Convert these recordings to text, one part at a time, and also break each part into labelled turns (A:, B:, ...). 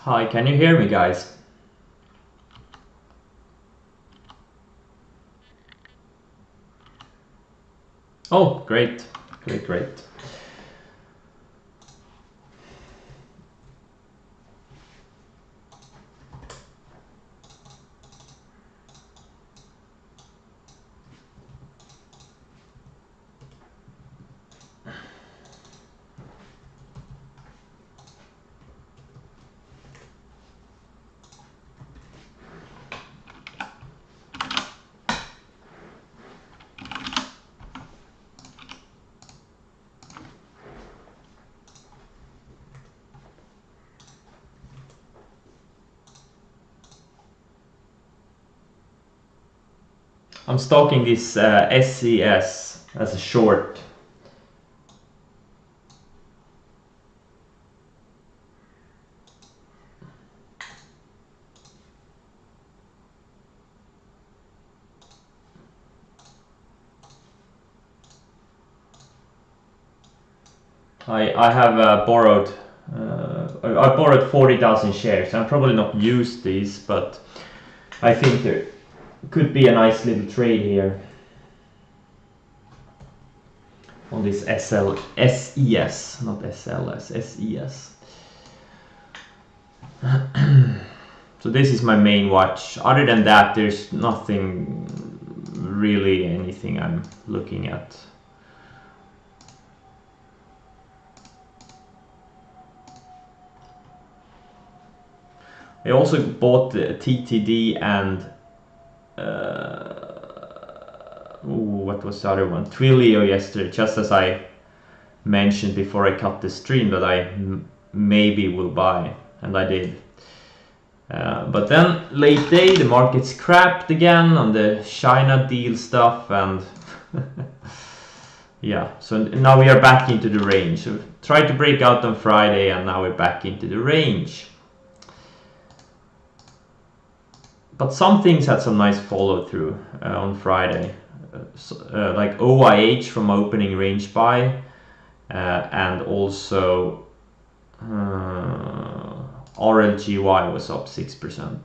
A: Hi, can you hear me, guys? Oh, great, great, great. I'm stalking this SES as a short. I have borrowed I borrowed 40,000 shares. I'm probably not used these, but I think there could be a nice little trade here on this SES, not SLS, SES. So this is my main watch. Other than that, there's nothing really anything I'm looking at. I also bought the TTD and what was the other one? Twilio yesterday, just as I mentioned before I cut the stream that I maybe will buy, and I did. But then late day the markets crapped again on the China deal stuff, and yeah, so now we are back into the range. So tried to break out on Friday, and now we're back into the range. But some things had some nice follow through on Friday, like OIH from opening range buy, and also RLGY was up 6%.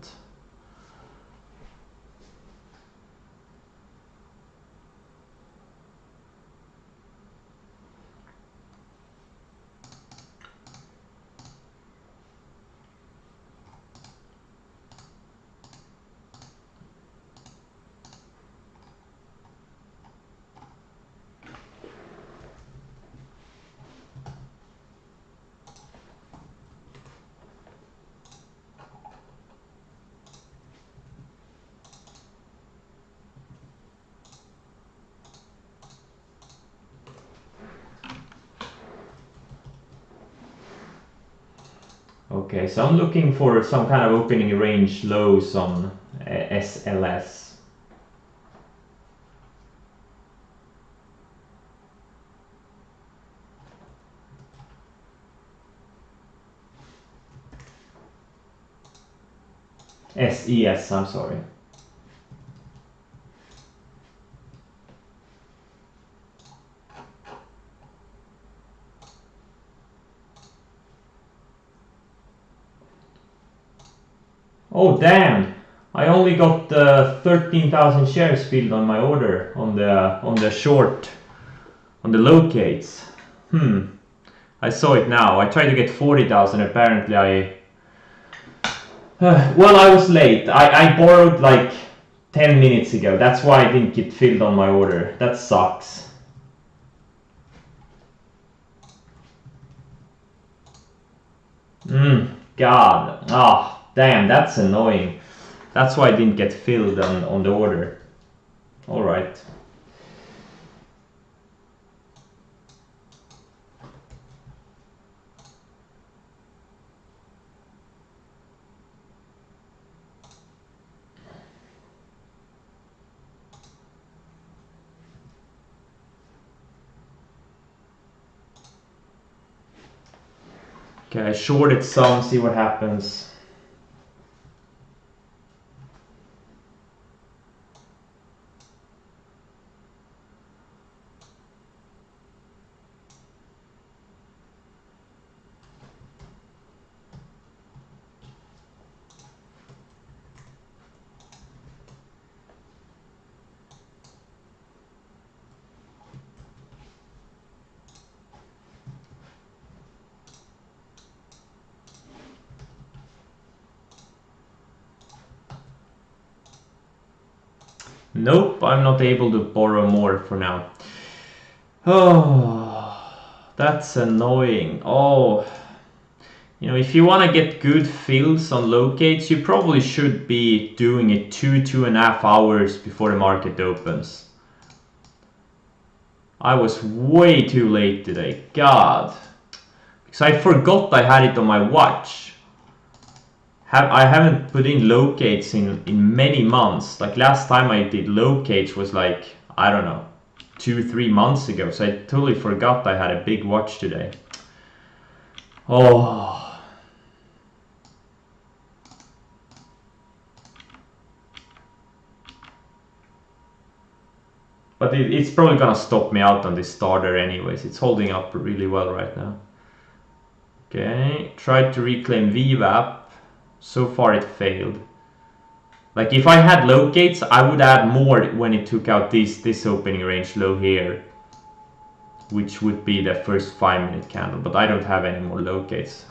A: Okay, so I'm looking for some kind of opening range lows on SLS. SES, I'm sorry. Oh damn! I only got 13,000 shares filled on my order on the short, on the locates. I saw it now. I tried to get 40,000. Apparently well, I was late. I borrowed like 10 minutes ago. That's why I didn't get filled on my order. That sucks. God. Damn, that's annoying. That's why I didn't get filled on the order. Alright. Okay, I shorted some, see what happens. Nope, I'm not able to borrow more for now. Oh, that's annoying. Oh, you know, if you want to get good fills on locates, you probably should be doing it 2.5 hours before the market opens. I was way too late today, God. Because I forgot I had it on my watch. I haven't put in locates in many months. Like last time I did locates was like, I don't know, 2-3 months ago. So I totally forgot I had a big watch today. Oh. But it's probably gonna stop me out on this starter anyways. It's holding up really well right now. Okay, tried to reclaim VWAP. So far it failed. Like if I had locates, I would add more when it took out this opening range low here, which would be the first 5-minute candle, but I don't have any more locates.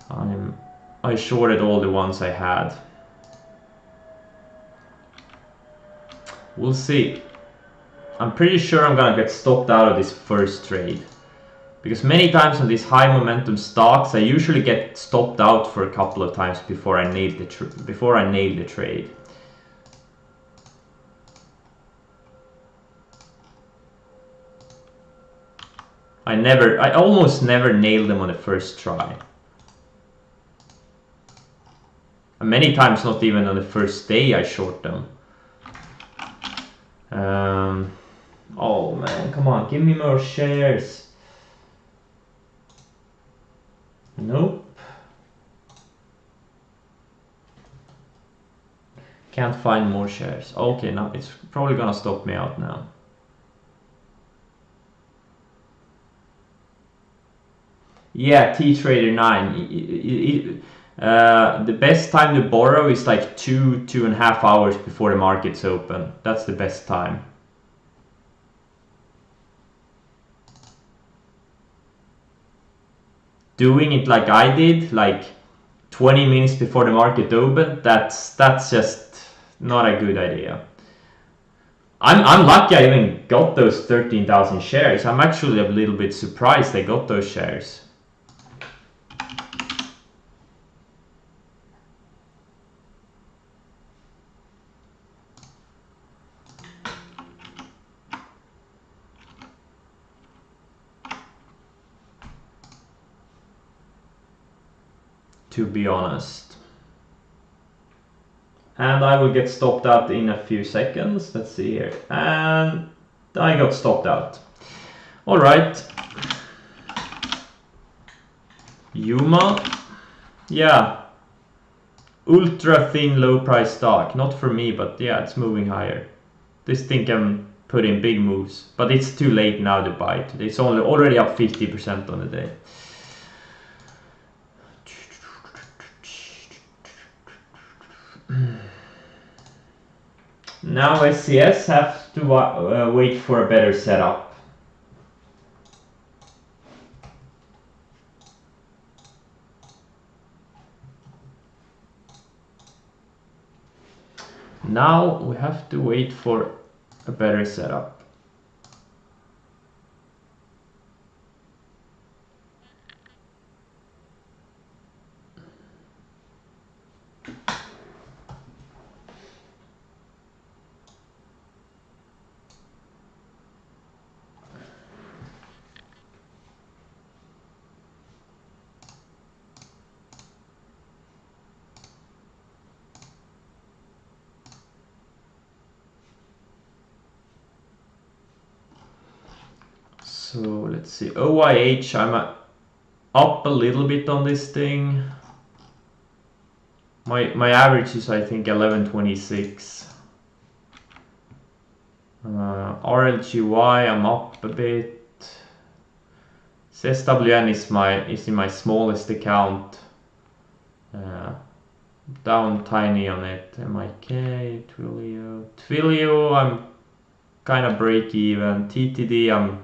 A: I shorted all the ones I had. We'll see. I'm pretty sure I'm gonna get stopped out of this first trade. Because many times on these high momentum stocks, I usually get stopped out for a couple of times before I nail the trade. I almost never nail them on the first try. And many times not even on the first day I short them. Oh man, come on, give me more shares. Nope. Can't find more shares. Okay, now it's probably gonna stop me out now. Yeah, T-Trader 9. The best time to borrow is like 2.5 hours before the market's open. That's the best time. Doing it like I did, like 20 minutes before the market opened, that's just not a good idea. I'm lucky I even got those 13,000 shares. I'm actually a little bit surprised I got those shares. To be honest. And I will get stopped out in a few seconds. Let's see here. And I got stopped out. Alright. Yuma. Yeah. Ultra thin low price stock. Not for me, but yeah, it's moving higher. This thing can put in big moves. But it's too late now to buy it. It's already up 50% on the day. Now SCS have to wait for a better setup. Now we have to wait for a better setup. So let's see, OIH, I'm up a little bit on this thing. My average is I think 1126. RLGY, I'm up a bit. SWN is in my smallest account. Down tiny on it. MIK, Twilio, I'm kind of break even. TTD, I'm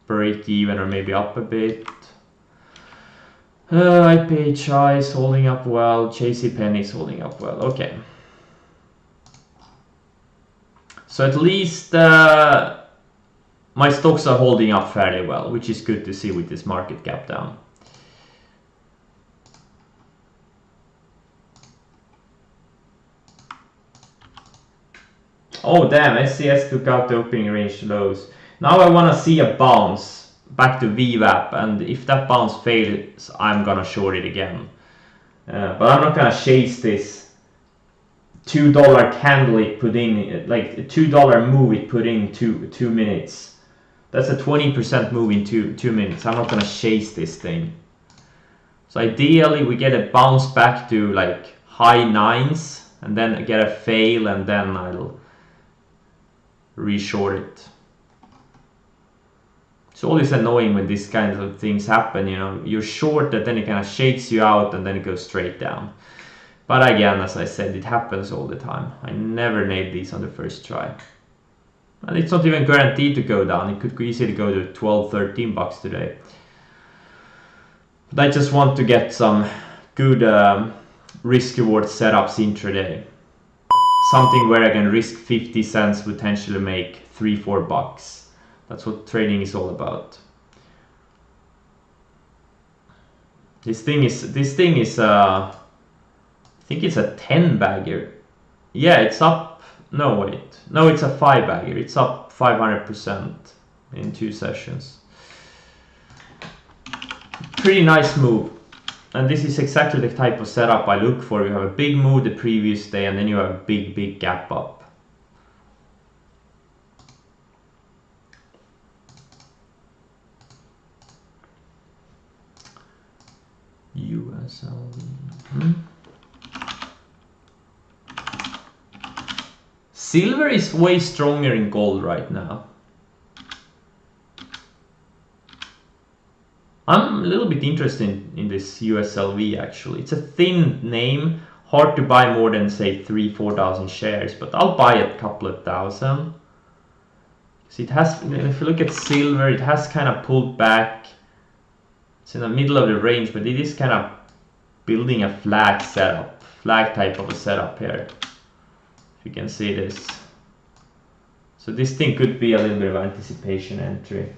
A: break even or maybe up a bit. IPHI is holding up well. JCPenney is holding up well. Okay. So at least my stocks are holding up fairly well, which is good to see with this market cap down. Oh damn, SCS took out the opening range lows. Now I want to see a bounce back to VWAP, and if that bounce fails, I'm gonna short it again. But I'm not gonna chase this $2 candle it put in, like a $2 move it put in 2 minutes. That's a 20% move in 2 minutes. I'm not gonna chase this thing. So ideally we get a bounce back to like high 9s and then get a fail, and then I'll reshort it. It's always annoying when these kinds of things happen, you know, you're short that then it kind of shakes you out and then it goes straight down. But again, as I said, it happens all the time. I never nailed these on the first try. And it's not even guaranteed to go down. It could easily go to 12, 13 bucks today. But I just want to get some good risk reward setups intraday. Something where I can risk 50 cents, potentially make 3-4 bucks. That's what trading is all about. This thing is I think it's a 10 bagger. Yeah, it's up. No, wait. No, it's a 5 bagger. It's up 500% in 2 sessions. Pretty nice move. And this is exactly the type of setup I look for. You have a big move the previous day and then you have a big gap up. USLV. Silver is way stronger in gold right now. I'm a little bit interested in this USLV actually. It's a thin name, hard to buy more than say 3,000-4,000 shares, but I'll buy a couple of thousand. So it has, if you look at silver, it has kind of pulled back. It's in the middle of the range, but it is kind of building a flag setup, flag type of a setup here. If you can see this. So this thing could be a little bit of anticipation entry.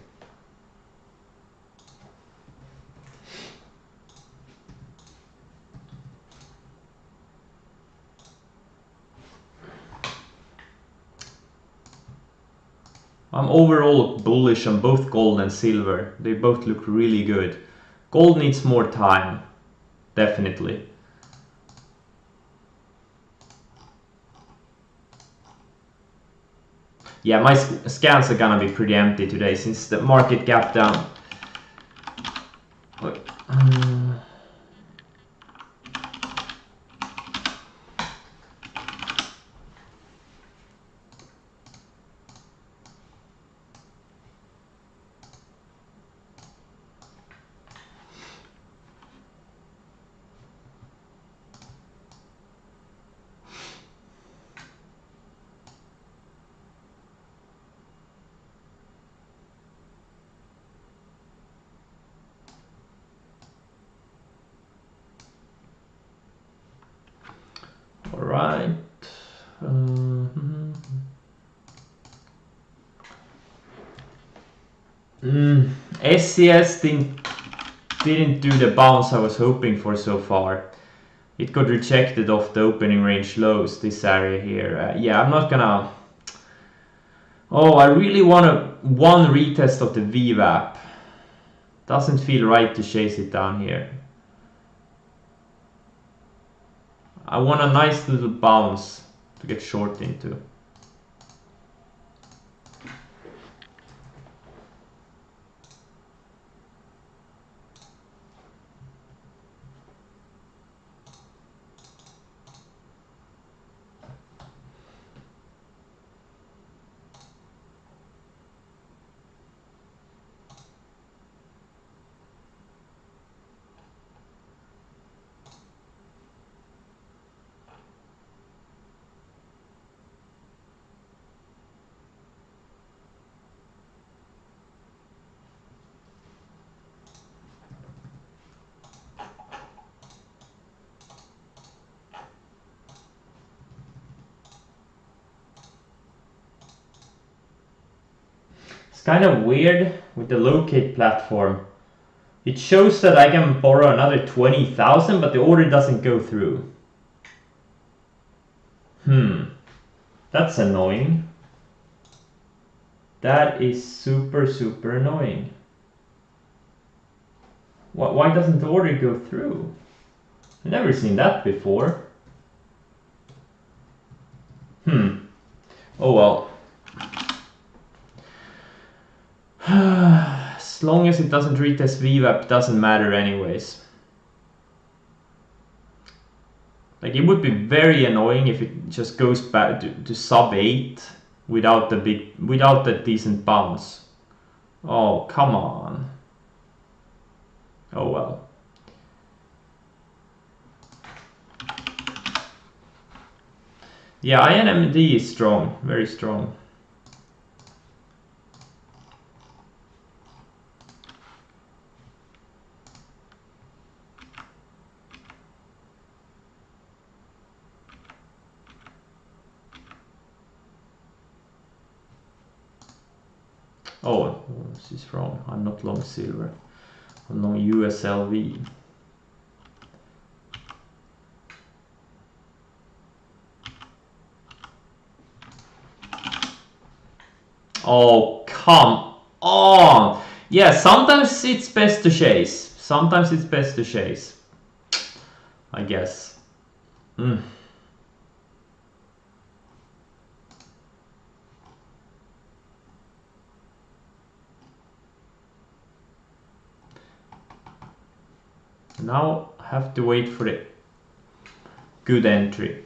A: I'm overall bullish on both gold and silver. They both look really good. Gold needs more time, definitely. Yeah, my scans are gonna be pretty empty today since the market gap down. right. SCS didn't do the bounce I was hoping for so far. It got rejected off the opening range lows, this area here. Yeah, I'm not gonna... Oh, I really want one retest of the VWAP. Doesn't feel right to chase it down here. I want a nice little bounce to get short into. It's kind of weird with the locate platform. It shows that I can borrow another 20,000, but the order doesn't go through. That's annoying. That is super annoying. Why doesn't the order go through? I've never seen that before. Oh well. As long as it doesn't retest VWAP, doesn't matter anyways. Like, it would be very annoying if it just goes back to sub 8 without the decent bounce. Oh, come on. Oh well. Yeah, INMD is strong, very strong. Oh, this is wrong. I'm not long silver. I'm long USLV. Oh, come on. Yeah, sometimes it's best to chase. Sometimes it's best to chase, I guess. Now I have to wait for the good entry.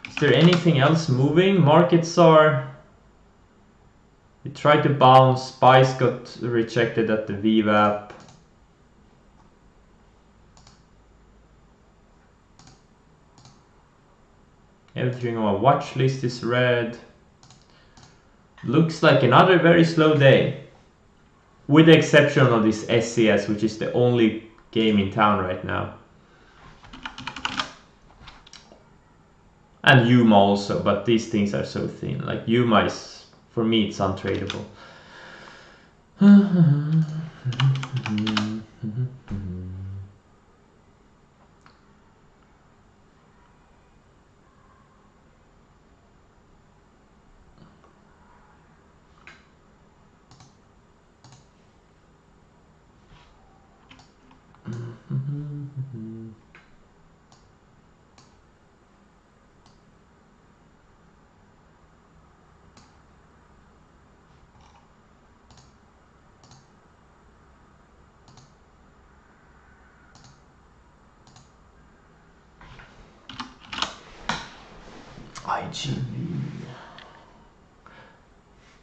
A: Is there anything else moving? Markets are... We tried to bounce, Spice got rejected at the VWAP. Everything on my watch list is red. Looks like another very slow day. With the exception of this SCS, which is the only game in town right now. And Yuma also, but these things are so thin. Like Yuma is, for me, it's untradeable.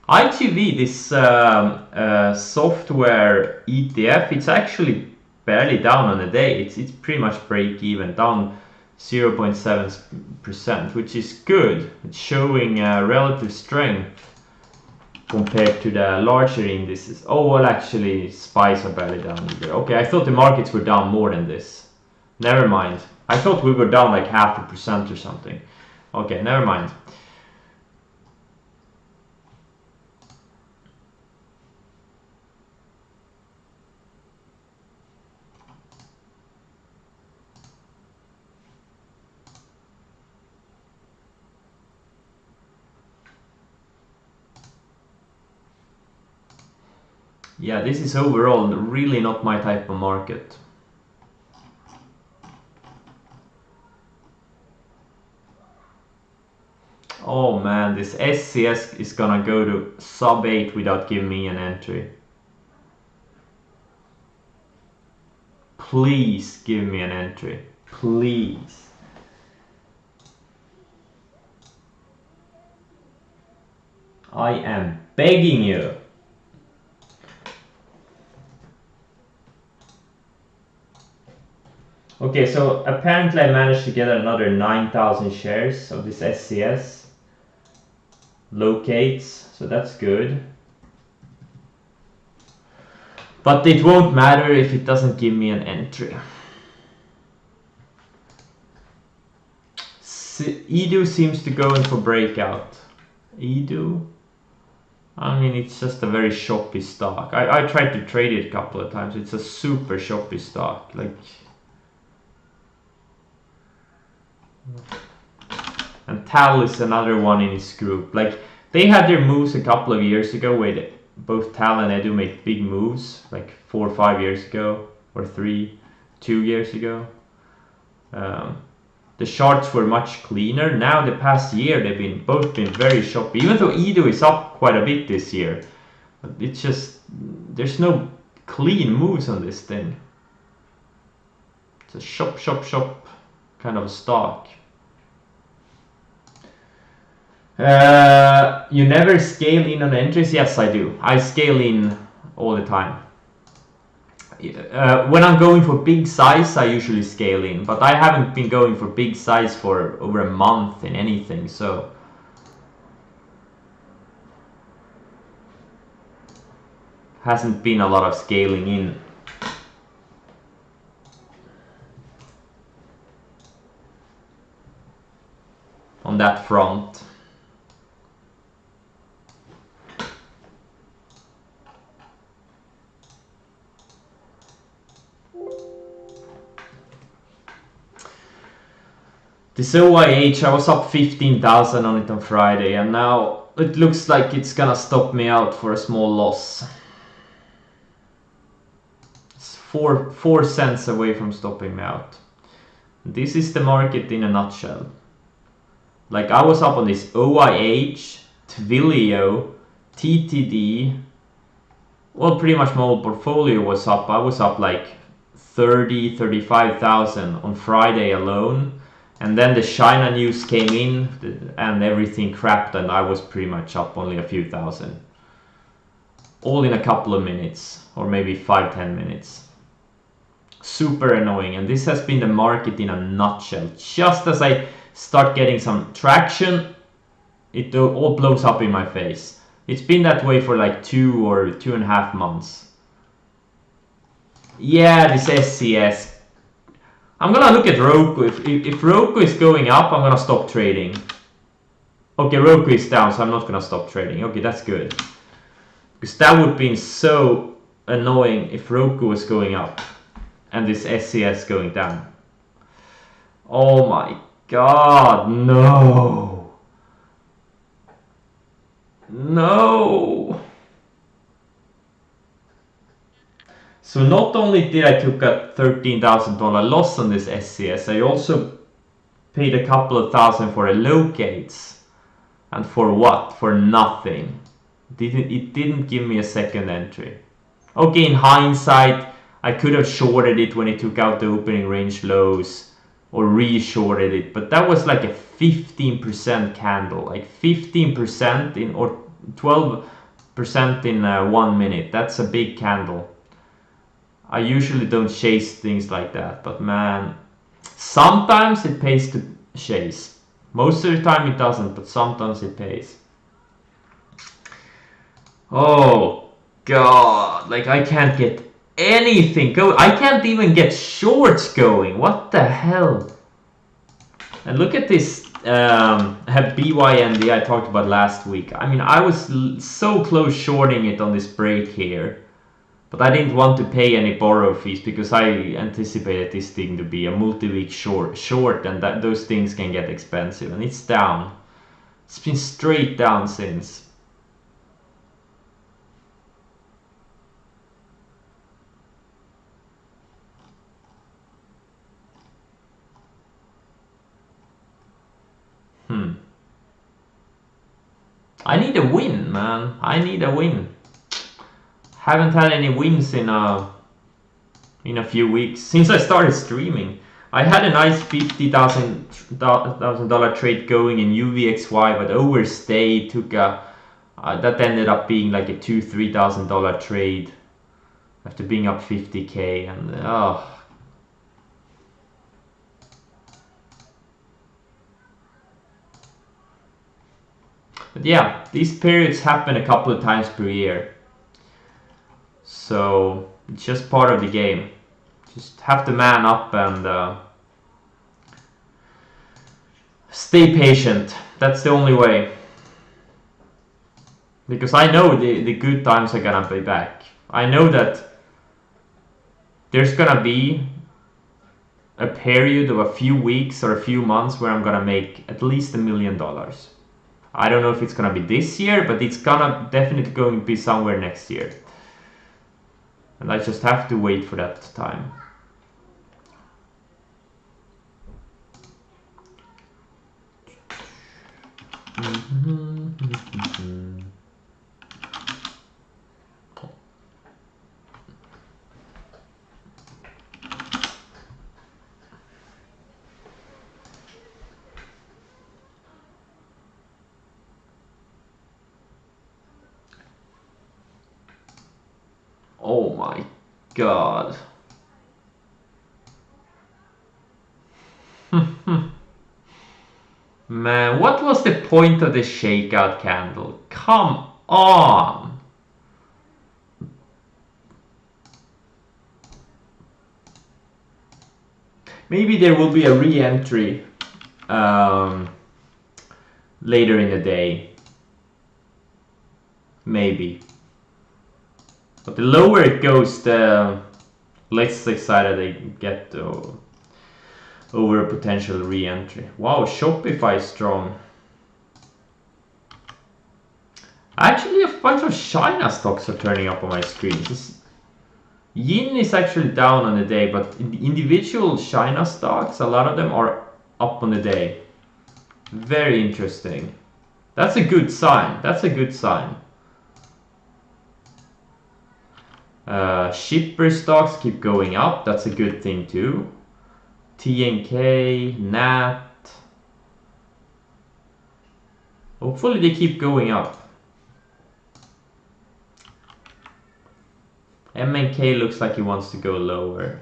A: IGV, this software ETF, it's actually barely down on the day. It's pretty much break even, down 0.7%, which is good. It's showing relative strength compared to the larger indices. Oh, well, actually, SPYs are barely down either. Okay, I thought the markets were down more than this. Never mind. I thought we were down like 0.5% or something. Okay, never mind. Yeah, this is overall really not my type of market. Oh man, this SCS is gonna go to sub 8 without giving me an entry. Please give me an entry. Please. I am begging you. Okay, so apparently I managed to get another 9,000 shares of this SCS. Locates, so that's good. But it won't matter if it doesn't give me an entry. Edu seems to go in for breakout. Edu? I mean, it's just a very shoppy stock. I tried to trade it a couple of times. It's a super shoppy stock. Like, and Tal is another one in his group. Like, they had their moves a couple of years ago where both Tal and Edu made big moves, like 4 or 5 years ago, or 2 years ago. The charts were much cleaner. Now the past year they've both been very shoppy. Even though Edu is up quite a bit this year, it's just there's no clean moves on this thing. It's a shop kind of stock. You never scale in on entries? Yes, I do. I scale in all the time. When I'm going for big size, I usually scale in, but I haven't been going for big size for over a month in anything, so hasn't been a lot of scaling in. On that front. This OIH, I was up 15,000 on it on Friday, and now it looks like it's gonna stop me out for a small loss. It's 4 cents away from stopping me out. This is the market in a nutshell. Like, I was up on this OIH, Twilio, TTD. Well, pretty much my whole portfolio was up. I was up like 35,000 on Friday alone. And then the China news came in and everything crapped, and I was pretty much up only a few thousand. All in a couple of minutes, or maybe 5-10 minutes. Super annoying, and this has been the market in a nutshell. Just as I start getting some traction, it all blows up in my face. It's been that way for like 2 or 2.5 months. Yeah, this SCS. I'm gonna look at Roku. If Roku is going up, I'm gonna stop trading. Okay, Roku is down, so I'm not gonna stop trading. Okay, that's good. Because that would be so annoying if Roku was going up and this SCS going down. Oh my god, no. No. So not only did I took a $13,000 loss on this SCS, I also paid a couple of thousand for a locates. And for what? For nothing. It didn't give me a second entry. Okay, in hindsight, I could have shorted it when it took out the opening range lows, or re-shorted it, but that was like a 15% candle, like 15% in, or 12% in 1 minute. That's a big candle. I usually don't chase things like that, but man, sometimes it pays to chase. Most of the time it doesn't, but sometimes it pays. Oh god, like I can't get anything going. I can't even get shorts going. What the hell? And look at this BYND I talked about last week. I mean, I was so close shorting it on this break here. But I didn't want to pay any borrow fees because I anticipated this thing to be a multi-week short, and that those things can get expensive. And it's down. It's been straight down since. I need a win, man. I need a win. Haven't had any wins in a few weeks since I started streaming. I had a nice $50,000 trade going in UVXY, but overstayed. Took a that ended up being like a $2,000-3,000 trade after being up 50k, and But yeah, these periods happen a couple of times per year, so it's just part of the game. Just have to man up and stay patient. That's the only way. Because I know the good times are gonna be back. I know that there's gonna be a period of a few weeks or a few months where I'm gonna make at least $1 million. I don't know if it's gonna be this year, but it's gonna definitely going to be somewhere next year. And I just have to wait for that time. Oh my god. Man, what was the point of the shakeout candle? Come on! Maybe there will be a re-entry later in the day. Maybe. But the lower it goes, the less excited I get over a potential re-entry. Wow, Shopify is strong. Actually, a bunch of China stocks are turning up on my screen. Yin is actually down on the day, but individual China stocks, a lot of them are up on the day. Very interesting. That's a good sign. That's a good sign. Shipper stocks keep going up. That's a good thing too. TNK, NAT. Hopefully they keep going up. MNK looks like he wants to go lower.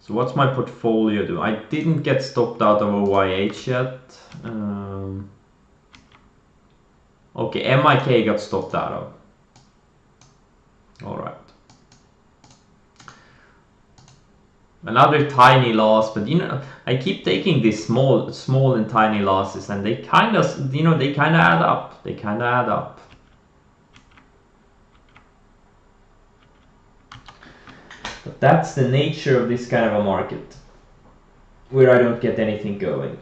A: So what's my portfolio do? I didn't get stopped out of OYH yet. Okay, MIK got stopped out of. All right. Another tiny loss, but I keep taking these small and tiny losses, and they kind of, they kind of add up. They kind of add up. But that's the nature of this kind of a market, where I don't get anything going.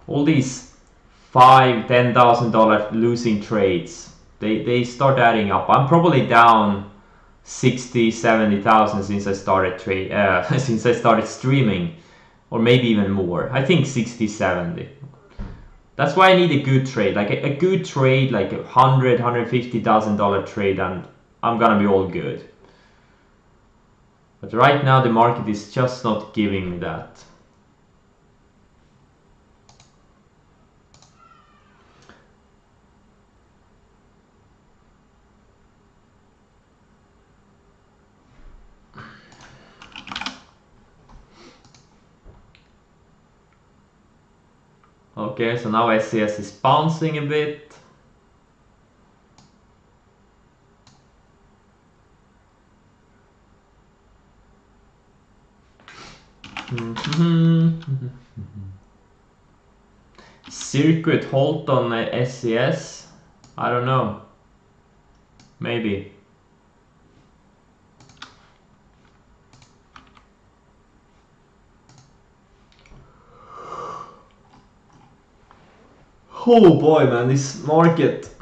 A: All these $5,000-$10,000 losing trades, they start adding up. I'm probably down 60,000-70,000 since I started since I started streaming, or maybe even more. I think 60,000-70,000. That's why I need a good trade, like a good trade, like $100,000-$150,000 trade, and I'm gonna be all good. But right now the market is just not giving me that. Okay, so now SCS is bouncing a bit. Circuit halt on SCS? I don't know. Maybe. Oh boy, man, this market.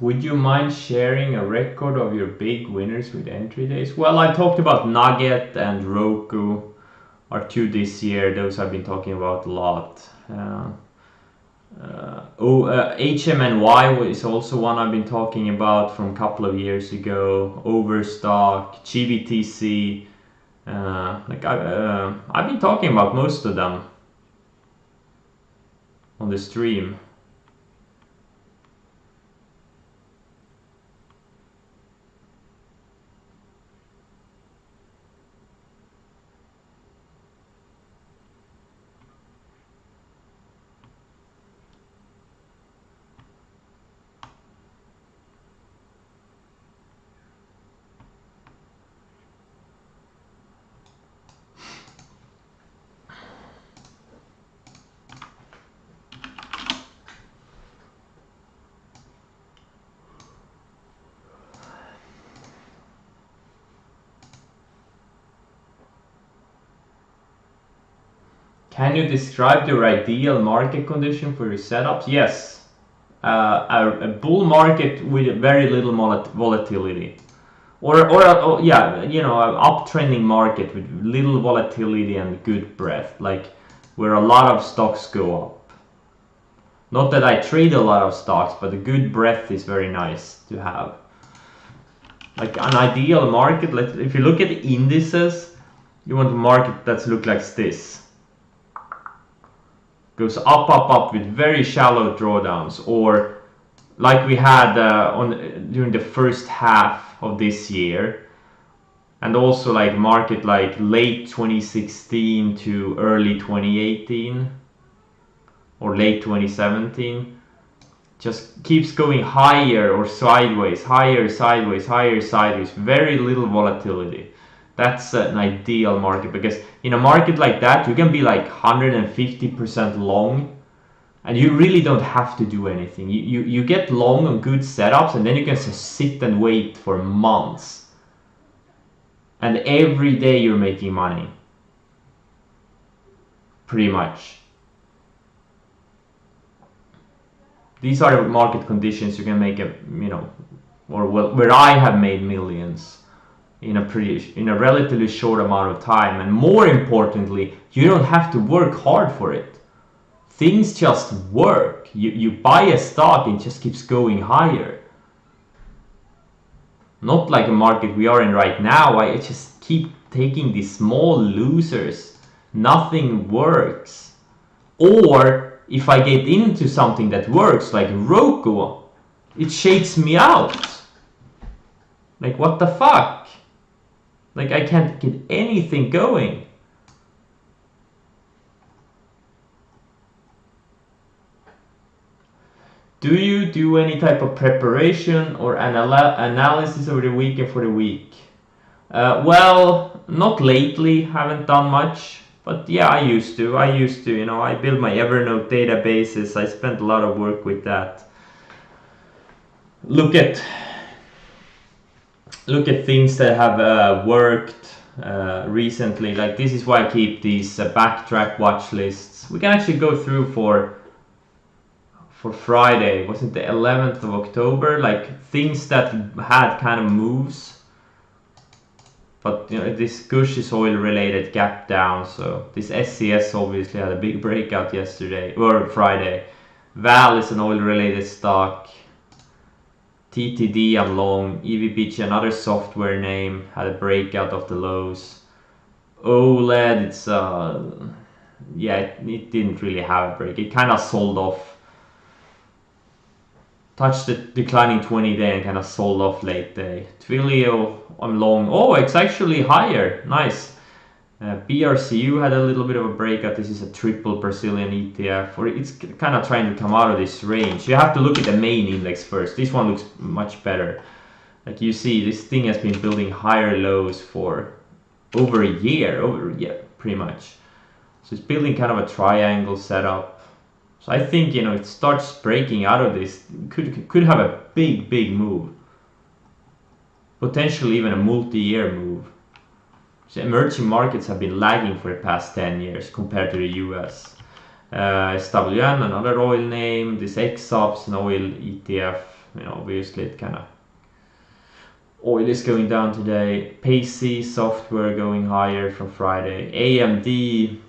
A: Would you mind sharing a record of your big winners with entry days? Well, I talked about Nugget and Roku are two this year. Those I've been talking about a lot. HMNY is also one I've been talking about from a couple of years ago. Overstock, GBTC. I've been talking about most of them on the stream. Can you describe your ideal market condition for your setups? Yes. A bull market with very little volatility. Or yeah, you know, an uptrending market with little volatility and good breadth, like where a lot of stocks go up. Not that I trade a lot of stocks, but the good breadth is very nice to have. Like an ideal market, like if you look at the indices, you want a market that looks like this. Goes up with very shallow drawdowns, or like we had during the first half of this year, and also like market like late 2016 to early 2018 or late 2017, just keeps going higher or sideways, higher, sideways, higher, sideways, very little volatility. That's an ideal market, because in a market like that you can be like 150% long and you really don't have to do anything. You get long on good setups and then you can just sit and wait for months, and every day you're making money pretty much. These are the market conditions you can make a, you know, or where I have made millions in a relatively short amount of time. And more importantly, you don't have to work hard for it. Things just work. You buy a stock, it just keeps going higher. Not like a market we are in right now. I just keep taking these small losers. Nothing works. Or if I get into something that works, like Roku, it shakes me out. Like, what the fuck? Like, I can't get anything going. Do you do any type of preparation or analysis over the weekend for the week? Well, not lately, haven't done much. But yeah, I used to, you know, I built my Evernote databases. I spent a lot of work with that. Look at things that have worked, recently. Like, this is why I keep these backtrack watch lists. We can actually go through for Friday. Was it the 11th of October? Like, things that had kind of moves. But this Gush is oil related, gap down. So this SCS obviously had a big breakout yesterday or Friday. Val is an oil related stock. TTD I'm long. EVPG, another software name, had a breakout of the lows. OLED, it's yeah, it didn't really have a break. It kind of sold off. Touched the declining 20-day and kind of sold off late day. Twilio, I'm long. Oh, it's actually higher. Nice. BRCU had a little bit of a breakout. This is a triple Brazilian ETF, or it's kind of trying to come out of this range. You have to look at the main index first. This one looks much better. Like, you see, this thing has been building higher lows for over a year, pretty much. So it's building kind of a triangle setup. So I think, it starts breaking out of this. Could have a big move. Potentially even a multi-year move. So emerging markets have been lagging for the past 10 years compared to the US. SWN, another oil name. This XOPS, an oil ETF. Obviously it kind of... Oil is going down today. Pacey software going higher from Friday. AMD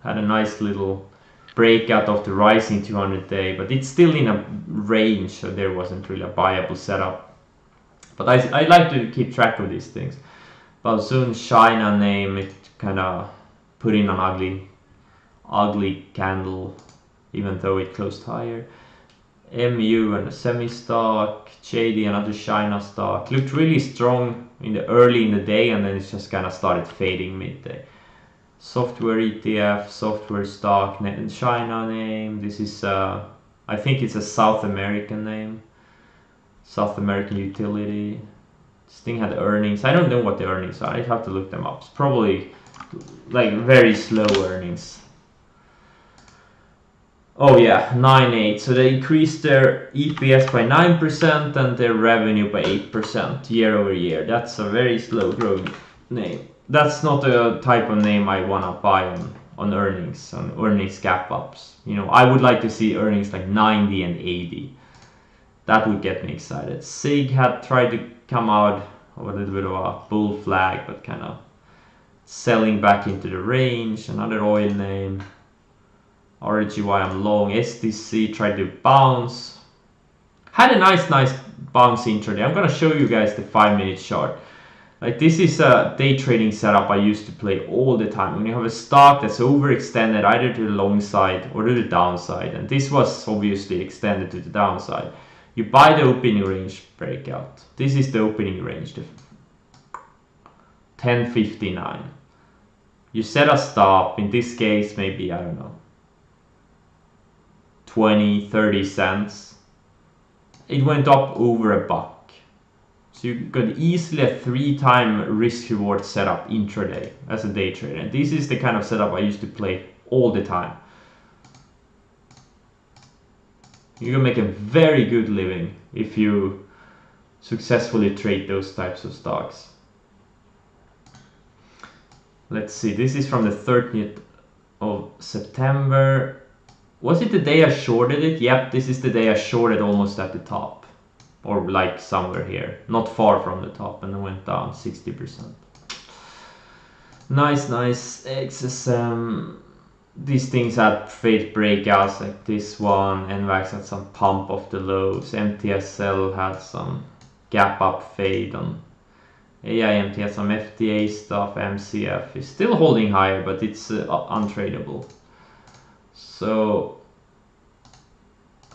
A: had a nice little breakout of the rising 200-day, but it's still in a range, so there wasn't really a buyable setup. But I like to keep track of these things. Baosun China name, it kind of put in an ugly candle, even though it closed higher. MU and a semi stock, JD another China stock, looked really strong early in the day, and then it just kind of started fading midday. Software ETF, software stock, China name. This is I think it's a South American name, South American utility. This thing had earnings. I don't know what the earnings are. I'd have to look them up. It's probably like very slow earnings. Oh yeah, 9.8. So they increased their EPS by 9% and their revenue by 8% year over year. That's a very slow growing name. That's not a type of name I want to buy on earnings gap ups. I would like to see earnings like 90 and 80. That would get me excited. SIG had tried to come out of a little bit of a bull flag, but kind of selling back into the range. Another oil name. RGY I'm long. STC tried to bounce. Had a nice bounce intraday. I'm gonna show you guys the 5-minute chart. Like, this is a day trading setup I used to play all the time. When you have a stock that's overextended either to the long side or to the downside, and this was obviously extended to the downside, you buy the opening range breakout. This is the opening range, the 10.59. You set a stop. In this case, maybe, I don't know, 20-30 cents. It went up over $1. So you got easily a 3-time risk reward setup intraday as a day trader. And this is the kind of setup I used to play all the time. You can make a very good living if you successfully trade those types of stocks. Let's see, this is from the 30th of September. Was it the day I shorted it? Yep, this is the day I shorted almost at the top. Or like somewhere here, not far from the top, and then went down 60%. Nice XSM. These things had fade breakouts like this one. NVAX had some pump of the lows. MTSL had some gap up fade on AIMT, had some FTA stuff. MCF is still holding higher, but it's untradeable. So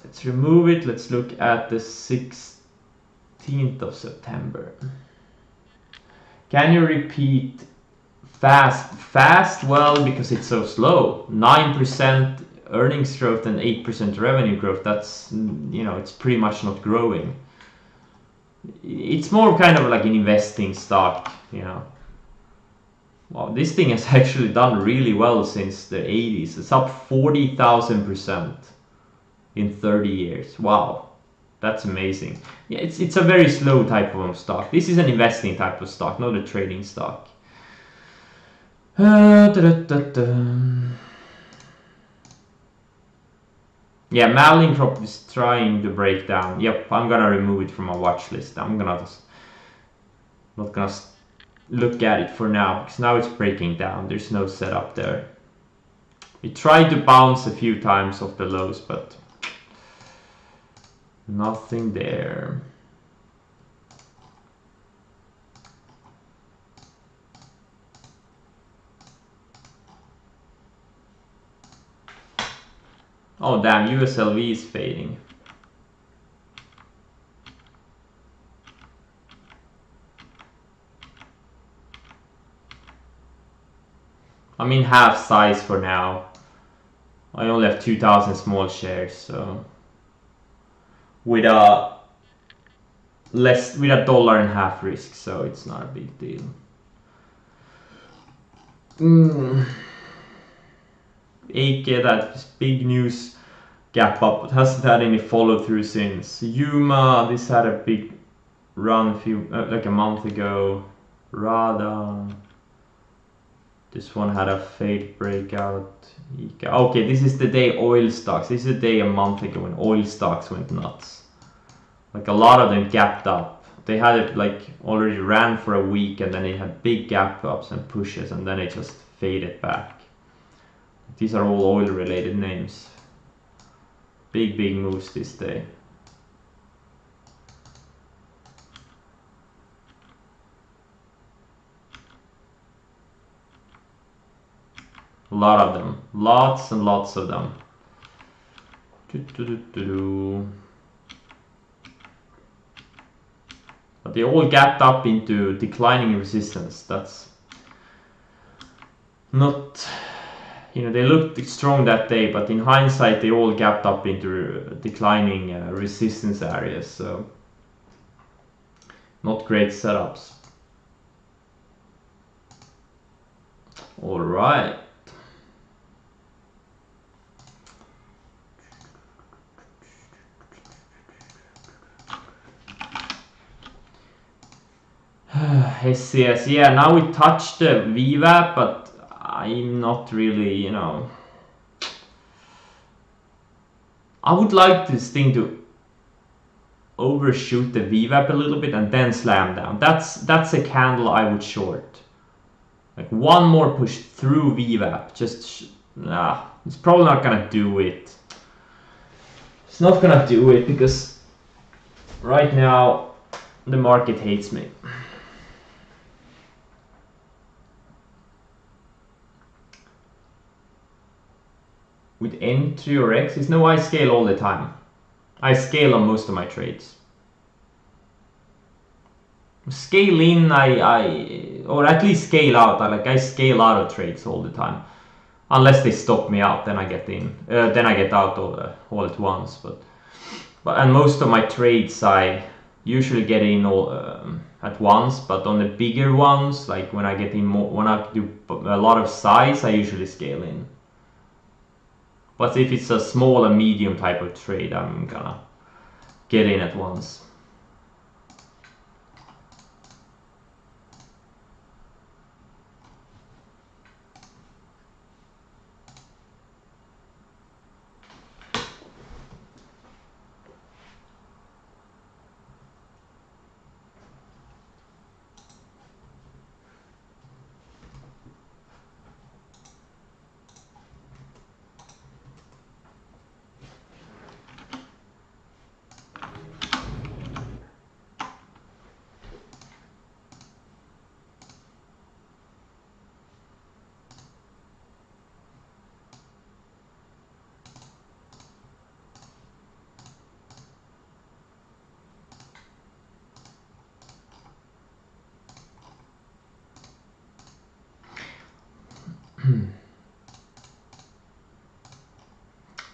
A: let's remove it. Let's look at the 16th of September. Can you repeat fast? Well, because it's so slow. 9% earnings growth and 8% revenue growth. That's, it's pretty much not growing. It's more kind of like an investing stock, Wow, this thing has actually done really well since the 80s. It's up 40,000% in 30 years. Wow. That's amazing. Yeah, it's a very slow type of stock. This is an investing type of stock, not a trading stock. Yeah, Mallinckrodt is trying to break down. Yep, I'm gonna remove it from my watch list. I'm gonna not gonna look at it for now because now it's breaking down. There's no setup there. We tried to bounce a few times off the lows, but nothing there. Oh damn, USLV is fading. I'm in half size for now. I only have 2,000 small shares, so with a $1.50 risk, so it's not a big deal. AK, that big news gap up, it hasn't had any follow through since. Yuma, this had a big run like a month ago. Rada, this one had a fade breakout. Okay, this is the day oil stocks. This is the day a month ago when oil stocks went nuts. Like a lot of them gapped up. They had it like already ran for a week and then it had big gap ups and pushes and then it just faded back. These are all oil related names. Big moves this day. A lot of them. Lots and lots of them. But they all gapped up into declining resistance. That's not... You know, they looked strong that day, but in hindsight they all gapped up into declining resistance areas. So not great setups. All right. SCS, yeah, now we touched the VWAP, but I'm not really, you know... I would like this thing to overshoot the VWAP a little bit and then slam down. That's a candle I would short. Like one more push through VWAP, just... it's probably not gonna do it. It's not gonna do it because right now the market hates me. With entry or exits? No, I scale all the time. I scale on most of my trades. Scale in, or at least scale out. I scale out of trades all the time, unless they stop me out. Then I get in. Then I get out all at once. And most of my trades I usually get in all at once. But on the bigger ones, like when I get in more, when I do a lot of size, I usually scale in. But if it's a small and medium type of trade, I'm gonna get in at once.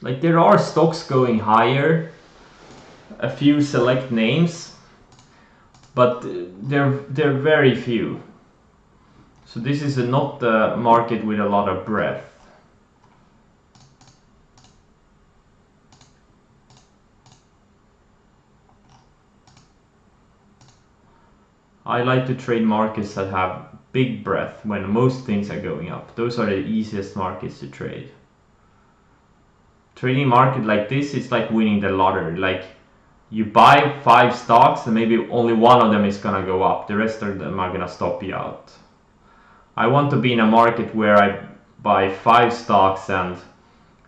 A: Like there are stocks going higher, a few select names, but they're very few. So this is not a market with a lot of breadth. I like to trade markets that have big breadth when most things are going up. Those are the easiest markets to trade. Trading market like this is like winning the lottery. Like you buy 5 stocks and maybe only one of them is gonna go up. The rest of them are gonna stop you out. I want to be in a market where I buy 5 stocks and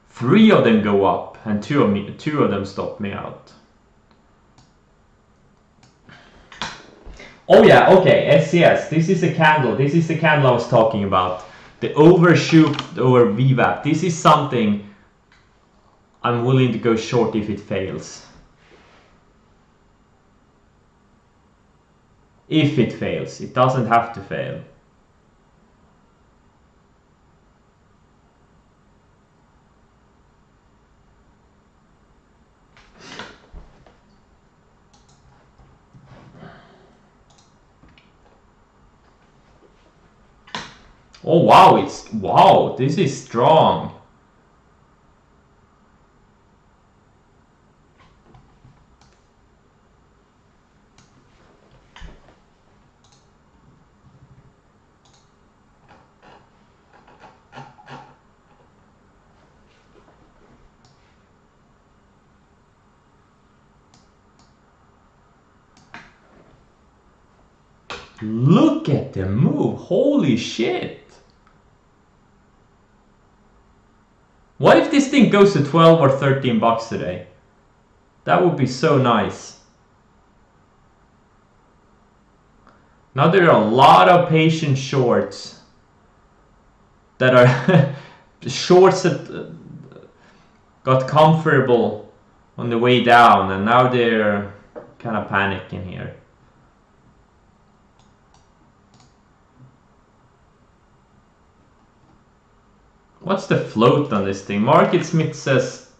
A: 3 of them go up and 2 of them stop me out. Oh yeah, okay, SCS. This is the candle. This is the candle I was talking about. The overshoot over VWAP. This is something I'm willing to go short if it fails. If it fails. It doesn't have to fail. Oh wow, this is strong. Look at the move, holy shit. What if this thing goes to 12 or 13 bucks today? That would be so nice. Now there are a lot of patient shorts that are shorts that got comfortable on the way down and now they're kind of panicking here. What's the float on this thing? MarketSmith says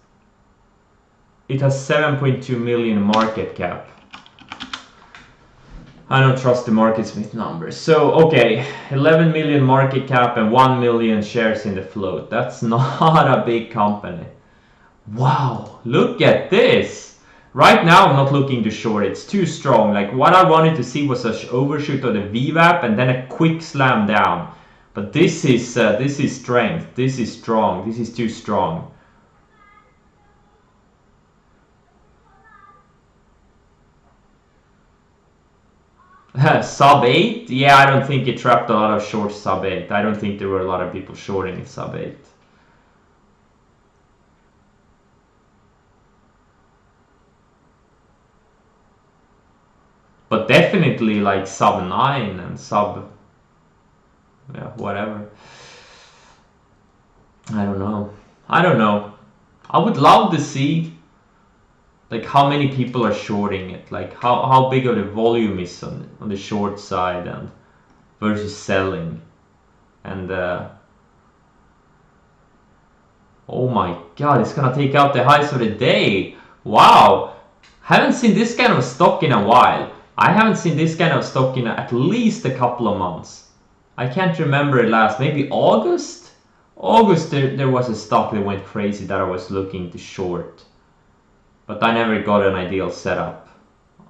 A: it has 7.2 million market cap. I don't trust the MarketSmith numbers. So, okay, 11 million market cap and 1 million shares in the float. That's not a big company. Wow, look at this. Right now, I'm not looking to short. It's too strong. Like what I wanted to see was an overshoot of the VWAP and then a quick slam down. But this is strength. This is strong. This is too strong. Sub 8? Yeah, I don't think it trapped a lot of short sub 8. I don't think there were a lot of people shorting in sub 8. But definitely like sub 9 and sub... yeah, whatever. I don't know. I would love to see like how many people are shorting it, like how big of the volume is on the short side and versus selling. And oh my god, it's gonna take out the highs of the day. Wow, haven't seen this kind of stock in a while. I haven't seen this kind of stock in at least a couple of months. I can't remember it last, maybe August? August there was a stock that went crazy that I was looking to short. But I never got an ideal setup.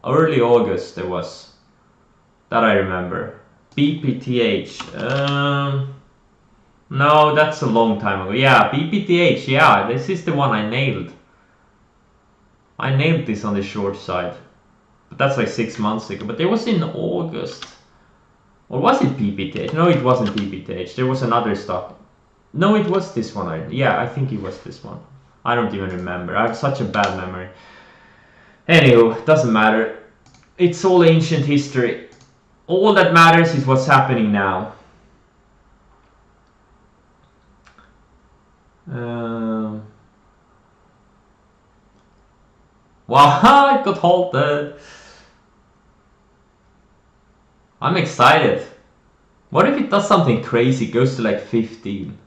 A: Early August there was. That I remember. BPTH. No, that's a long time ago. Yeah, BPTH. Yeah, this is the one I nailed. I nailed this on the short side. But that's like 6 months ago. But it was in August. Or was it BPTH? No, it wasn't BPTH. There was another stock. No, it was this one. Yeah, I think it was this one. I don't even remember. I have such a bad memory. Anywho, doesn't matter. It's all ancient history. All that matters is what's happening now. Wow, it got halted. I'm excited. What if it does something crazy, goes to like 15?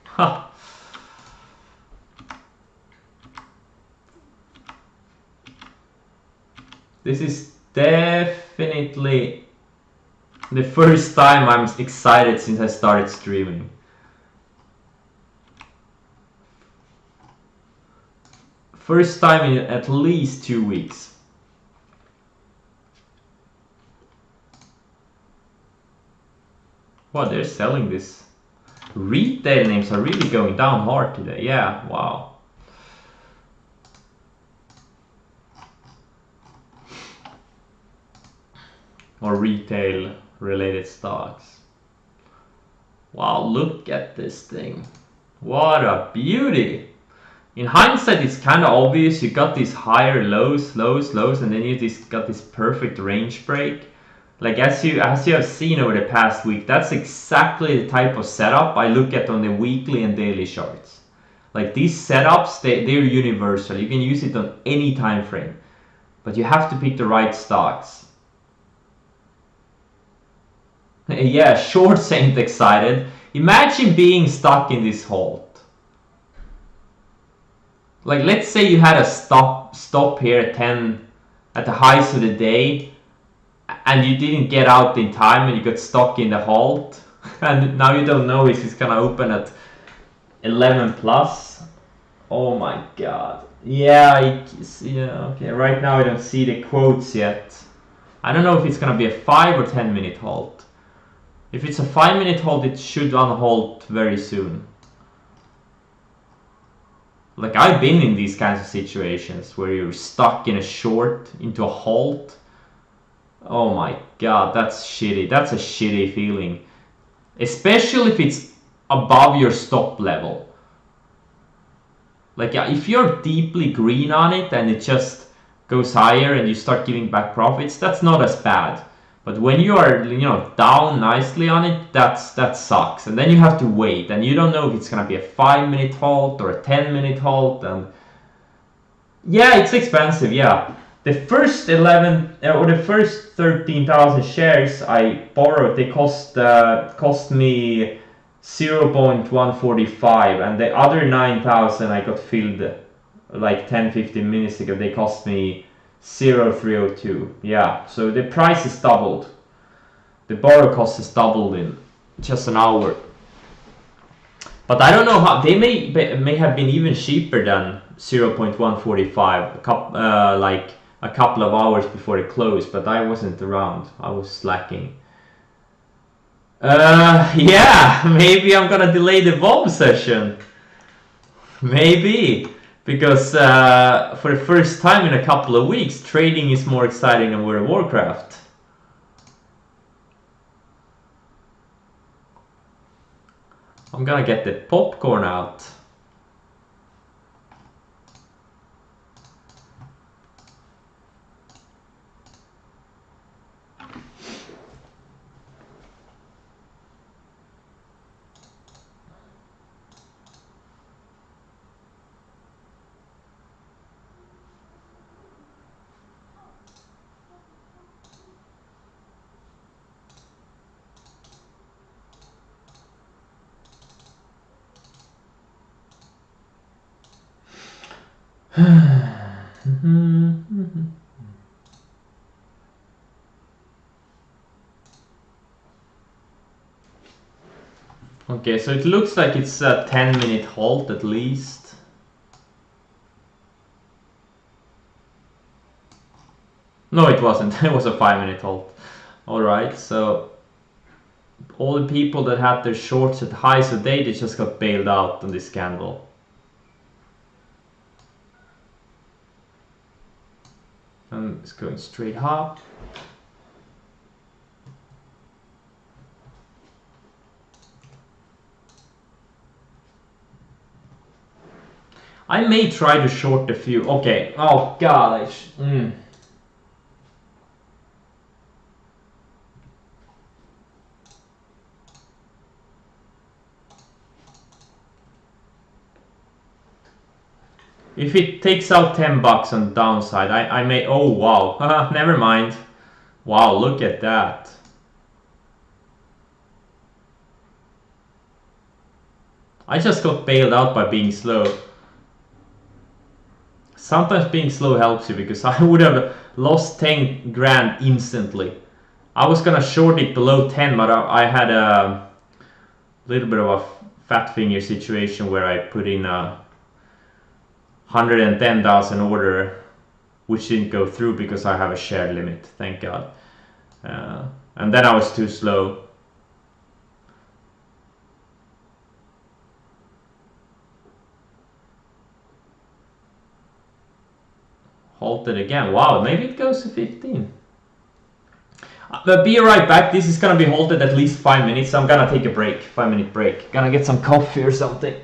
A: Huh. This is definitely the first time I'm excited since I started streaming. First time in at least 2 weeks. Wow, they're selling this. Retail names are really going down hard today. Yeah, wow. Or retail related stocks. Wow, look at this thing. What a beauty. In hindsight, it's kind of obvious. You got these higher lows, lows, lows, and then you just got this perfect range break. Like as you have seen over the past week, that's exactly the type of setup I look at on the weekly and daily charts. Like these setups, they're universal. You can use it on any time frame, but you have to pick the right stocks. Yeah, shorts ain't excited. Imagine being stuck in this halt. Like let's say you had a stop here at 10 at the highs of the day, and you didn't get out in time and you got stuck in the halt, and now you don't know if it's gonna open at 11 plus. Oh my god. Yeah, okay. Right now I don't see the quotes yet. I don't know if it's gonna be a 5 or 10 minute halt. If it's a 5-minute halt, it should unhalt very soon. Like I've been in these kinds of situations where you're stuck in a short into a halt. Oh my god, that's shitty. That's a shitty feeling. Especially if it's above your stop level. Like if you're deeply green on it and it just goes higher and you start giving back profits, that's not as bad. But when you are, down nicely on it, that sucks. And then you have to wait, and you don't know if it's gonna be a 5-minute halt or a 10-minute halt. And yeah, it's expensive. Yeah, the first 11 or the first 13,000 shares I borrowed, they cost me 0.145, and the other 9,000 I got filled like 10-15 minutes ago. They cost me 0.302. Yeah, so the price is doubled. The borrow cost is doubled in just an hour. But I don't know how they may have been even cheaper than 0.145 like a couple of hours before it closed, but I wasn't around. I was slacking. Yeah, maybe I'm gonna delay the VOB session. Maybe. Because for the first time in a couple of weeks, trading is more exciting than World of Warcraft. I'm gonna get the popcorn out. Okay, so it looks like it's a 10-minute halt at least. No, it wasn't. It was a 5-minute halt. Alright, so all the people that had their shorts at highs of day, they just got bailed out on this candle. And it's going straight up. I may try to short a few. Okay. Oh god, If it takes out 10 bucks on the downside, I may. Oh wow. Never mind. Wow, look at that. I just got bailed out by being slow. Sometimes being slow helps you, because I would have lost 10 grand instantly. I was gonna short it below 10, but I had a little bit of a fat finger situation where I put in a 110,000 order, which didn't go through because I have a shared limit, thank god. And then I was too slow. halted again. Wow, maybe it goes to 15. But be right back. This is gonna be halted at least 5 minutes. So I'm gonna take a break, 5-minute break. Gonna get some coffee or something.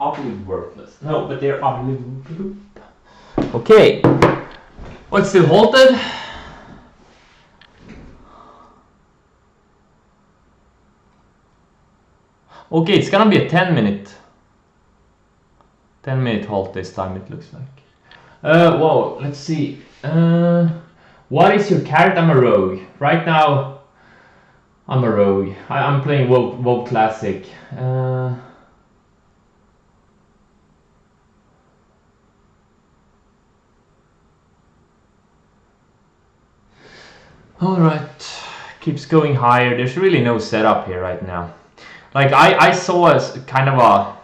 A: Ugly worthless. No, but they're ugly. Okay. What's still halted? Okay, it's gonna be a 10-minute halt this time, it looks like. Whoa, let's see. What is your character? I'm a rogue. Right now, I'm a rogue. I'm playing WoW Classic. All right, keeps going higher. There's really no setup here right now. Like I saw as kind of a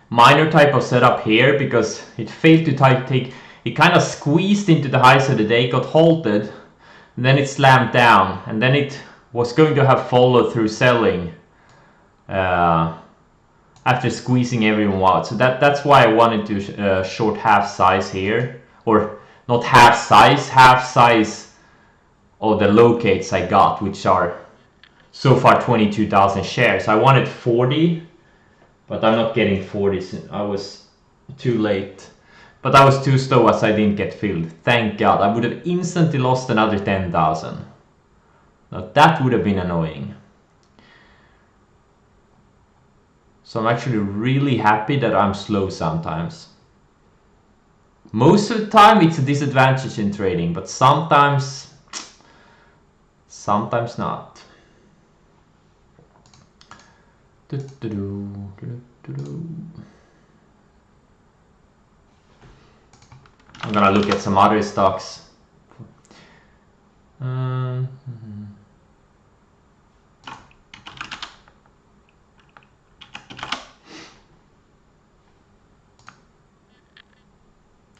A: minor type of setup here because it failed to take. It kind of squeezed into the highs of the day, got halted, and then it slammed down, and then it was going to have follow through selling after squeezing everyone out. So that's why I wanted to short half size here, or not half size of the locates I got, which are so far 22,000 shares. I wanted 40, but I'm not getting 40. I was too late. But I was too slow as I didn't get filled. Thank God. I would have instantly lost another 10,000. Now that would have been annoying. So I'm actually really happy that I'm slow sometimes. Most of the time it's a disadvantage in trading, but sometimes not. I'm gonna look at some other stocks.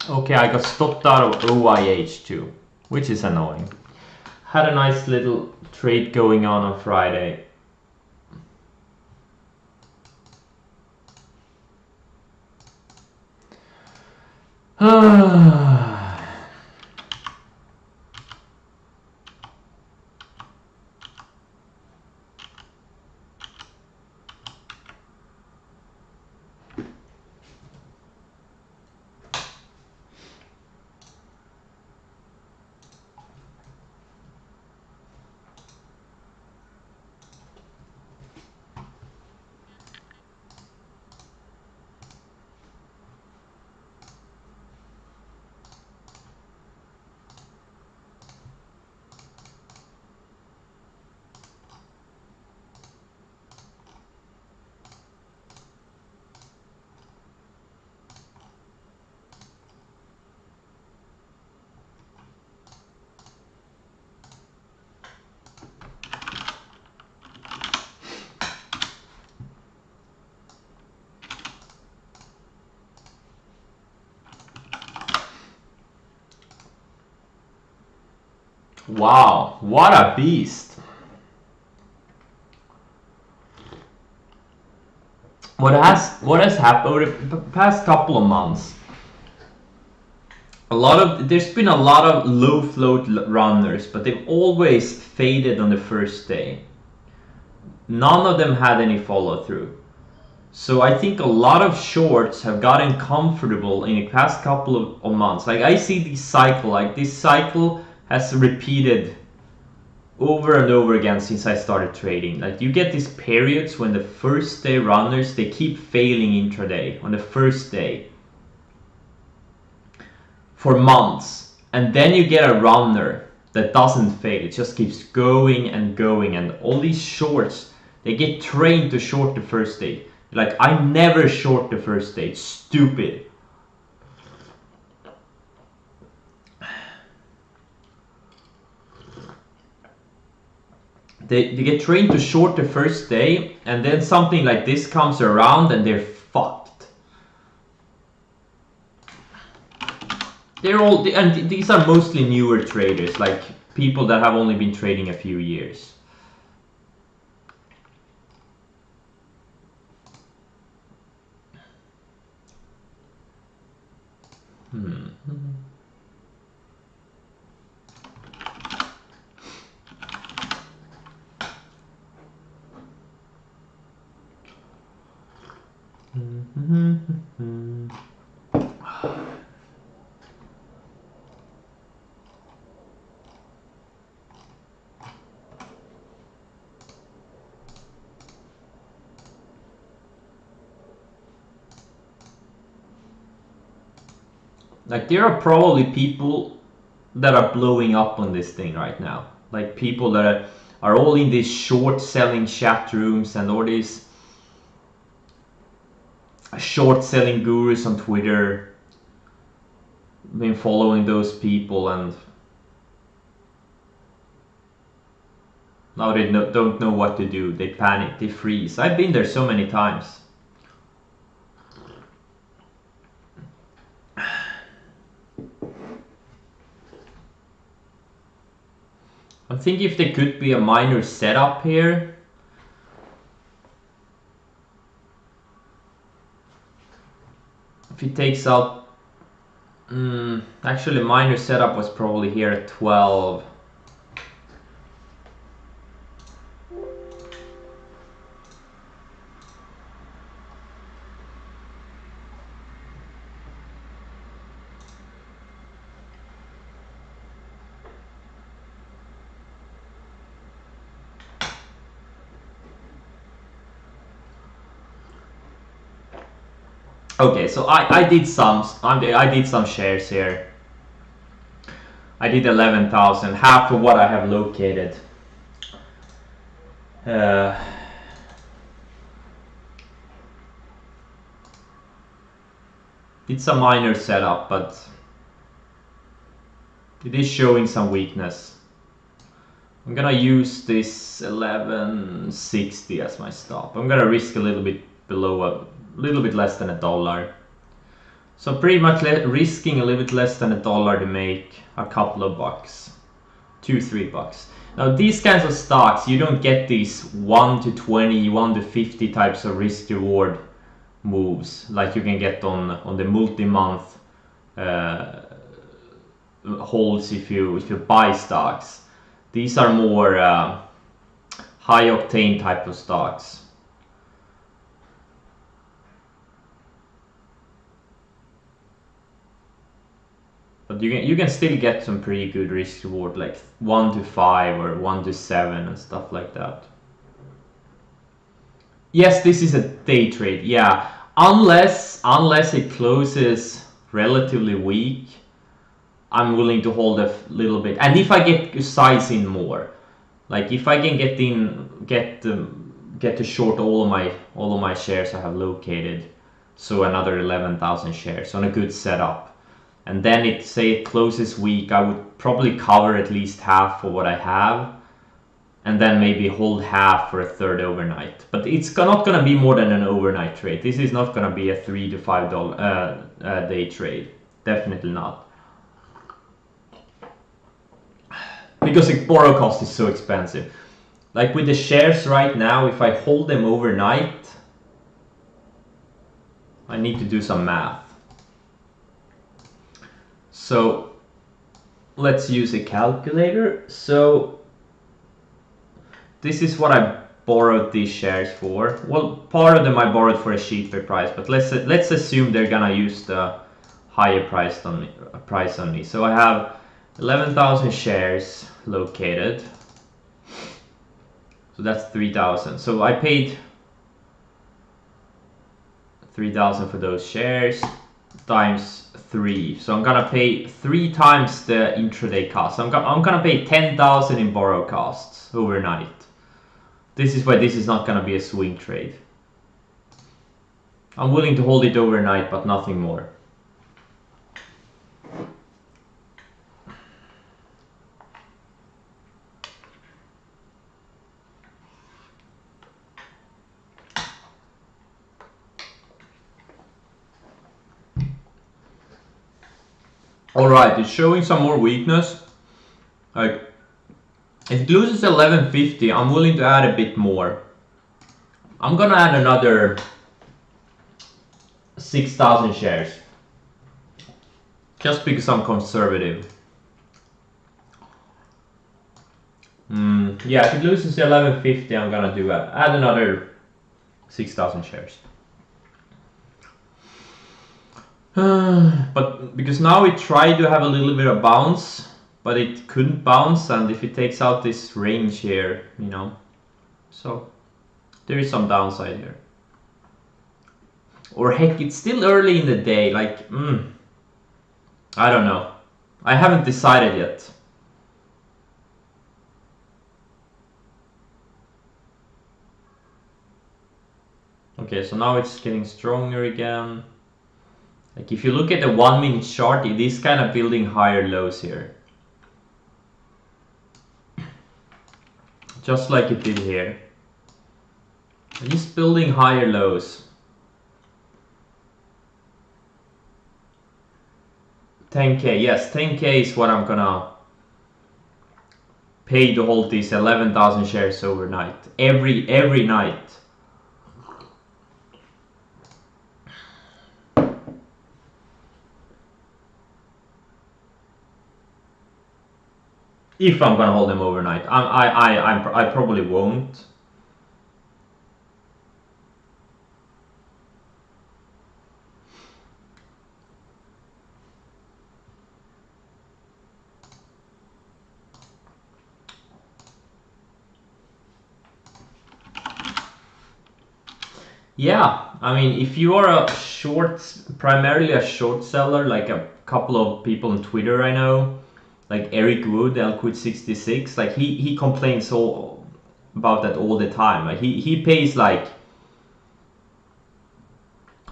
A: Okay, I got stopped out of OIH too, which is annoying. Had a nice little trade going on Friday. Wow, what a beast. What has happened over the past couple of months? There's been a lot of low float runners, but they've always faded on the first day. None of them had any follow through. So I think a lot of shorts have gotten comfortable in the past couple of months. Like I see this cycle has repeated over and over again since I started trading. Like you get these periods when the first day runners, they keep failing intraday on the first day for months, and then you get a runner that doesn't fail. It just keeps going and going, and all these shorts, they get trained to short the first day. Like I never short the first day. It's stupid. They get trained to short the first day, and then something like this comes around and they're fucked. And these are mostly newer traders, like people that have only been trading a few years. Like there are probably people that are blowing up on this thing right now. Like people that are all in these short selling chat rooms and all these short selling gurus on Twitter. Been following those people, and Now they don't know what to do. They panic, they freeze. I've been there so many times. I think if there could be a minor setup here. If he takes out... actually, minor setup was probably here at 12. Okay, so I did some shares here. I did 11,000, half of what I have located. It's a minor setup, but it is showing some weakness. I'm gonna use this 1160 as my stop. I'm gonna risk a little bit below, a little bit less than $1. So pretty much risking a little bit less than $1 to make a couple of bucks, $2-3. Now these kinds of stocks, you don't get these 1 to 20, 1 to 50 types of risk reward moves like you can get on the multi-month holds if you buy stocks. These are more high octane type of stocks. But you can still get some pretty good risk reward, like 1 to 5 or 1 to 7 and stuff like that. Yes, this is a day trade. Yeah, unless it closes relatively weak, I'm willing to hold a little bit. And if I get size in more, like if I can get to short all of my shares I have located, so another 11,000 shares on a good setup, and then it closes weak, I would probably cover at least half for what I have, and then maybe hold half for a third overnight. But it's not gonna be more than an overnight trade. This is not gonna be a $3 to $5 day trade. Definitely not. Because the borrow cost is so expensive. Like with the shares right now, if I hold them overnight, I need to do some math. So let's use a calculator. So this is what I borrowed these shares for. Well, part of them I borrowed for a cheaper price, but let's assume they're gonna use the higher price on me. So I have 11,000 shares located. So that's 3,000. So I paid 3,000 for those shares times 3. So I'm gonna pay 3 times the intraday cost. I'm gonna pay 10,000 in borrow costs overnight. This is why this is not gonna be a swing trade. I'm willing to hold it overnight, but nothing more. Alright, it's showing some more weakness. Like, if it loses 1150, I'm willing to add a bit more. I'm gonna add another 6,000 shares. Just because I'm conservative. Yeah, if it loses 1150, I'm gonna add another 6,000 shares. But because now it tried to have a little bit of bounce, but it couldn't bounce, and if it takes out this range here, you know, so there is some downside here. Or heck, it's still early in the day, like, I don't know. I haven't decided yet. Okay, so now it's getting stronger again. Like if you look at the 1 minute chart, it is kind of building higher lows here. just like it did here. Just building higher lows. 10k, yes, 10k is what I'm gonna pay to hold these 11,000 shares overnight. Every night. If I'm gonna hold them overnight, I probably won't. Yeah, I mean, if you are a primarily a short seller, like a couple of people on Twitter I know, like Eric Wood, Elquid66, like he complains all about that all the time. Like he pays like,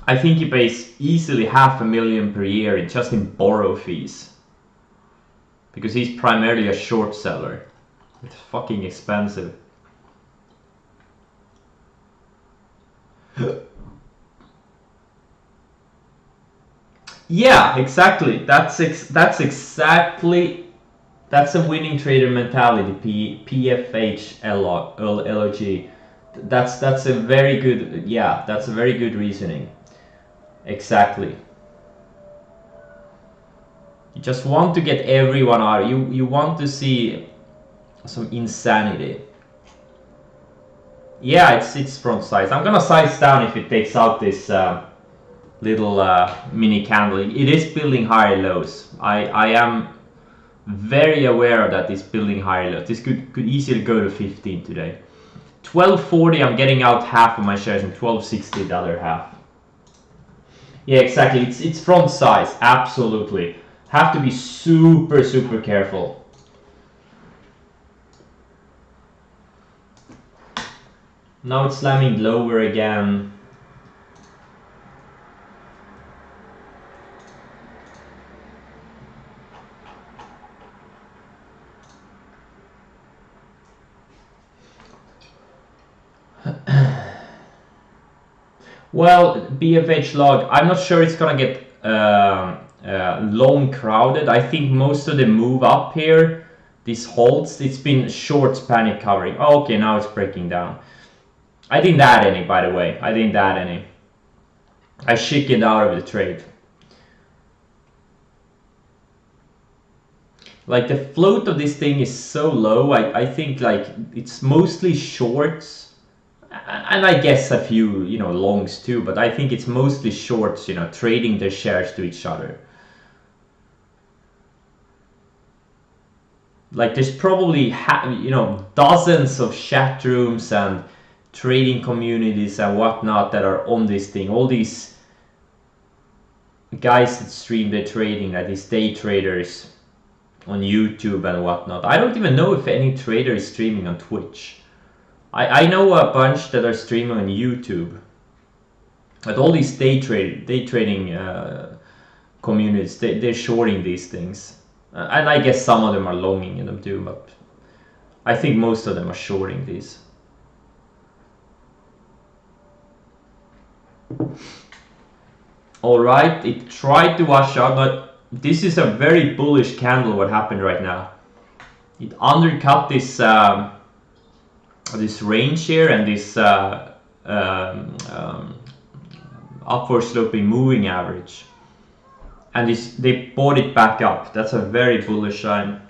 A: I think he pays easily $500,000 per year just in borrow fees. Because he's primarily a short seller. It's fucking expensive. Yeah, exactly. That's exactly, that's a winning trader mentality. PFH LOG. That's a very good, yeah, that's a very good reasoning. Exactly. You just want to get everyone out. You want to see some insanity. Yeah, it's front size. I'm gonna size down if it takes out this little mini candle. It is building higher lows. I am very aware that it's building higher lows. This could easily go to 15 today. 1240, I'm getting out half of my shares, and 1260 the other half. Yeah, exactly. It's front size. Absolutely. Have to be super careful. Now it's slamming lower again. Well, BFH log, I'm not sure it's gonna get long crowded. I think most of the move up here, this holds, it's been shorts panic covering. Oh, okay, now it's breaking down. I didn't add any, by the way. I didn't add any. I chickened out of the trade. Like the float of this thing is so low, I think like it's mostly shorts. And I guess a few, longs too, but I think it's mostly shorts, trading their shares to each other. Like there's probably, dozens of chat rooms and trading communities and whatnot that are on this thing. All these guys that stream their trading, like these day traders on YouTube and whatnot. I don't even know if any trader is streaming on Twitch. I know a bunch that are streaming on YouTube. But all these day trading communities, they're shorting these things. And I guess some of them are longing in them too, but I think most of them are shorting these. Alright, it tried to wash out, but this is a very bullish candle what happened right now. It undercut this this range here and this upward sloping moving average, and they bought it back up. That's a very bullish sign.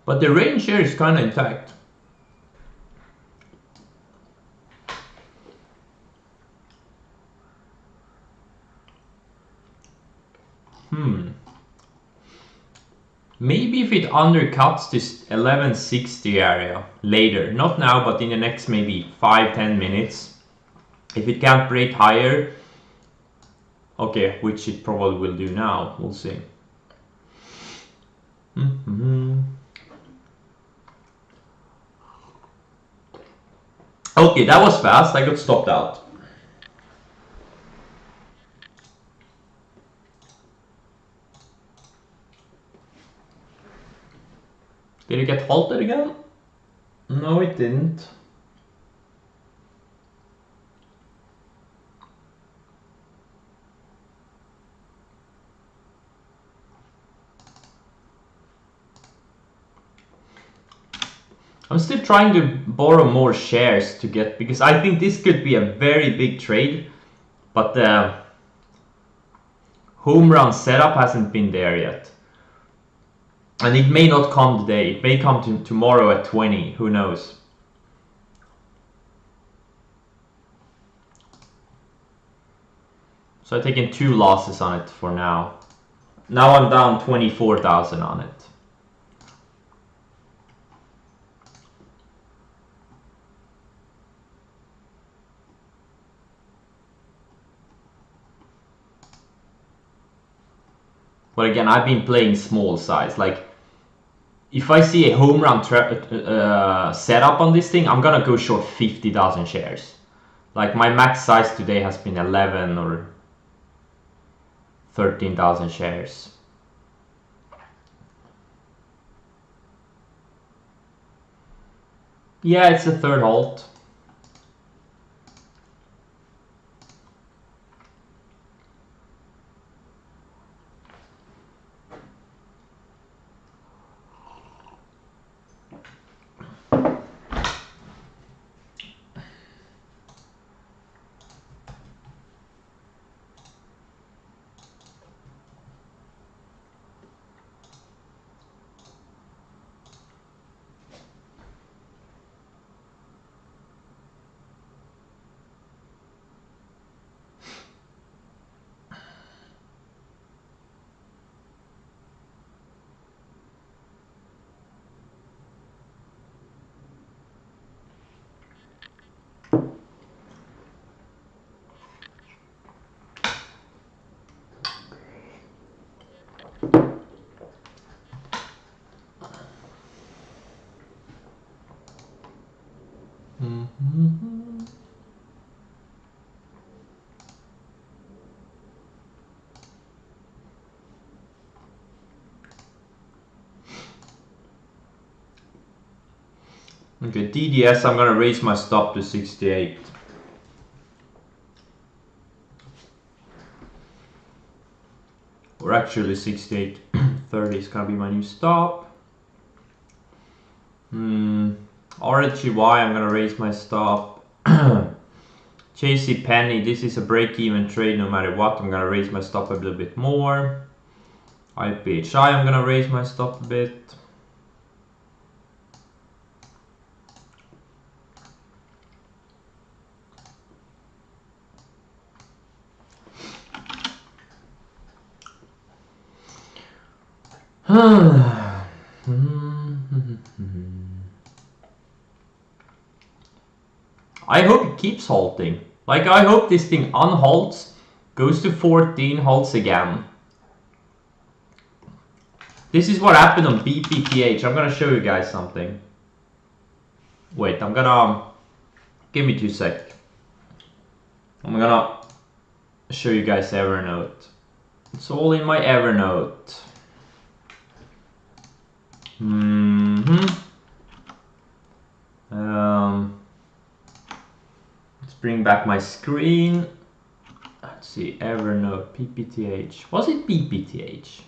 A: But the range here is kind of intact. Maybe if it undercuts this 1160 area later, not now, but in the next maybe 5-10 minutes, if it can't break higher, okay, which it probably will do now, we'll see. Okay, that was fast. I got stopped out. Did it get halted again? No, it didn't. I'm still trying to borrow more shares to get, because I think this could be a very big trade, but the home run setup hasn't been there yet. And it may not come today, it may come tomorrow at 20, who knows. So I've taken 2 losses on it for now. Now I'm down 24,000 on it. But again, I've been playing small size. Like, if I see a home run setup on this thing, I'm gonna go short 50,000 shares. Like, my max size today has been 11 or 13,000 shares. Yeah, it's the third halt. Okay, DDS, I'm gonna raise my stop to 68. Or actually 68.30 is gonna be my new stop. RHGY, I'm gonna raise my stop. JC Penny, this is a break-even trade no matter what. I'm gonna raise my stop a little bit more. IPHI, I'm gonna raise my stop a bit. I hope it keeps halting. Like, I hope this thing unhalts, goes to 14, halts again. This is what happened on BPTH. I'm gonna show you guys something. Wait, I'm gonna... Give me 2 sec. I'm gonna show you guys Evernote. It's all in my Evernote. Let's bring back my screen. Let's see, Evernote, PPTH. Was it PPTH?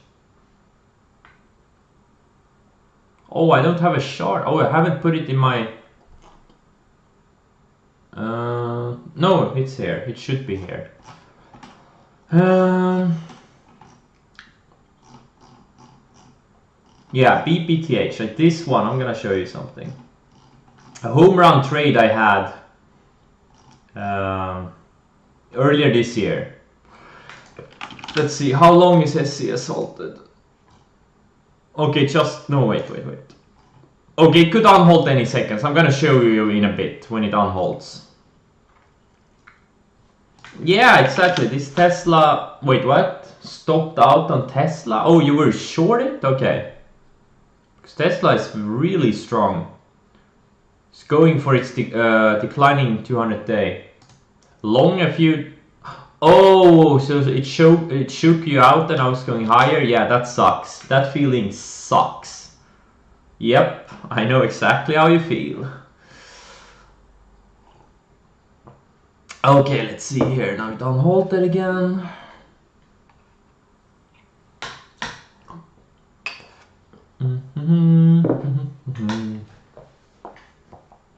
A: Oh, I don't have a chart. Oh, I haven't put it in my... no, it's here. It should be here. Yeah, BPTH, like this one. I'm gonna show you something. A home run trade I had earlier this year. Let's see, how long is SCS halted? Okay, just, no, wait. Okay, it could unhold any seconds. I'm gonna show you in a bit when it unholds. Yeah, exactly, this Tesla, wait, what? Stopped out on Tesla? Oh, you were shorted? Okay. Because Tesla is really strong. It's going for its declining 200-day. Long a few... Oh, so it shook you out and I was going higher? Yeah, that sucks. That feeling sucks. Yep, I know exactly how you feel. Okay, let's see here. Now don't hold it again.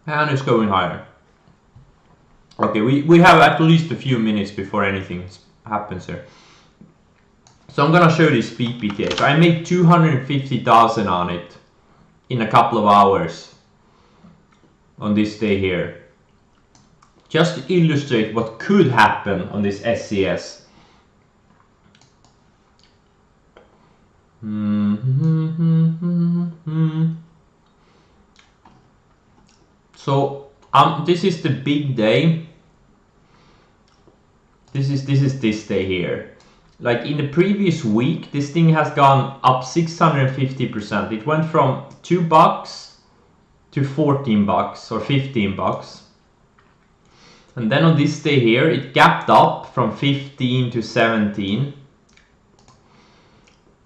A: And it's going higher. Okay, we have at least a few minutes before anything happens here. So I'm gonna show this BPTH. I made 250,000 on it in a couple of hours on this day here. Just to illustrate what could happen on this SCS. So this is the big day. This is this day here. Like in the previous week, this thing has gone up 650%. It went from $2 to $14 or $15. And then on this day here, it gapped up from 15 to 17.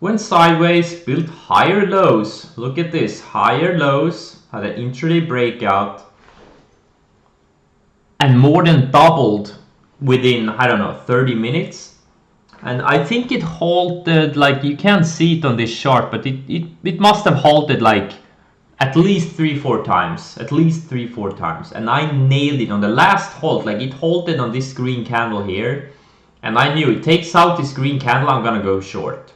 A: Went sideways, built higher lows. Look at this, higher lows, had an intraday breakout, and more than doubled within, I don't know, 30 minutes. And I think it halted, like you can't see it on this chart, but it must have halted like at least 3-4 times. At least 3-4 times. And I nailed it on the last halt. Like it halted on this green candle here. And I knew it takes out this green candle, I'm gonna go short.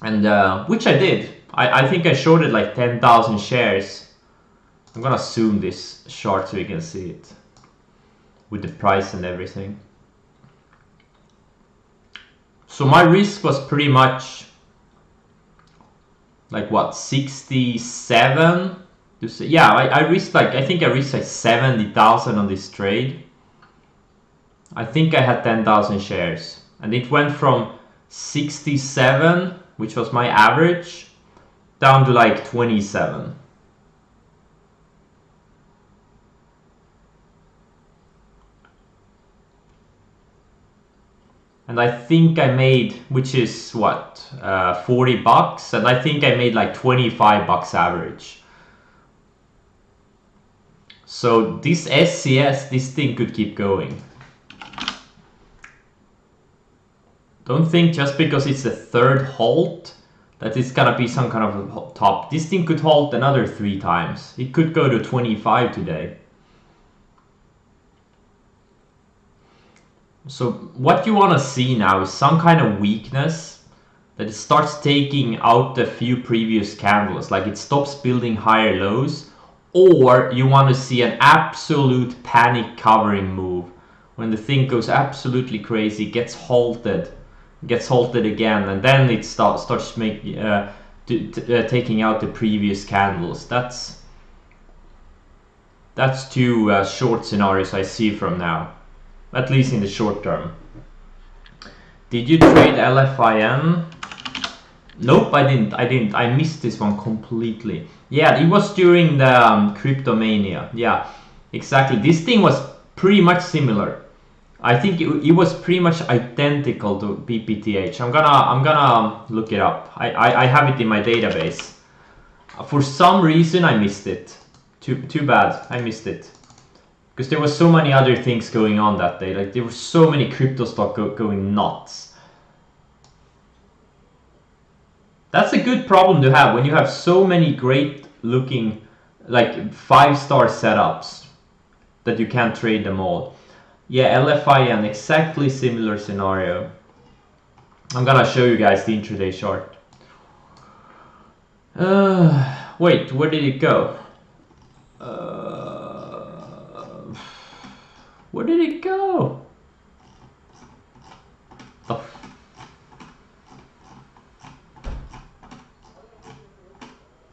A: And which I did. I think I shorted like 10,000 shares. I'm gonna zoom this chart so you can see it with the price and everything. So my risk was pretty much like what, 67? Yeah, I risked like, I think I risked like 70,000 on this trade. I think I had 10,000 shares and it went from 67, which was my average, down to like 27. And I think I made, which is what, $40, and I think I made like $25 average. So this SCS, this thing could keep going. Don't think just because it's the third halt that it's gonna be some kind of a top. This thing could halt another 3 times. It could go to 25 today. So what you want to see now is some kind of weakness that it starts taking out the few previous candles, like it stops building higher lows, or you want to see an absolute panic covering move when the thing goes absolutely crazy, gets halted again, and then it starts taking out the previous candles. That's 2 short scenarios I see from now. At least in the short term. Did you trade LFIN? Nope, I didn't. I missed this one completely. Yeah, it was during the Cryptomania. Yeah, exactly. This thing was pretty much similar. I think it was pretty much identical to BPTH. I'm gonna look it up. I have it in my database. For some reason I missed it. Too bad. I missed it. Because there was so many other things going on that day. Like there were so many crypto stock going nuts. That's a good problem to have when you have so many great looking, like 5-star setups that you can't trade them all. Yeah, LFIN, exactly similar scenario. I'm gonna show you guys the intraday chart. Wait, where did it go? Where did it go?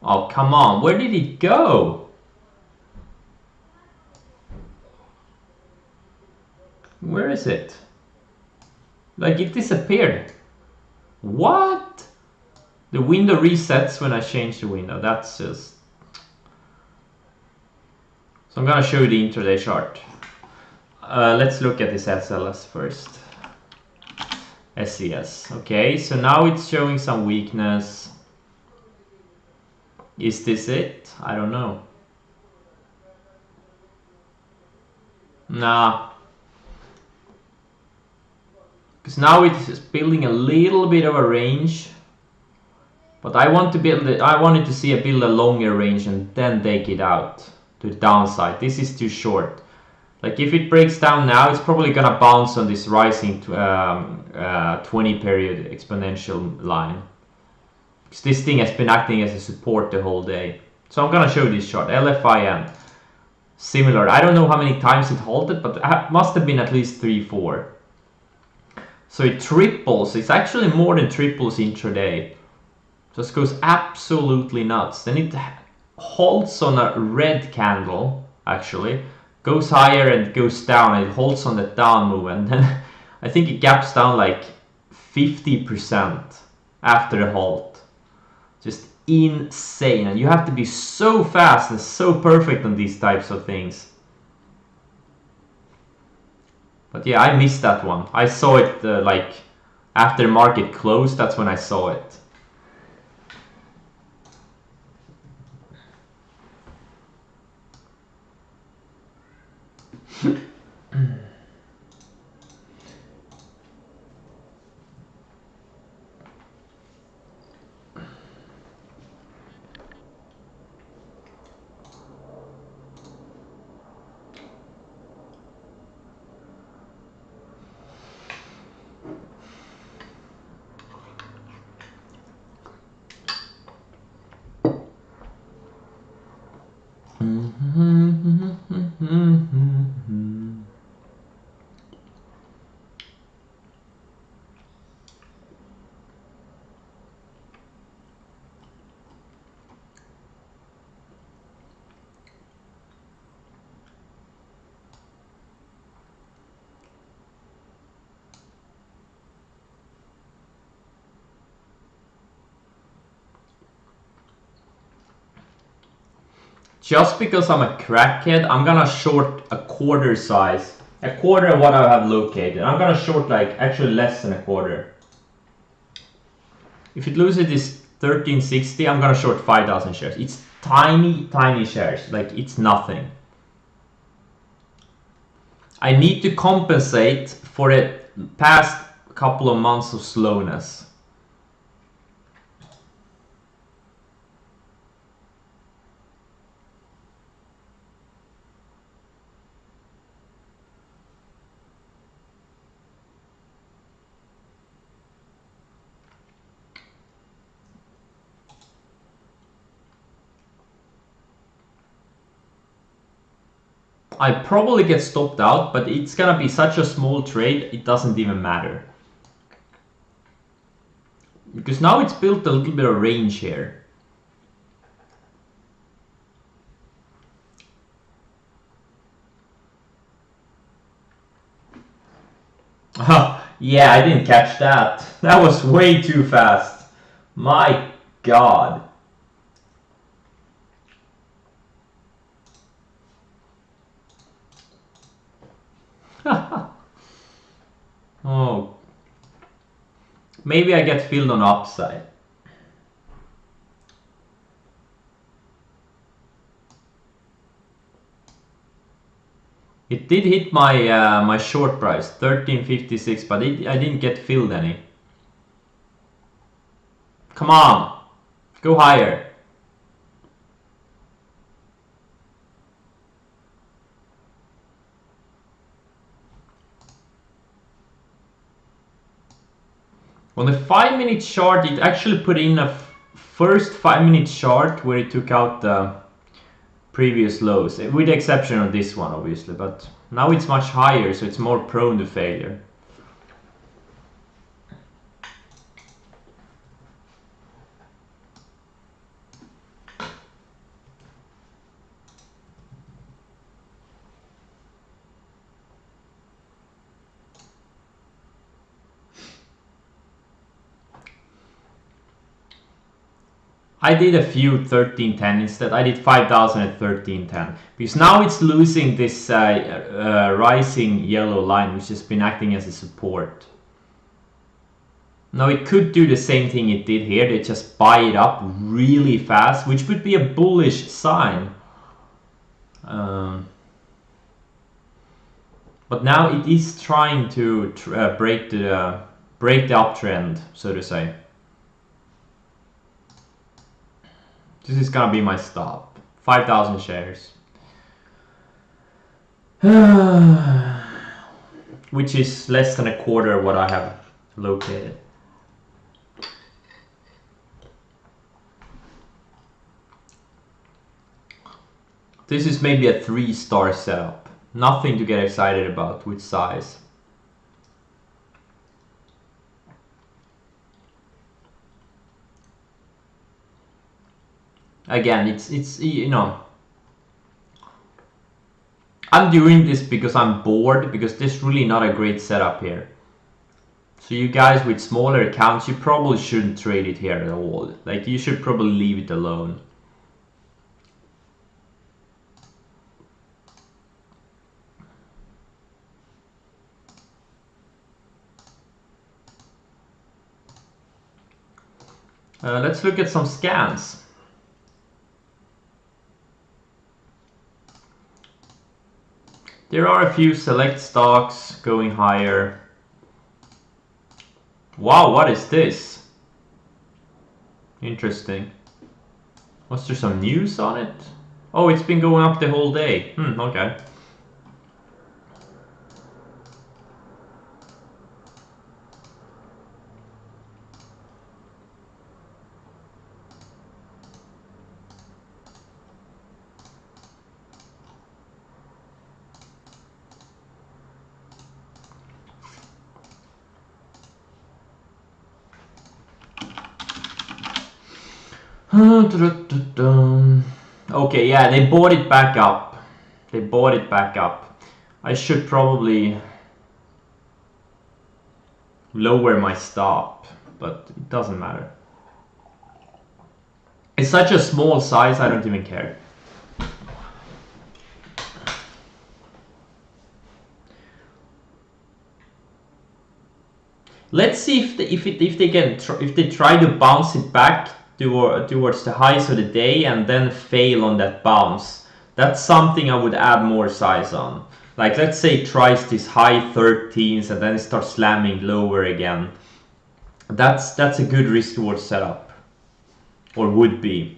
A: Oh, come on. Where did it go? Where is it? Like it disappeared. What? The window resets when I change the window. That's just... So I'm gonna show you the intraday chart. Let's look at this SLS first. SCS. Okay, so now it's showing some weakness. Is this it? I don't know. Nah. Because now it's building a little bit of a range. But I want to build it. I wanted to see it build a longer range and then take it out to the downside. This is too short. Like if it breaks down now, it's probably gonna bounce on this rising 20 period exponential line. Because this thing has been acting as a support the whole day. So I'm gonna show this chart, LFIN. Similar. I don't know how many times it halted, but it must have been at least 3-4. So it triples. It's actually more than triples intraday. Just goes absolutely nuts. Then it halts on a red candle, actually. Goes higher and goes down. And it holds on the down move. And then I think it gaps down like 50% after the halt. Just insane. And you have to be so fast and so perfect on these types of things. But yeah, I missed that one. I saw it like after market closed. That's when I saw it. Just because I'm a crackhead, I'm gonna short a quarter size. A quarter of what I have located. I'm gonna short like actually less than a quarter. If it loses this 1360, I'm gonna short 5,000 shares. It's tiny shares, like it's nothing. I need to compensate for the past couple of months of slowness. I probably get stopped out, but it's gonna be such a small trade, it doesn't even matter. Because now it's built a little bit of range here. Yeah, I didn't catch that. That was way too fast. My God. Oh. Maybe I get filled on upside. It did hit my my short price, 1356, but I didn't get filled any. Come on, go higher. On the 5-minute chart, it actually put in a first 5-minute chart where it took out the previous lows, with the exception of this one, obviously. But now it's much higher, so it's more prone to failure. I did a few 1310 instead. I did 5,000 at 1310 because now it's losing this rising yellow line, which has been acting as a support. Now it could do the same thing it did here. They just buy it up really fast, which would be a bullish sign. But now it is trying to break the uptrend, so to say. This is gonna be my stop. 5,000 shares. Which is less than a quarter of what I have located. This is maybe a 3-star setup. Nothing to get excited about with size. Again, it's you know, I'm doing this because I'm bored, because there's really not a great setup here. So you guys with smaller accounts, you probably shouldn't trade it here at all. Like, you should probably leave it alone. Let's look at some scans. There are a few select stocks going higher. Wow, what is this? Interesting. Was there some news on it? Oh, it's been going up the whole day. Okay. Okay, yeah, they bought it back up. They bought it back up. I should probably lower my stop, but it doesn't matter. It's such a small size, I don't even care. Let's see if they try to bounce it back towards the highs of the day and then fail on that bounce. That's something I would add more size on. Like, let's say it tries this high 13s and then it starts slamming lower again. That's a good risk reward setup, or would be.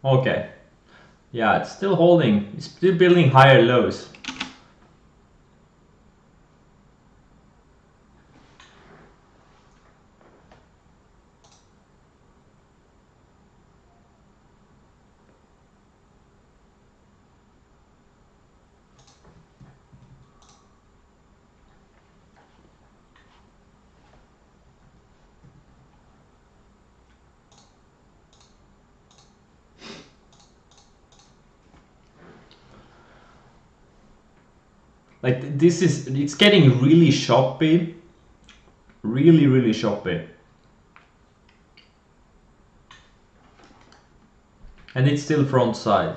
A: Okay. Yeah, it's still holding. It's still building higher lows. Like this is, it's getting really choppy. Really, really choppy. And it's still front side.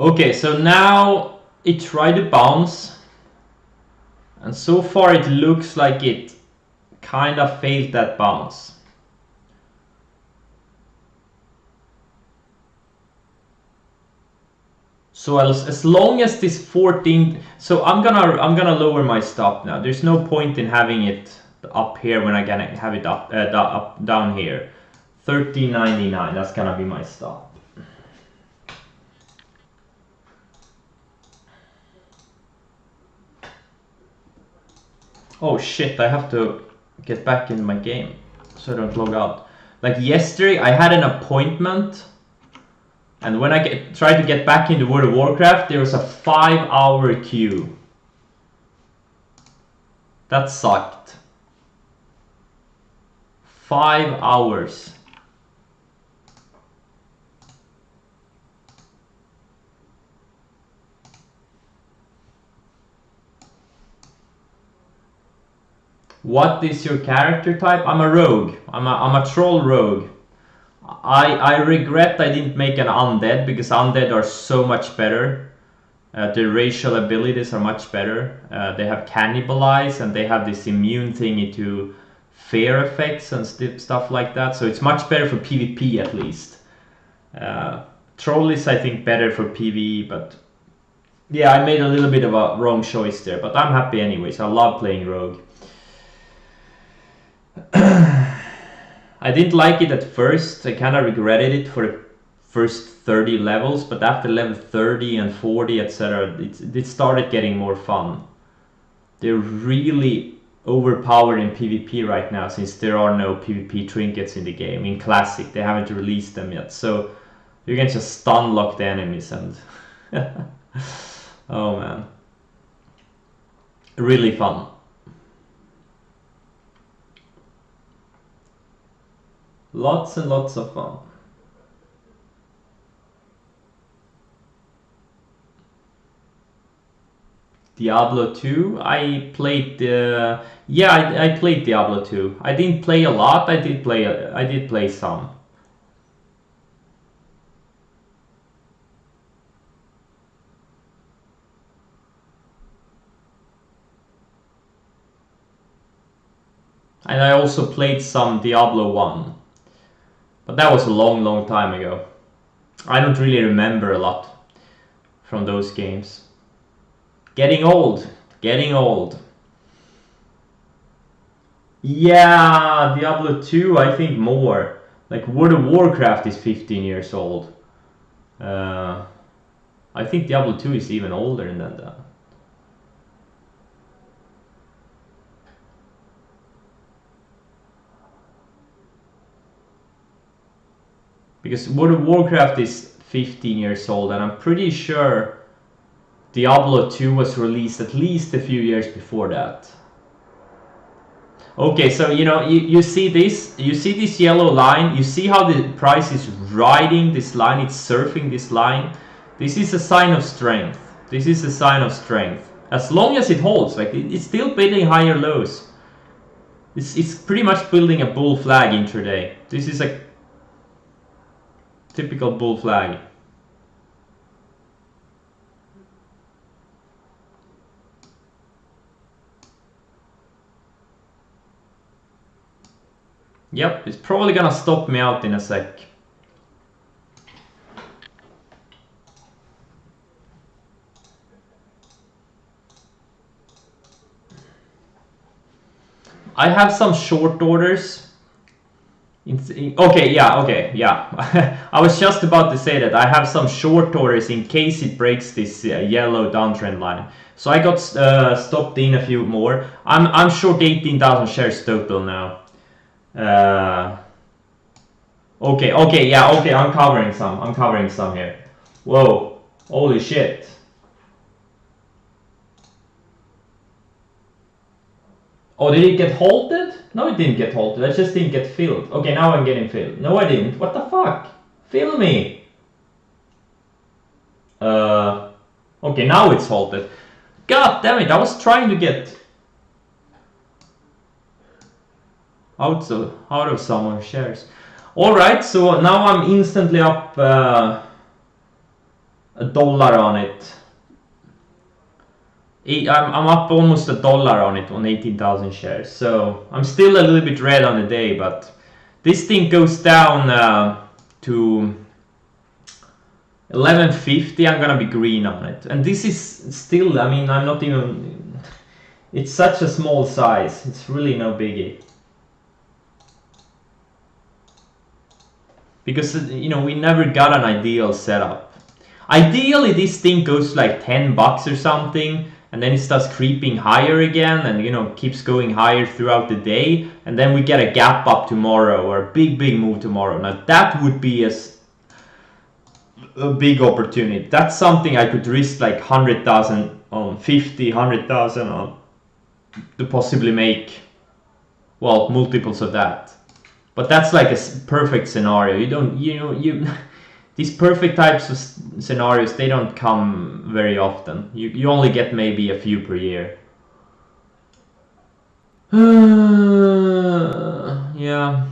A: Okay, so now it tried to bounce, and so far it looks like it kind of failed that bounce. So as long as this 14, so I'm gonna lower my stop now. There's no point in having it up here when I gonna have it up down here. 13.99. That's gonna be my stop. Oh shit! I have to get back into my game so I don't log out. Like yesterday, I had an appointment. And when I tried to get back into World of Warcraft, there was a 5-hour queue. That sucked. 5 hours. What is your character type? I'm a rogue. I'm a troll rogue. I regret I didn't make an undead, because undead are so much better. Their racial abilities are much better. They have cannibalize, and they have this immune thingy to fear effects and stuff like that. So it's much better for PvP at least. Troll is, I think, better for PvE, but yeah, I made a little bit of a wrong choice there. But I'm happy anyways. I love playing rogue. I didn't like it at first. I kind of regretted it for the first 30 levels, but after level 30 and 40, etc., it started getting more fun. They're really overpowered in PvP right now, since there are no PvP trinkets in the game. In Classic, they haven't released them yet, so you can just stun lock the enemies and oh man, really fun. Lots and lots of fun. Diablo 2, I played I played Diablo 2. I didn't play a lot. I did play some. And I also played some Diablo 1. But that was a long, long time ago. I don't really remember a lot from those games. Getting old. Getting old. Yeah, Diablo 2, I think more. Like World of Warcraft is 15 years old. I think Diablo 2 is even older than that. Because World of Warcraft is 15 years old, and I'm pretty sure Diablo 2 was released at least a few years before that. Okay, so you see this yellow line, you see how the price is riding this line, it's surfing this line. This is a sign of strength. This is a sign of strength. As long as it holds, like it's still building higher lows. It's pretty much building a bull flag intraday. This is a typical bull flag. Yep, it's probably gonna stop me out in a sec. I have some short orders. Okay, yeah. I was just about to say that I have some short orders in case it breaks this yellow downtrend line. So I got stopped in a few more. I'm short 18,000 shares total now. Okay, I'm covering some here. Whoa, holy shit. Oh, did it get halted? No, it didn't get halted. I just didn't get filled. Okay, now I'm getting filled. No, I didn't. What the fuck? Fill me. Okay, now it's halted. God damn it, I was trying to get out of some shares. Alright, so now I'm instantly up $1 on it. I'm up almost $1 on it on 18,000 shares. So I'm still a little bit red on the day, but this thing goes down to 1150. I'm gonna be green on it, and this is still, I mean, I'm not even, it's such a small size, it's really no biggie. Because we never got an ideal setup. Ideally this thing goes like $10 or something, and then it starts creeping higher again, and keeps going higher throughout the day, and then we get a gap up tomorrow, or a big move tomorrow. Now that would be a big opportunity. That's something I could risk like 100,000 on, 50, 100,000 on, to possibly make, well, multiples of that. But that's like a perfect scenario. These perfect types of scenarios, they don't come very often. You only get maybe a few per year. Yeah.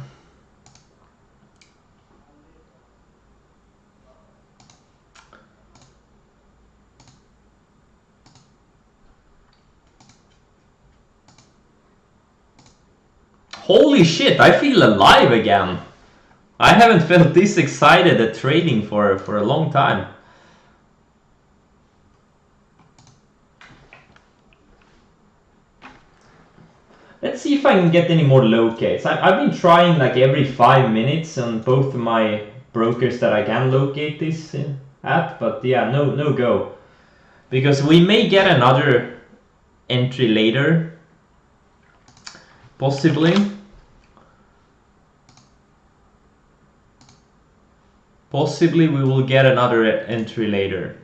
A: Holy shit, I feel alive again. I haven't felt this excited at trading for a long time. Let's see if I can get any more locates. I've been trying like every 5 minutes on both of my brokers that I can locate this at, but yeah, no go. Because we may get another entry later, possibly. Possibly we will get another entry later.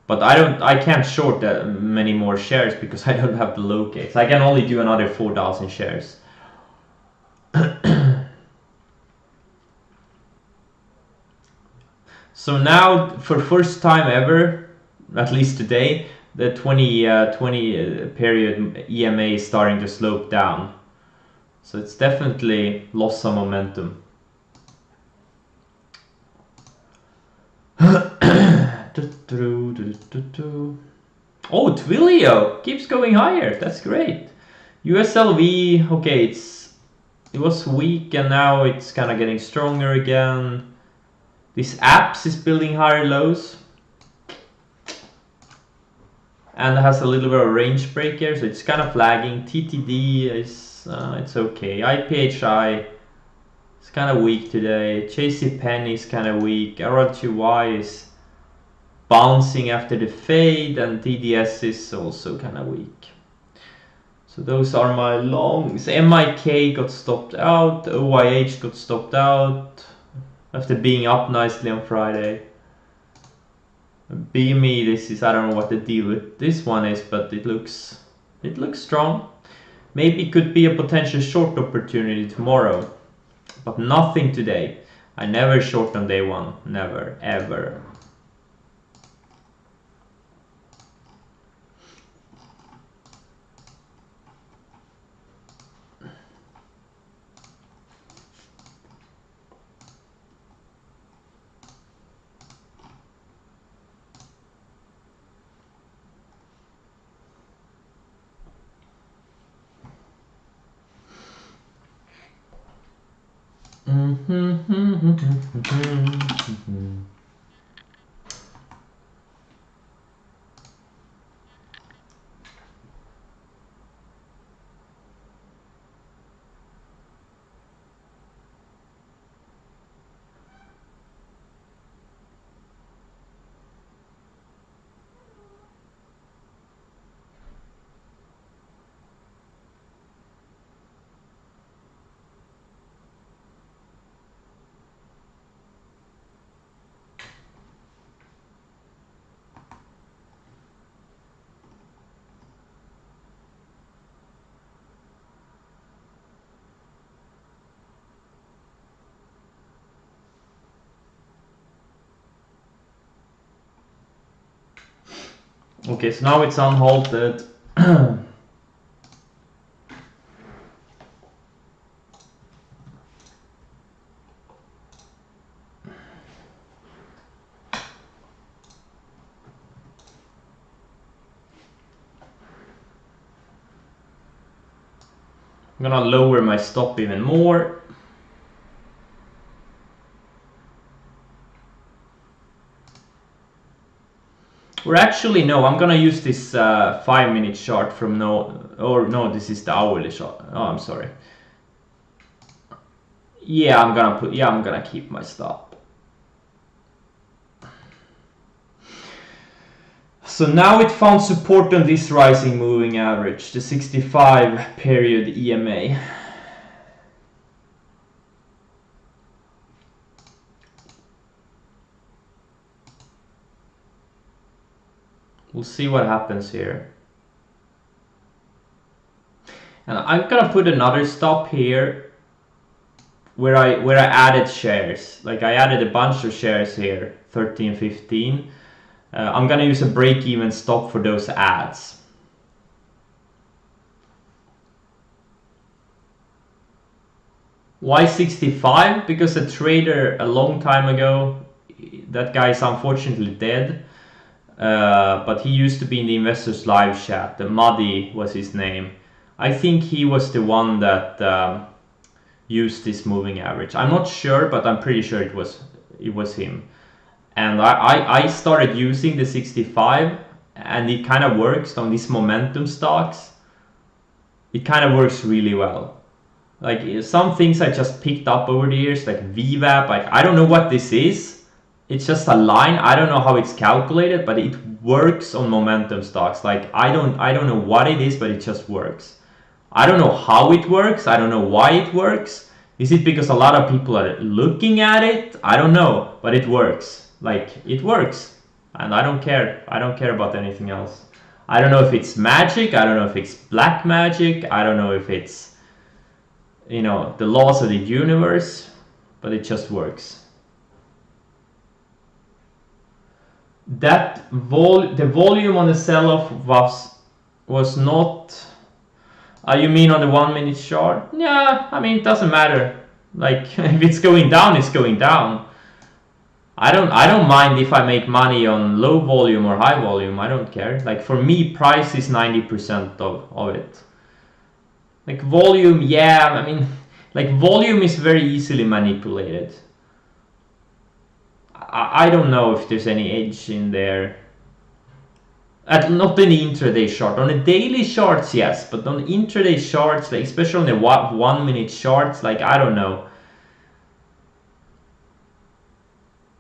A: But I can't short that many more shares because I don't have the locates. I can only do another 4,000 shares. So now, for first time ever, at least today, the 2020 period EMA is starting to slope down. So it's definitely lost some momentum. Oh, Twilio keeps going higher. That's great. USLV, okay, it was weak and now it's kind of getting stronger again. This apps is building higher lows and has a little bit of range break here, so it's kind of flagging. TTD is it's okay. IPHI is kind of weak today. JCPenney is kind of weak. RRQY is bouncing after the fade, and TDS is also kind of weak. So those are my longs. MIK got stopped out. OYH got stopped out after being up nicely on Friday. BME, this is, I don't know what the deal with this one is, but it looks strong. Maybe could be a potential short opportunity tomorrow, but nothing today. I never short on day one, never, ever. Okay, so now it's unhalted. I'm gonna lower my stop even more. Or actually, no, I'm gonna use this 5-minute chart from no, this is the hourly chart. Oh, I'm sorry. Yeah, I'm gonna keep my stop. So now it found support on this rising moving average, the 65 period EMA. We'll see what happens here. And I'm gonna put another stop here where I added shares. Like I added a bunch of shares here, 13, 15. I'm gonna use a break-even stop for those ads. Why 65? Because a trader a long time ago, that guy is unfortunately dead, but he used to be in the investors live chat. The Muddy was his name. I think he was the one that used this moving average. I'm not sure, but I'm pretty sure it was him. And I started using the 65, and it kind of works on these momentum stocks. It kind of works really well. Like some things I just picked up over the years, like VWAP. Like I don't know what this is. It's just a line. I don't know how it's calculated, but it works on momentum stocks. Like I don't know what it is, but it just works. I don't know how it works. I don't know why it works. Is it because a lot of people are looking at it? I don't know, but it works. Like it works, and I don't care. I don't care about anything else. I don't know if it's magic. I don't know if it's black magic. I don't know if it's, you know, the laws of the universe, but it just works. That the volume on the sell-off was not. You mean on the 1-minute chart? Yeah, I mean it doesn't matter. Like if it's going down, it's going down. I don't mind if I make money on low volume or high volume. I don't care. Like for me, price is 90% of it. Like volume, yeah, I mean, like volume is very easily manipulated. I don't know if there's any edge in there. Not in the intraday chart. On the daily charts, yes, but on the intraday charts, like especially on the 1-minute charts, like I don't know.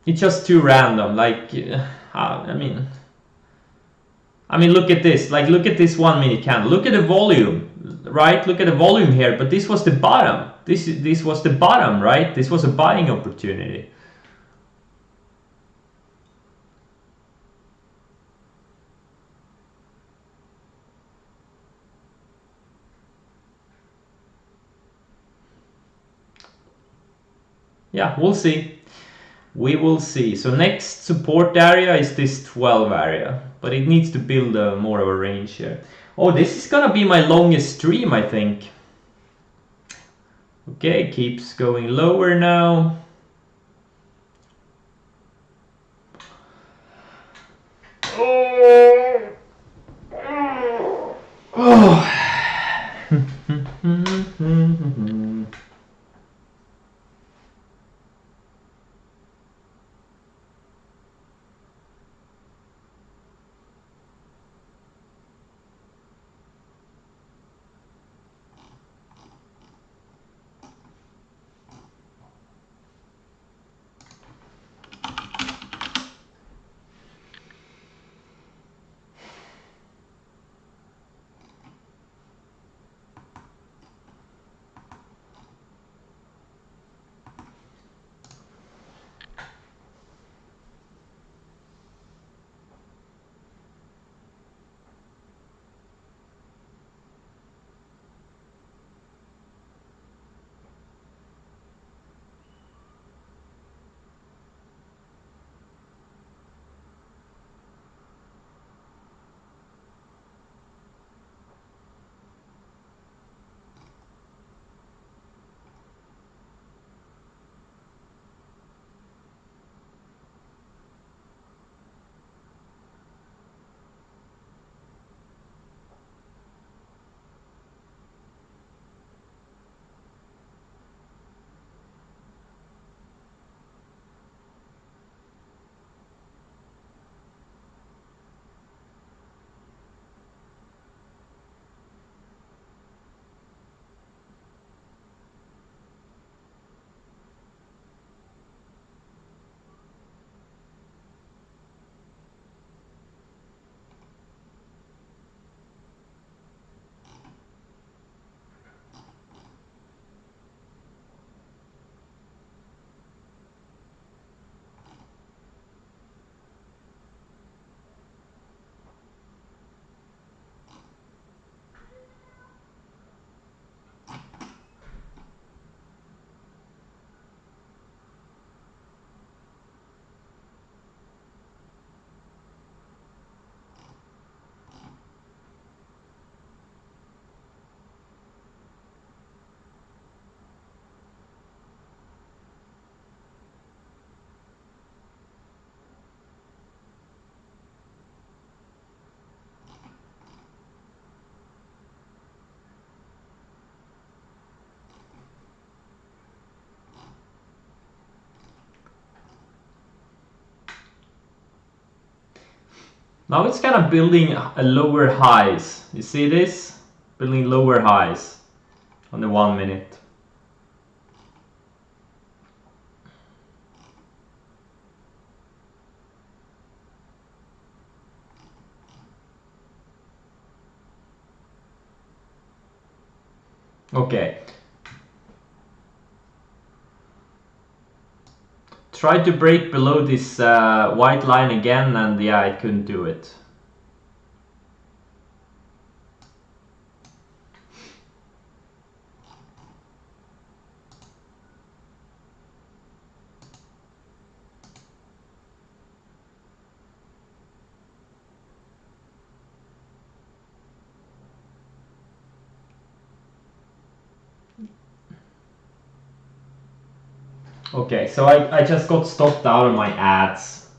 A: it's just too random. Like, I mean, look at this. Like, look at this 1 minute candle. Look at the volume, right? Look at the volume here. But this was the bottom. This was the bottom, right? This was a buying opportunity. Yeah, we'll see. We will see. So next support area is this 12 area, but it needs to build more of a range here. Oh, this is gonna be my longest stream, I think. Okay, keeps going lower now. Oh. Now it's kind of building a lower highs. You see this? Building lower highs on the 1 minute. Okay. Tried to break below this white line again, and yeah, I couldn't do it. Okay, so I just got stopped out of my ads.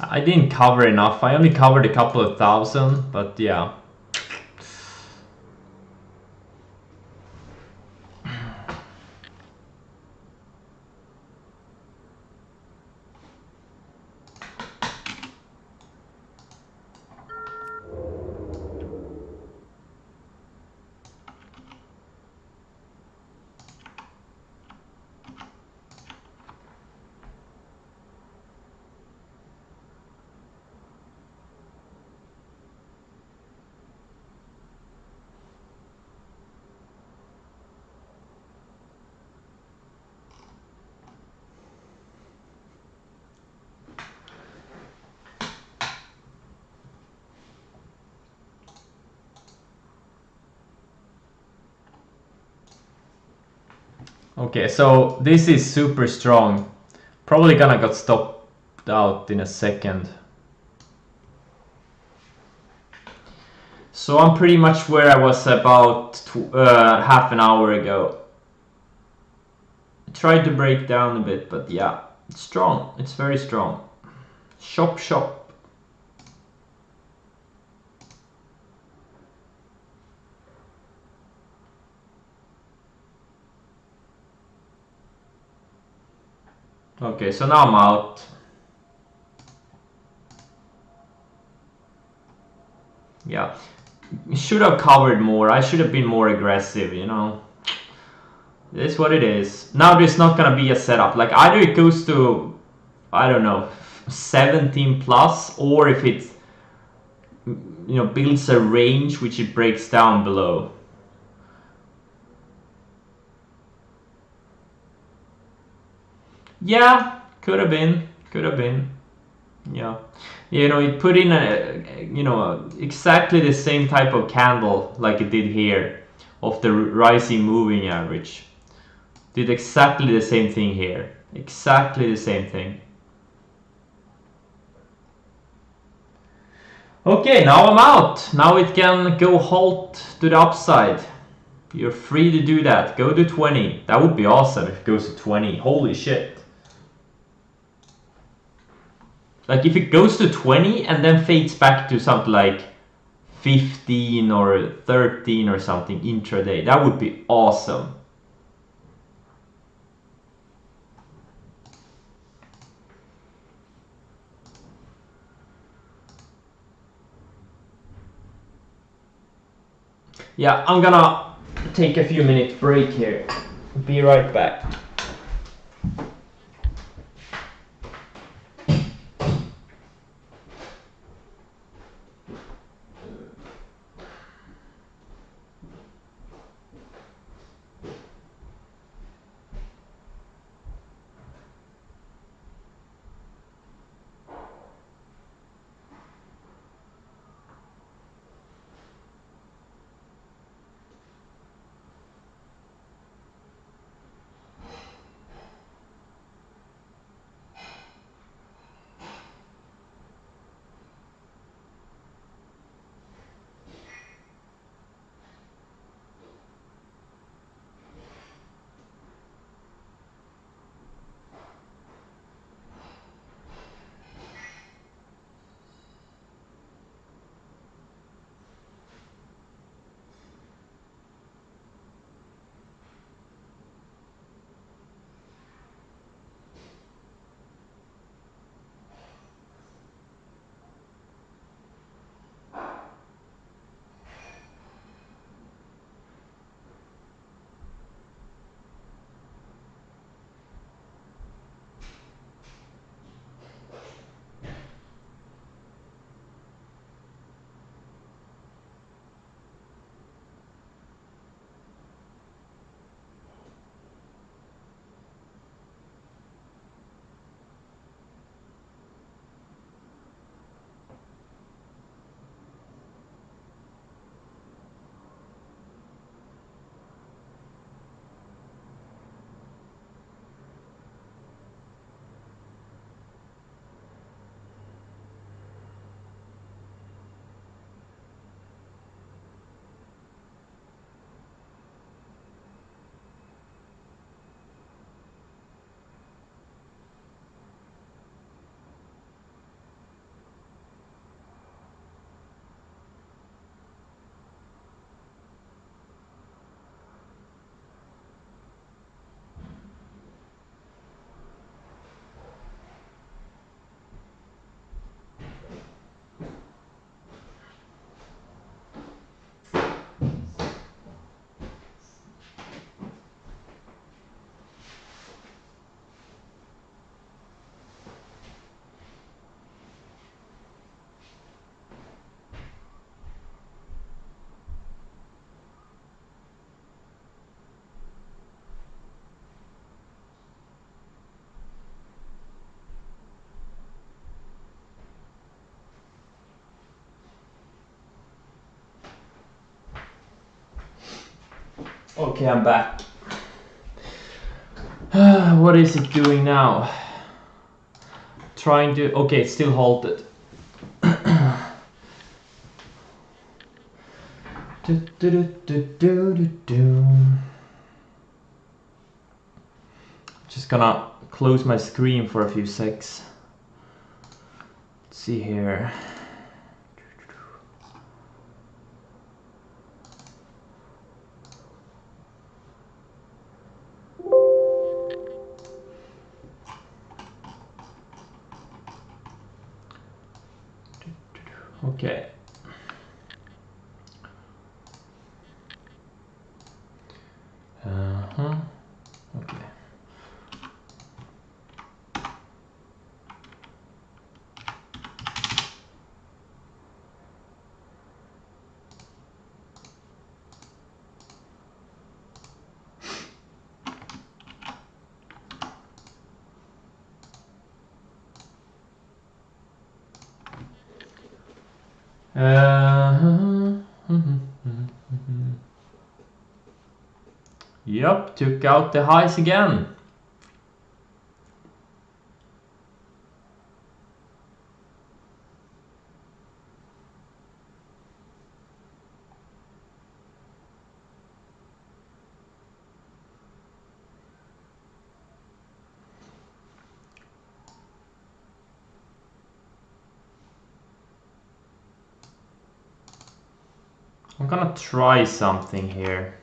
A: I didn't cover enough. I only covered a couple of thousand, but yeah. Okay, so this is super strong. Probably gonna get stopped out in a second. So I'm pretty much where I was about half an hour ago. I tried to break down a bit, but yeah, it's strong. It's very strong. Shop, shop. Okay, so now I'm out. Yeah, should have covered more. I should have been more aggressive, you know. It is what it is. Now there's not gonna be a setup. Like either it goes to, I don't know, 17 plus, or if it, you know, builds a range which it breaks down below. Yeah, could have been. Could have been. Yeah. You know, it put in a, you know, exactly the same type of candle like it did here of the rising moving average. Did exactly the same thing here. Exactly the same thing. Okay, now I'm out. Now it can go halt to the upside. You're free to do that. Go to 20. That would be awesome if it goes to 20. Holy shit. Like if it goes to 20 and then fades back to something like 15 or 13 or something intraday, that would be awesome. Yeah, I'm gonna take a few minutes break here. Be right back. Okay, I'm back. What is it doing now? Trying to... Okay, it's still halted. Just gonna close my screen for a few secs. Let's see here. Okay. Okay. Yup, took out the highs again. I'm gonna try something here.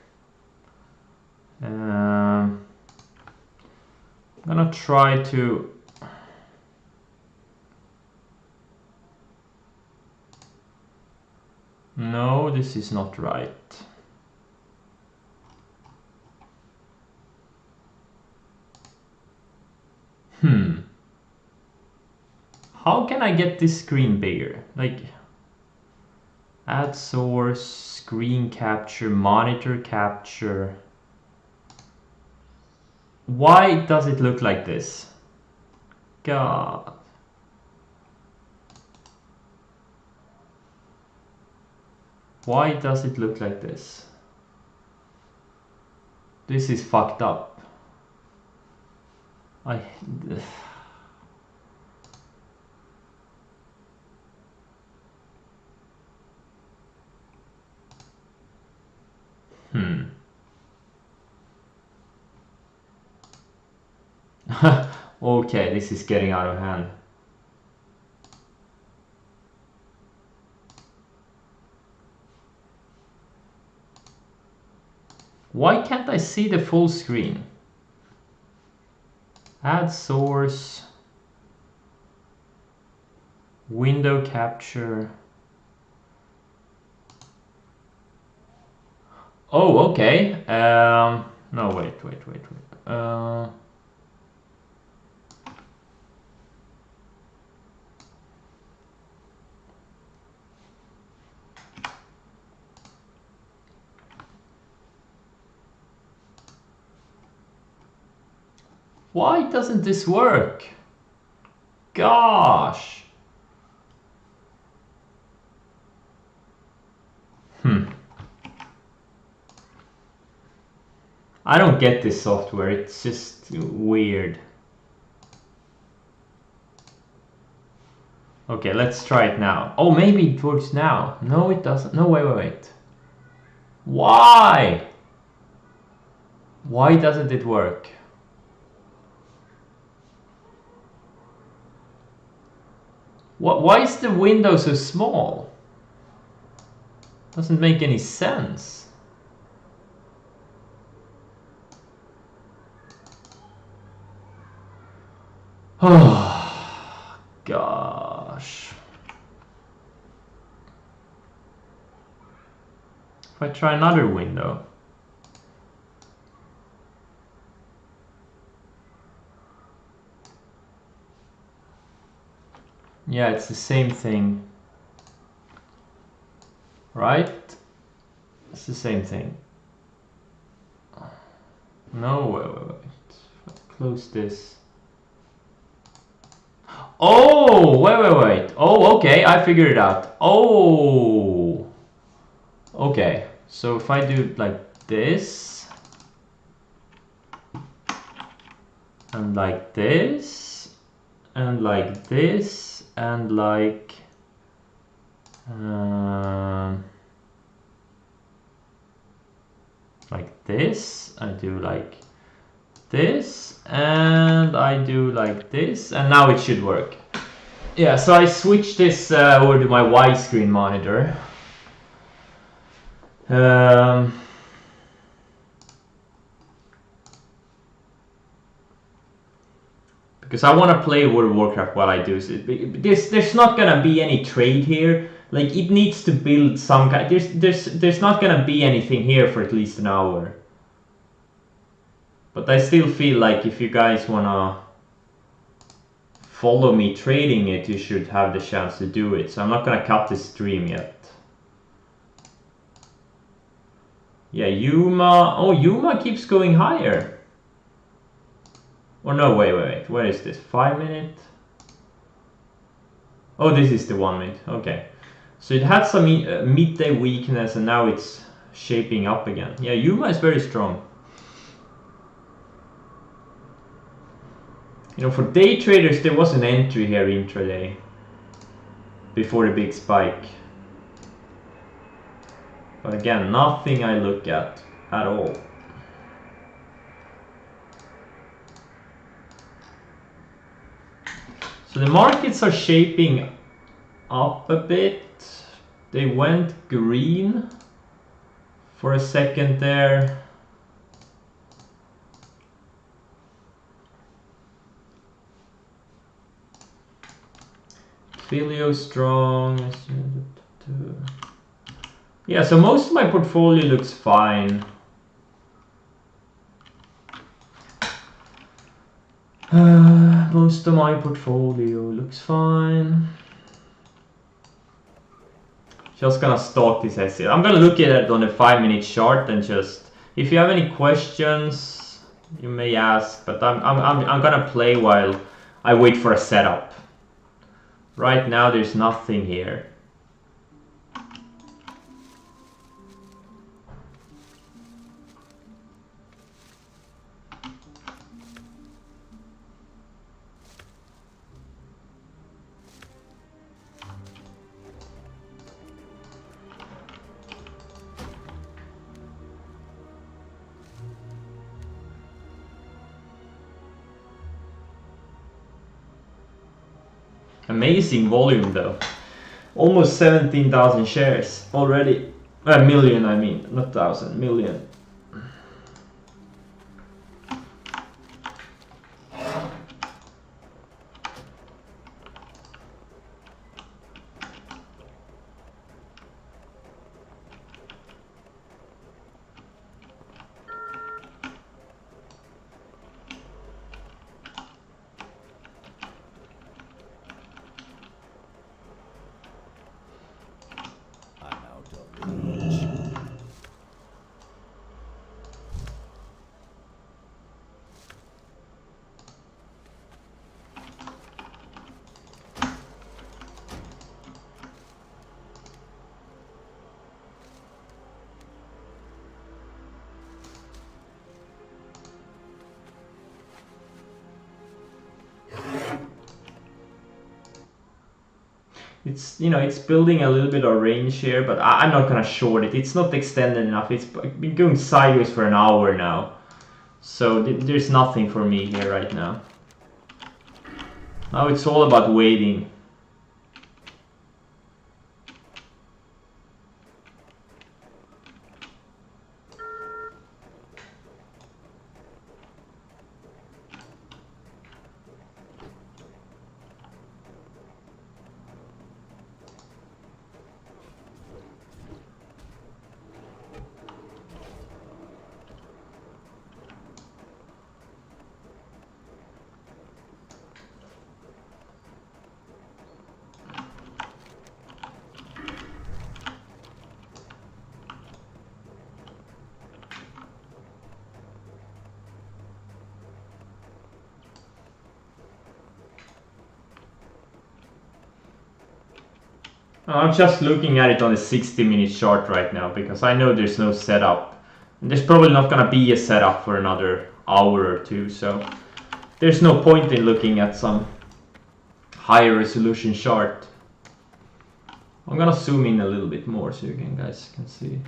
A: I'm gonna try to... No, this is not right. How can I get this screen bigger? Like, add source, screen capture, monitor capture. Why does it look like this? God. Why does it look like this? This is fucked up. Okay, this is getting out of hand. Why can't I see the full screen? Add source, window capture. Oh, okay. No, wait. Why doesn't this work? Gosh. I don't get this software, it's just weird. Okay, let's try it now. Oh, maybe it works now. No, it doesn't. No, wait. Why? Why doesn't it work? Why is the window so small? Doesn't make any sense. Oh, gosh. If I try another window. Yeah, it's the same thing. Right? It's the same thing. No, wait. Close this. Oh, wait. Oh, okay, I figured it out. Oh. Okay, so if I do like this. and like this, and like this, and like this. I do like this, and I do like this, and now it should work. Yeah, so I switched this over to my widescreen monitor. Because I want to play World of Warcraft while I do this. There's not gonna be any trade here. Like, it needs to build some kind. There's not gonna be anything here for at least an hour. But I still feel like if you guys wanna follow me trading it, you should have the chance to do it. So I'm not gonna cut the stream yet. Yeah, Yuma. Oh, Yuma keeps going higher. Oh no, wait. What is this? 5 minute? Oh, this is the 1 minute. Okay. So it had some midday weakness and now it's shaping up again. Yeah, Yuma is very strong. You know, for day traders, there was an entry here intraday before the big spike. But again, nothing I look at all. So the markets are shaping up a bit. They went green for a second there. Filio strong. Yeah, so most of my portfolio looks fine. Most of my portfolio looks fine. Just gonna stalk this SEO. I'm gonna look at it on a 5 minute chart and just, if you have any questions, you may ask. But I'm gonna play while I wait for a setup. Right now, there's nothing here. Amazing volume though. Almost 17,000 shares already. A million, I mean, not thousand, million. It's, you know, it's building a little bit of range here, but I'm not gonna short it. It's not extended enough. It's been going sideways for an hour now, so there's nothing for me here right now. Now it's all about waiting. I'm just looking at it on a 60-minute chart right now because I know there's no setup. And there's probably not gonna be a setup for another hour or two, so there's no point in looking at some higher resolution chart. I'm gonna zoom in a little bit more so you guys can see.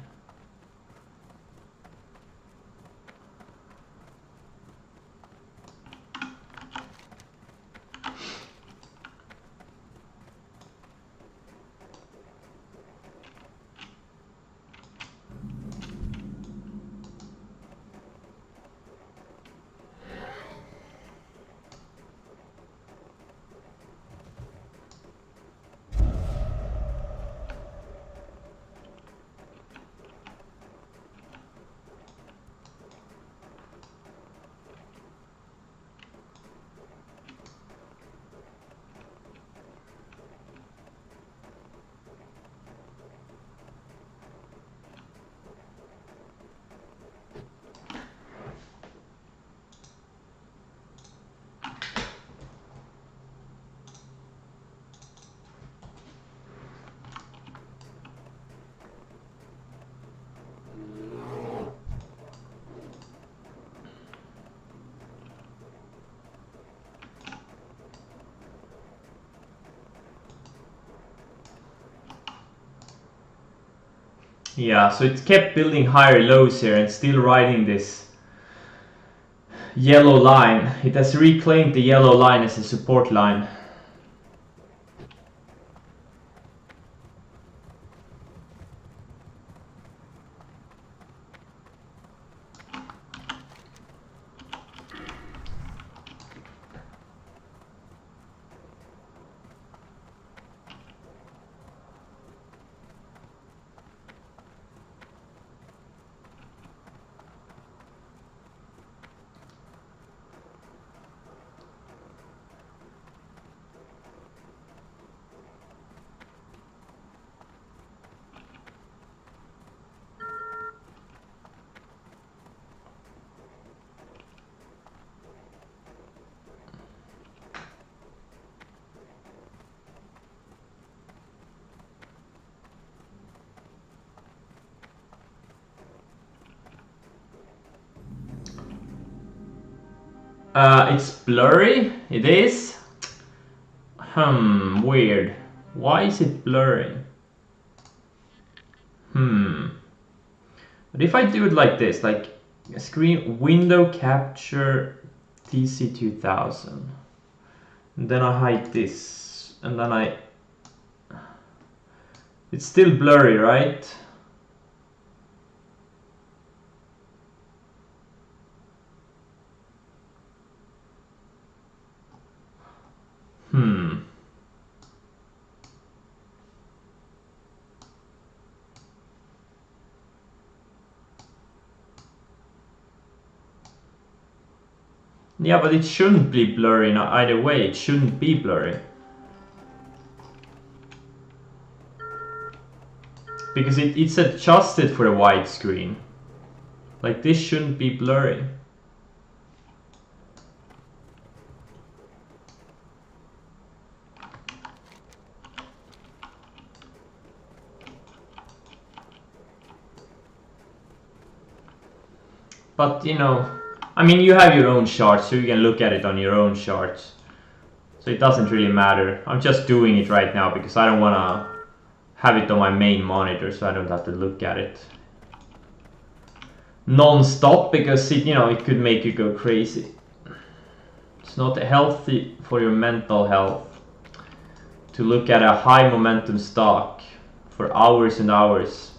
A: Yeah, so it kept building higher lows here and still riding this yellow line. It has reclaimed the yellow line as a support line. It's blurry, it is. Weird. Why is it blurry? But if I do it like this, like screen window capture TC2000, and then I hide this, and then it's still blurry, right? Yeah, but it shouldn't be blurry either way. It shouldn't be blurry. Because it's adjusted for a widescreen. Like, this shouldn't be blurry. But, you know, I mean, you have your own charts, so you can look at it on your own charts. So it doesn't really matter. I'm just doing it right now because I don't want to have it on my main monitor, so I don't have to look at it non-stop, because it, you know, it could make you go crazy. It's not healthy for your mental health to look at a high momentum stock for hours and hours.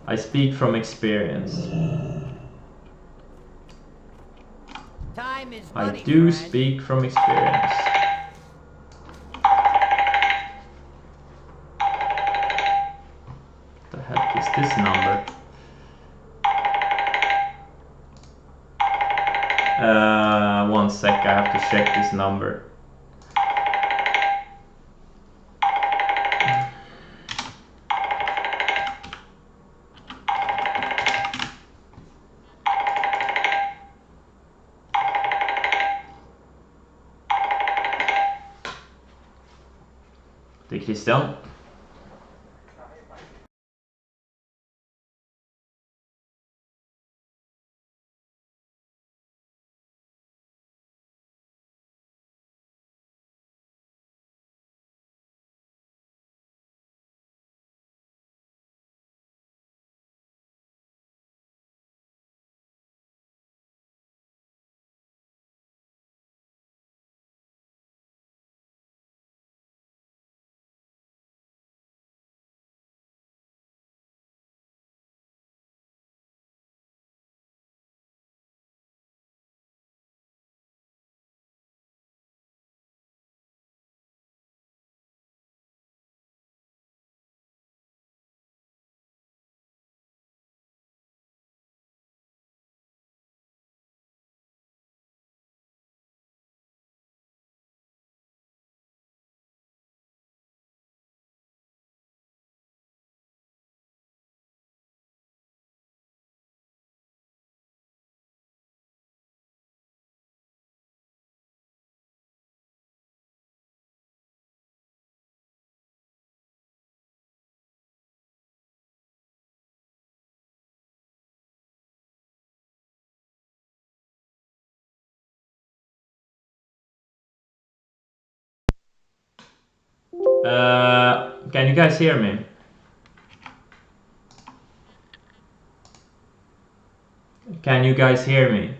A: I speak from experience.
B: Time is
A: I
B: money,
A: do
B: friend.
A: speak from experience. What the heck is this number? 1 sec, I have to check this number. Det är Christian. Can you guys hear me? Can you guys hear me?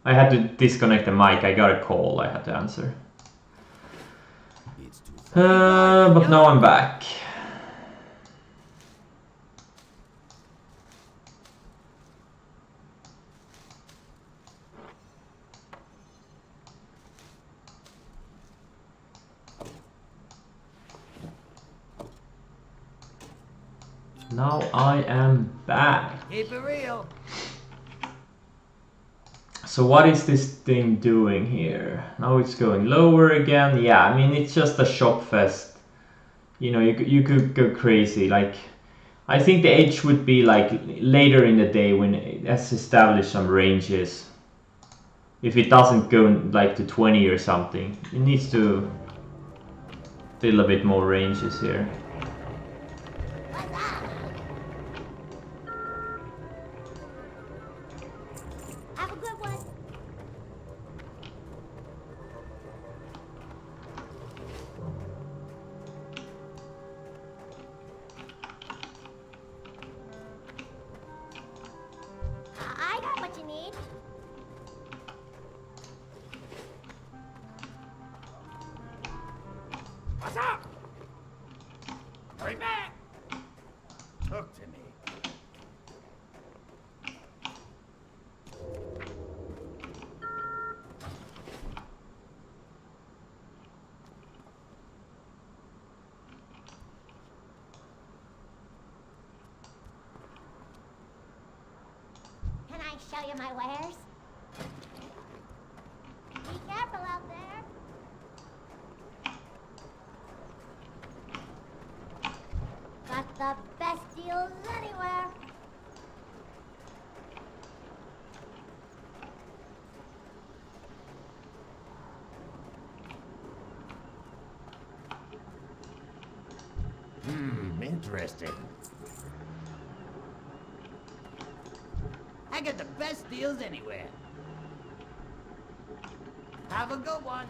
A: I had to disconnect the mic. I got a call I had to answer. But now I'm back. Now I am back.
B: Keep it real.
A: So what is this thing doing here? Now it's going lower again. Yeah, I mean, it's just a shop fest. You know, you could go crazy. Like, I think the edge would be like later in the day when it has established some ranges. If it doesn't go like to 20 or something, it needs to fill a bit more ranges here.
C: Have a good one. I got what you need.
B: What's up? Hurry back. Talk to me.
C: Can I show you my wares? Be careful out there. Got the best deals anywhere.
B: Interesting. I get the best deals anywhere. Have a good one.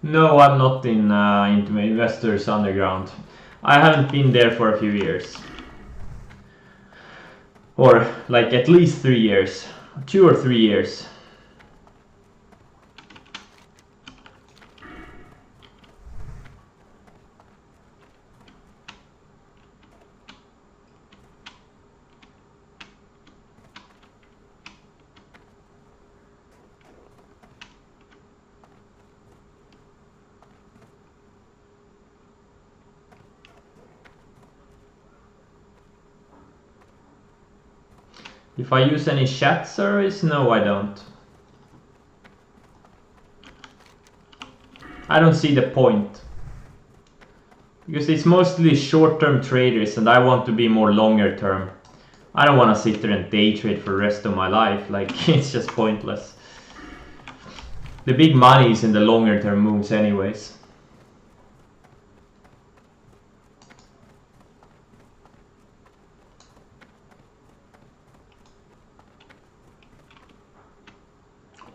A: No, I'm not into Investors Underground. I haven't been there for a few years. Or like at least 3 years. 2 or 3 years. If I use any chat service, no, I don't. I don't see the point. Because it's mostly short-term traders and I want to be more longer term. I don't want to sit there and day trade for the rest of my life. Like, it's just pointless. The big money is in the longer term moves anyways.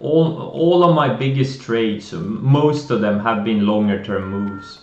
A: All of my biggest trades, most of them have been longer term moves.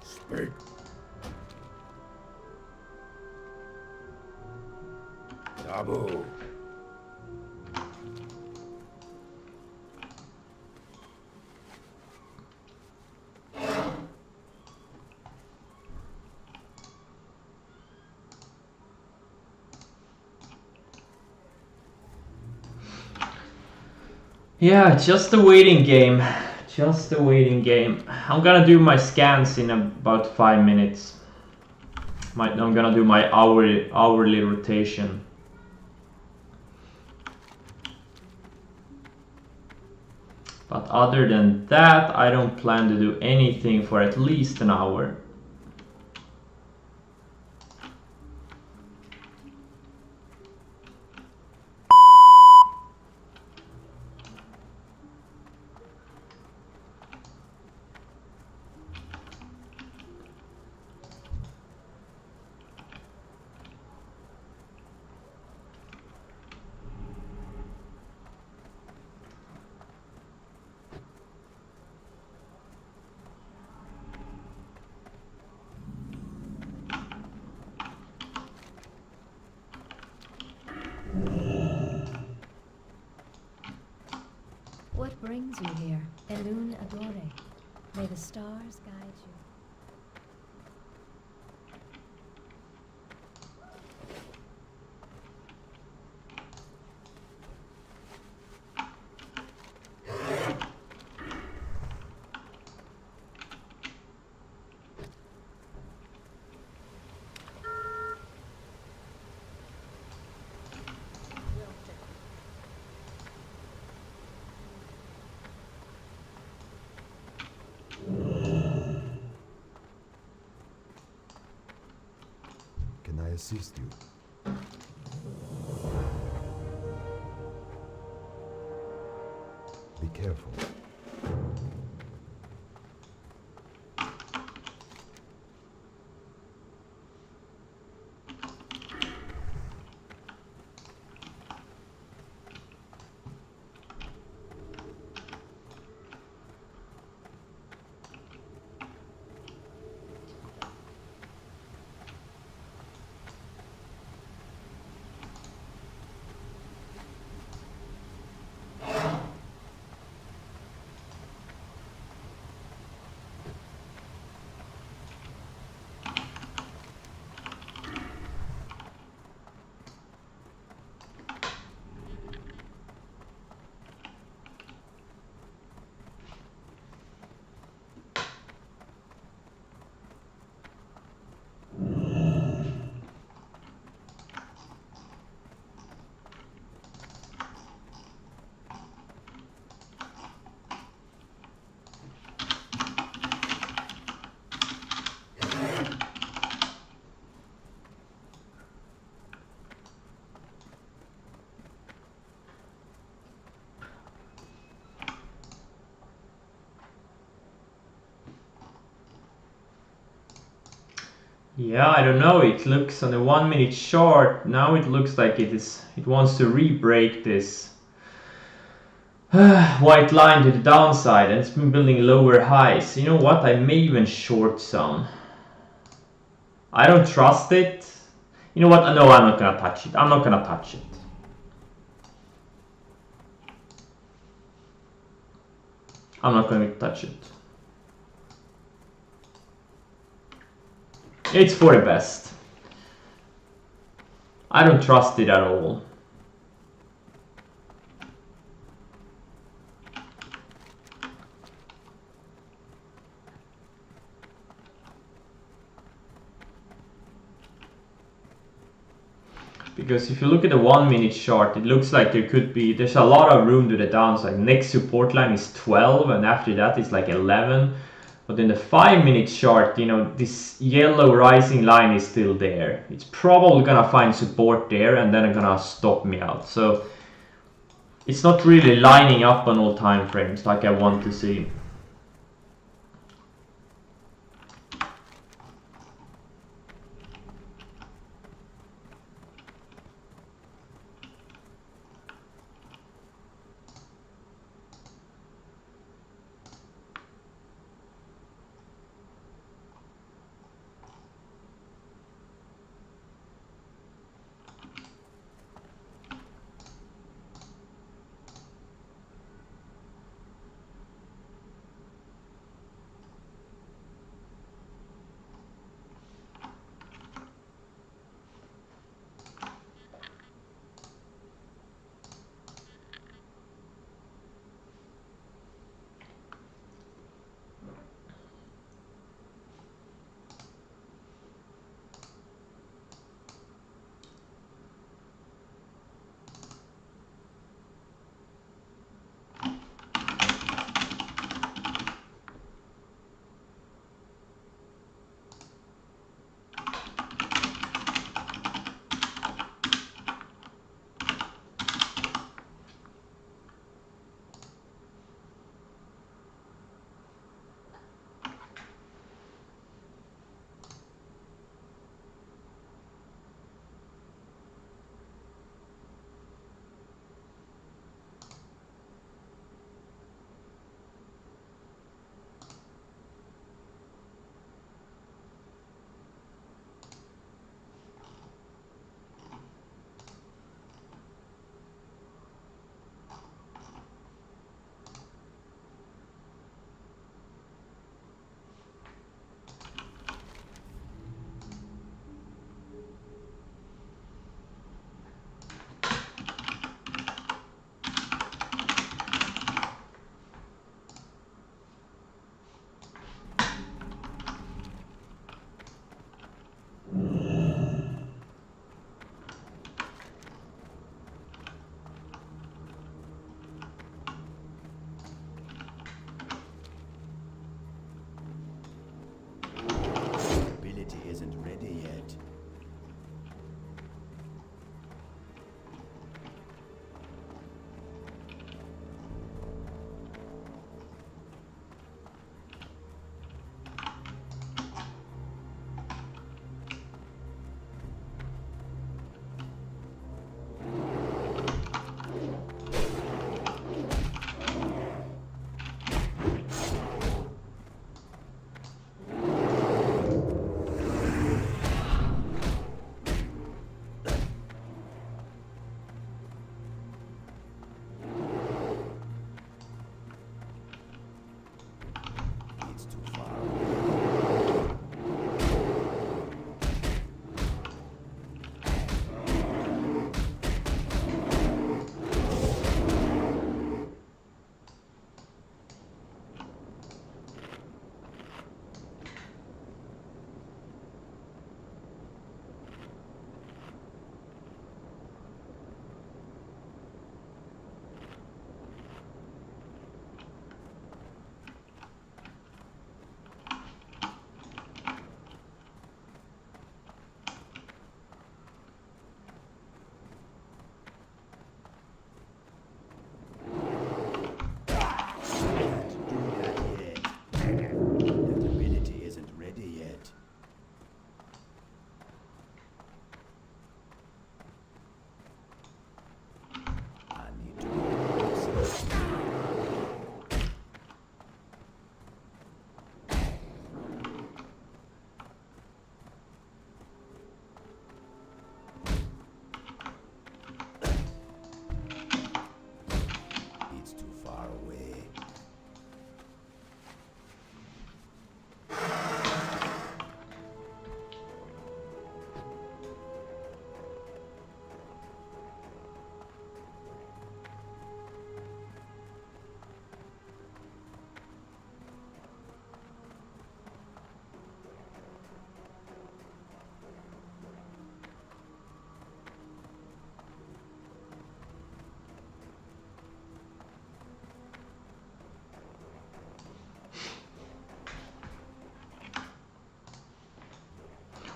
B: Speak. Taboo.
A: Yeah, just a waiting game. Just a waiting game. I'm gonna do my scans in about 5 minutes. I'm gonna do my hourly rotation. But other than that, I don't plan to do anything for at least an hour.
D: What brings you here? Elun Adore. May the stars guide you.
B: Can I assist you? Be careful.
A: Yeah, I don't know. It looks on the 1 minute chart. Now it looks like it wants to re-break this white line to the downside, and it's been building lower highs. You know what? I may even short some. I don't trust it. You know what? No, I'm not gonna touch it. I'm not gonna touch it. I'm not going to touch it. It's for the best. I don't trust it at all. Because if you look at the 1 minute chart, it looks like there's a lot of room to the downside. Next support line is 12, and after that it's like 11. But in the 5 minute chart, you know, this yellow rising line is still there. It's probably gonna find support there and then it's gonna stop me out. So it's not really lining up on all time frames like I want to see.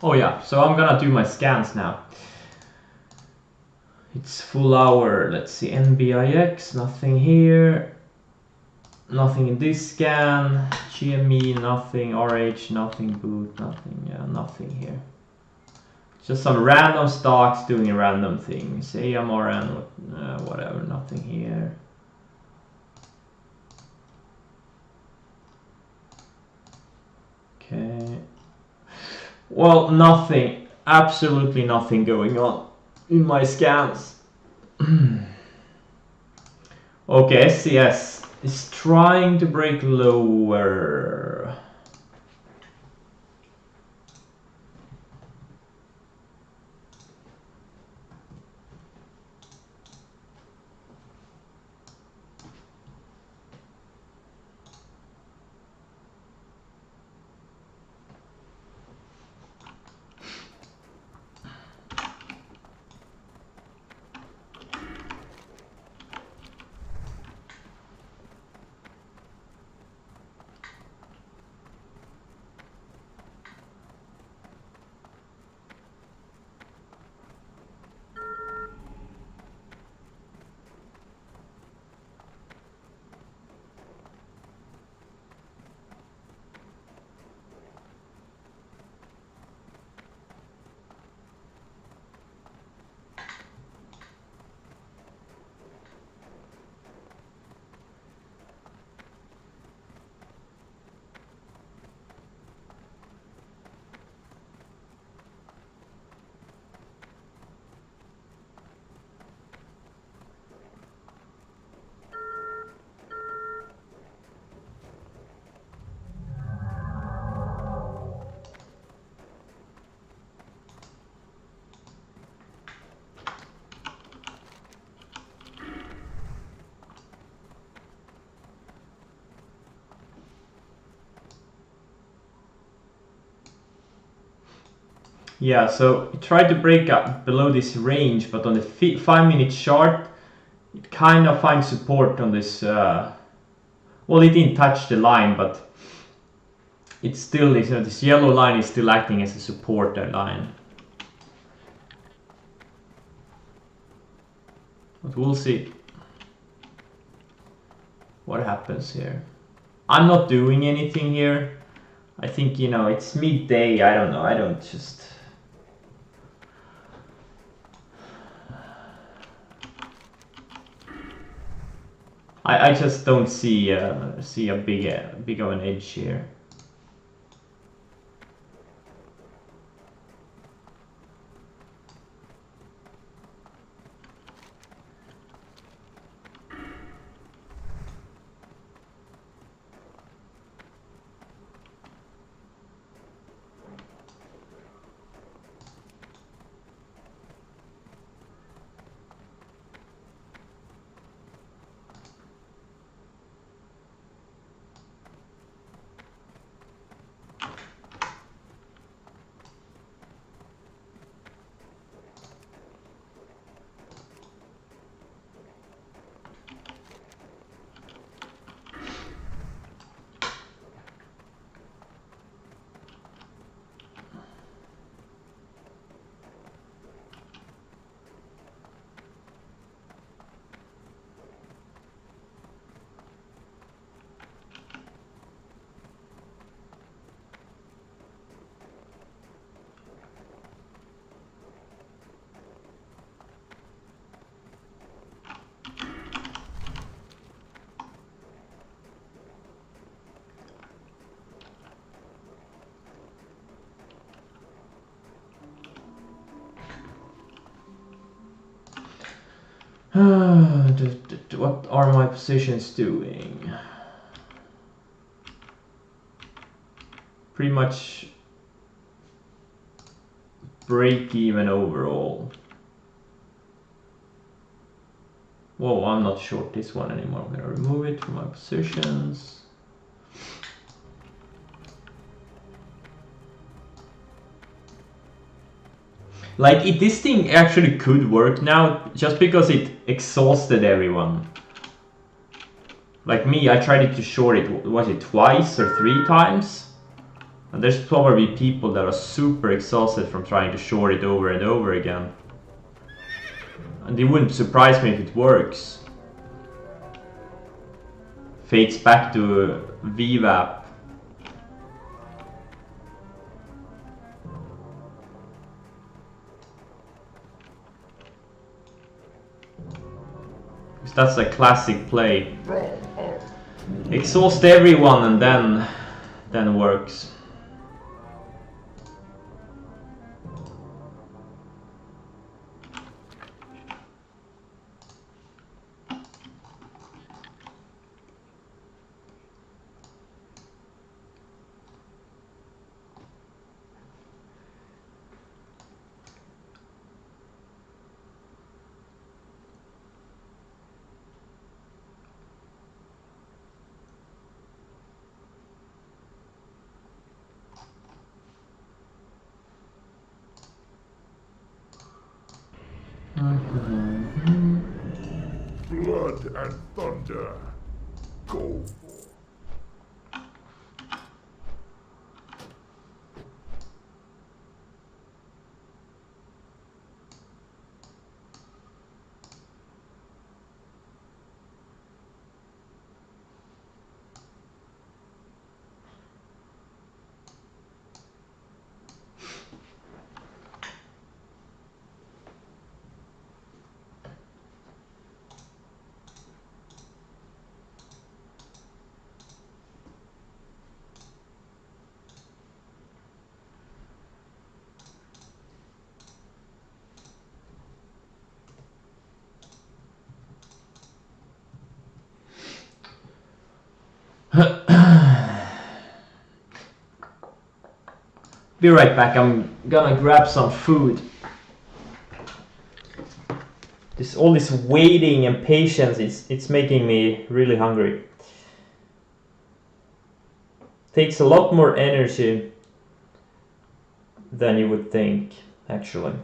A: Oh yeah, so I'm gonna do my scans now. It's full hour. Let's see, NBIX, nothing here. Nothing in this scan. GME, nothing. RH, nothing. Boot, nothing. Yeah, nothing here. Just some random stocks doing random things. AMRN, whatever, nothing here. Okay. Well, nothing. Absolutely nothing going on in my scans. Okay, SCS is trying to break lower. Yeah, so it tried to break up below this range, but on the 5-minute chart, it kind of finds support on this. Well, it didn't touch the line, but it still is. This yellow line is still acting as a support line. But we'll see what happens here. I'm not doing anything here. I think, you know, it's midday. I don't know. I don't just. I just don't see a big of an edge here. What are my positions doing? Pretty much break even overall. Whoa, I'm not short this one anymore. I'm gonna remove it from my positions. Like, this thing actually could work now, just because it exhausted everyone. Like me, I tried it to short it, was it twice or 3 times? And there's probably people that are super exhausted from trying to short it over and over again. And it wouldn't surprise me if it works. Fades back to VWAP. Because that's a classic play. Exhaust everyone and then works.
B: Blood and thunder. Go.
A: Be right back, I'm gonna grab some food. All this waiting and patience, it's making me really hungry. Takes a lot more energy than you would think, actually.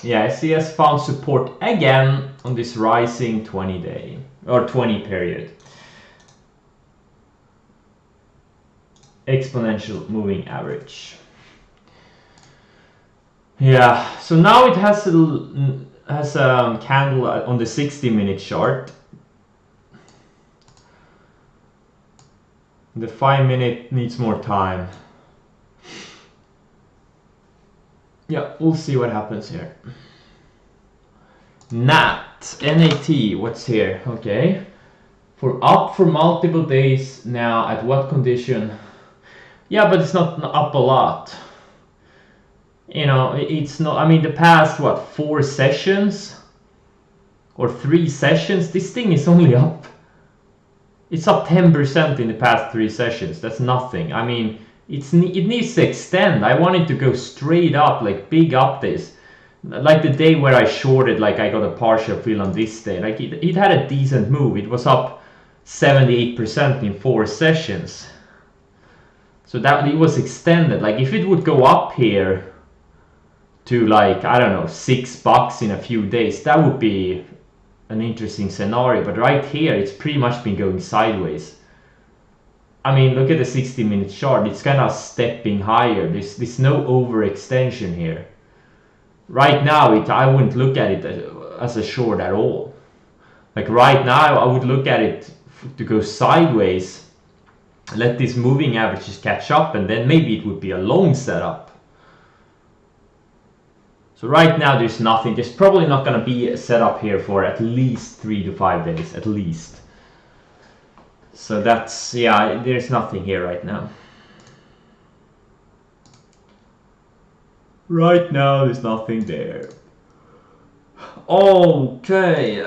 A: Yeah, SCS found support again on this rising 20-day or 20 period. Exponential moving average. Yeah, so now it has a candle on the 60-minute chart. The 5-minute needs more time. Yeah, we'll see what happens here. NAT, what's here? Okay. Up for multiple days now, at what condition? Yeah, but it's not up a lot. You know, it's not, I mean, the past, 4 sessions? Or 3 sessions? This thing is only up. It's up 10% in the past 3 sessions. That's nothing. I mean, it needs to extend. I want it to go straight up, like big up this. Like the day where I shorted, like I got a partial fill on this day, like it had a decent move. It was up 78% in 4 sessions. So that it was extended. Like if it would go up here to like, I don't know, $6 in a few days, that would be an interesting scenario. But right here, it's pretty much been going sideways. I mean, look at the 60-minute chart. It's kind of stepping higher. There's no overextension here. Right now, I wouldn't look at it as a short at all. Like right now, I would look at it to go sideways, let these moving averages catch up, and then maybe it would be a long setup. So right now, there's nothing. There's probably not going to be a setup here for at least 3 to 5 days, at least. So that's, yeah, there's nothing here right now. Right now, there's nothing there. Okay.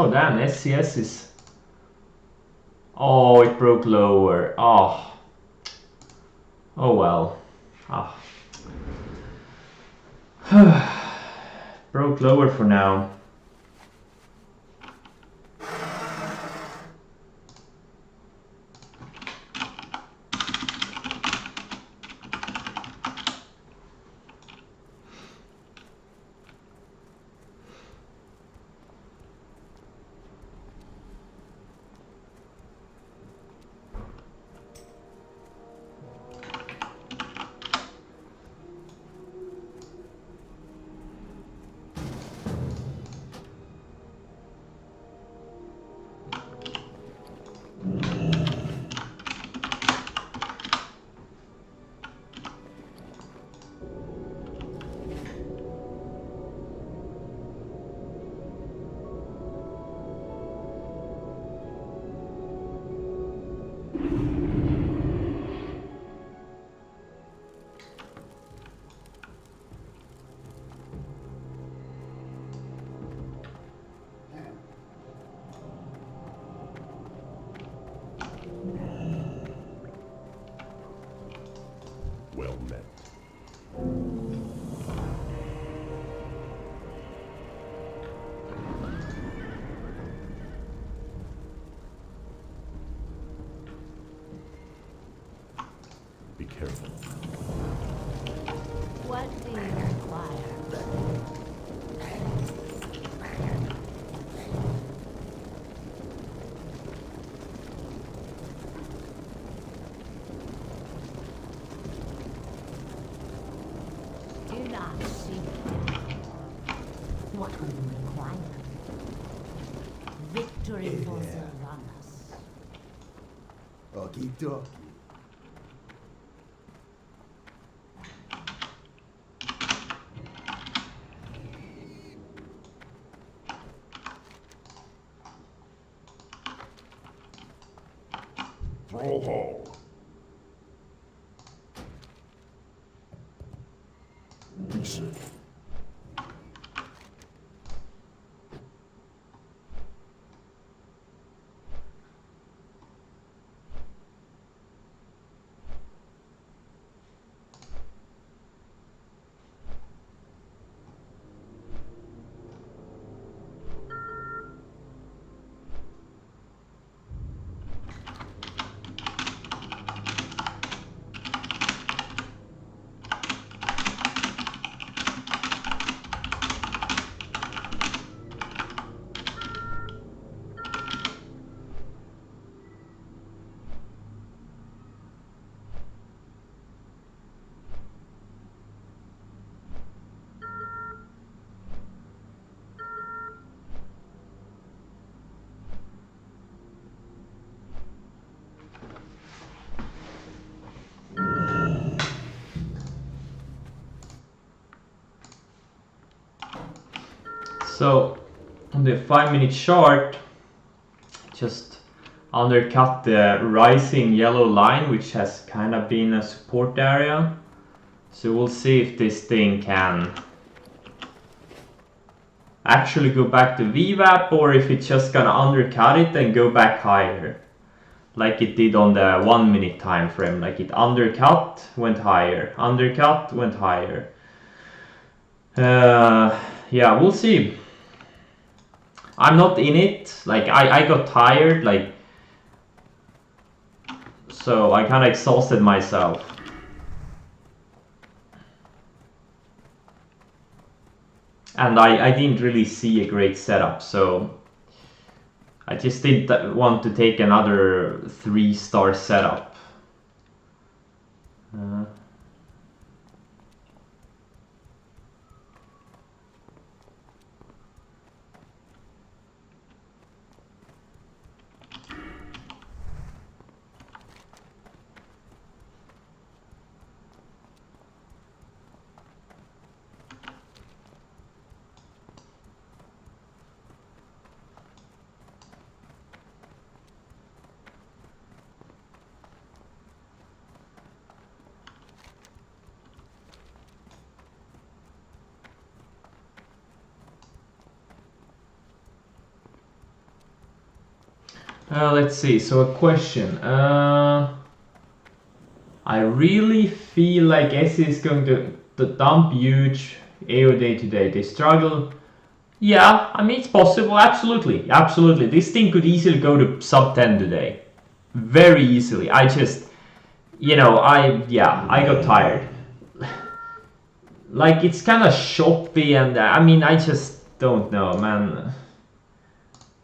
A: Oh damn, SCS is... Oh, it broke lower. Oh. Oh well. Ah. Broke lower for now.
B: Well met. Be careful.
C: What do you require? Do not seek death. What will you require? Victory for Sylvanas.
E: Okie dokie.
B: Thrall Hall. Reset.
A: So on the 5-minute chart, just undercut the rising yellow line, which has kind of been a support area. So we'll see if this thing can actually go back to VWAP, or if it's just gonna undercut it and go back higher, like it did on the 1-minute time frame. Like it undercut, went higher, undercut, went higher. Yeah, we'll see. I'm not in it. Like I got tired. Like, so I kind of exhausted myself. And I didn't really see a great setup, so I just didn't want to take another 3-star setup. Let's see. So a question. I really feel like SE is going to dump huge AOD today. They struggle. Yeah, I mean it's possible. Absolutely, absolutely. This thing could easily go to sub 10 today, very easily. I just, I got tired. Like it's kind of choppy, and I mean I just don't know, man.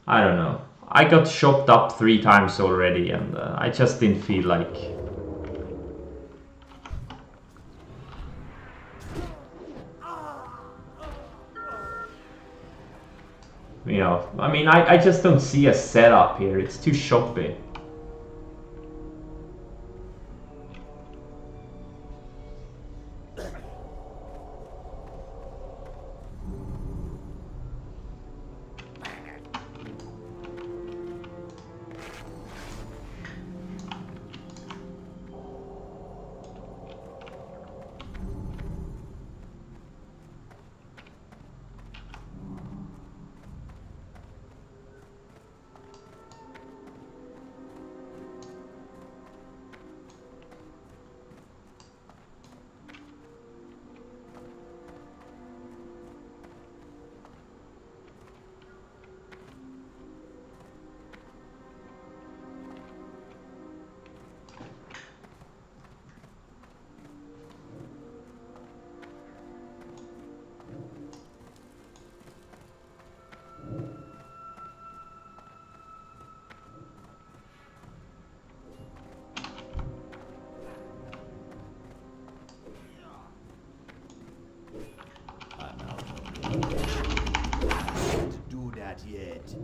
A: I don't know. I got chopped up 3 times already, and I just didn't feel like. I mean, I just don't see a setup here. It's too choppy.
E: Do that yet.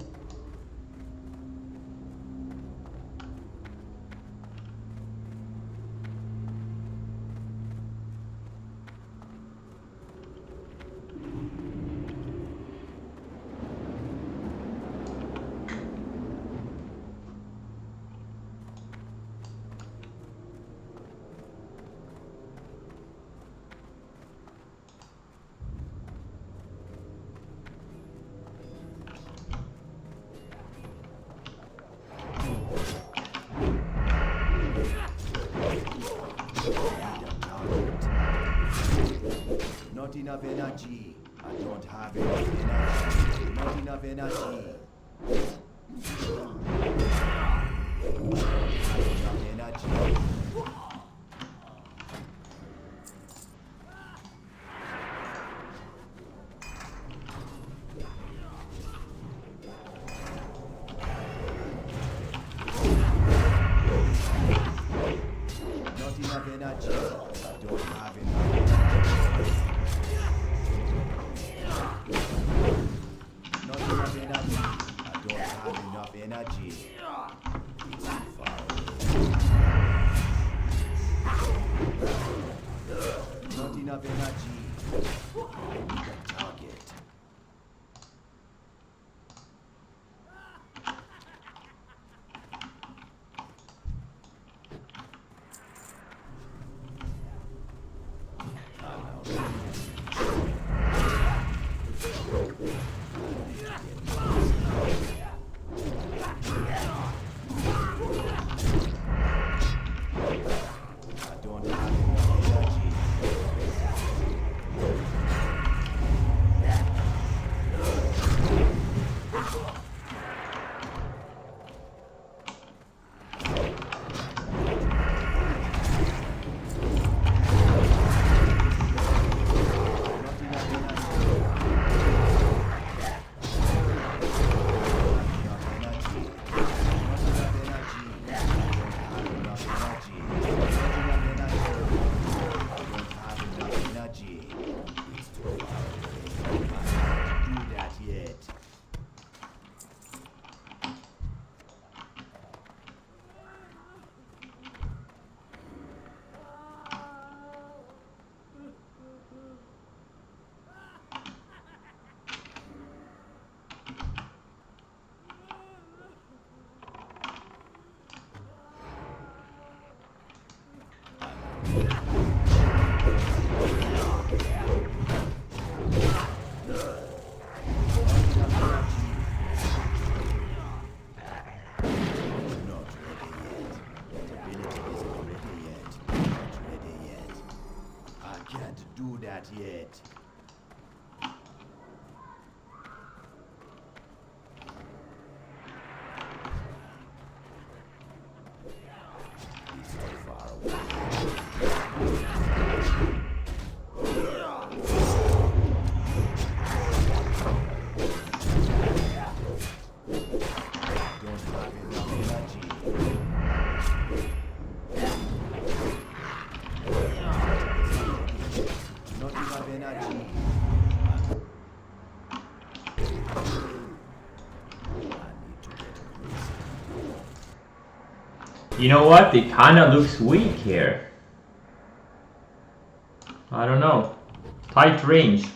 E: Not enough energy. I don't have enough energy. Not enough energy. Not enough energy. Not enough energy. I don't have enough energy. Not enough energy. I don't have enough energy. It's far away. Not enough energy. I need a target. I don't have enough energy. that yet. He's too far away. Don't have enough energy. Not enough energy. I need to get closer.
A: You know what? It kind of looks weak here. I don't know. Tight range.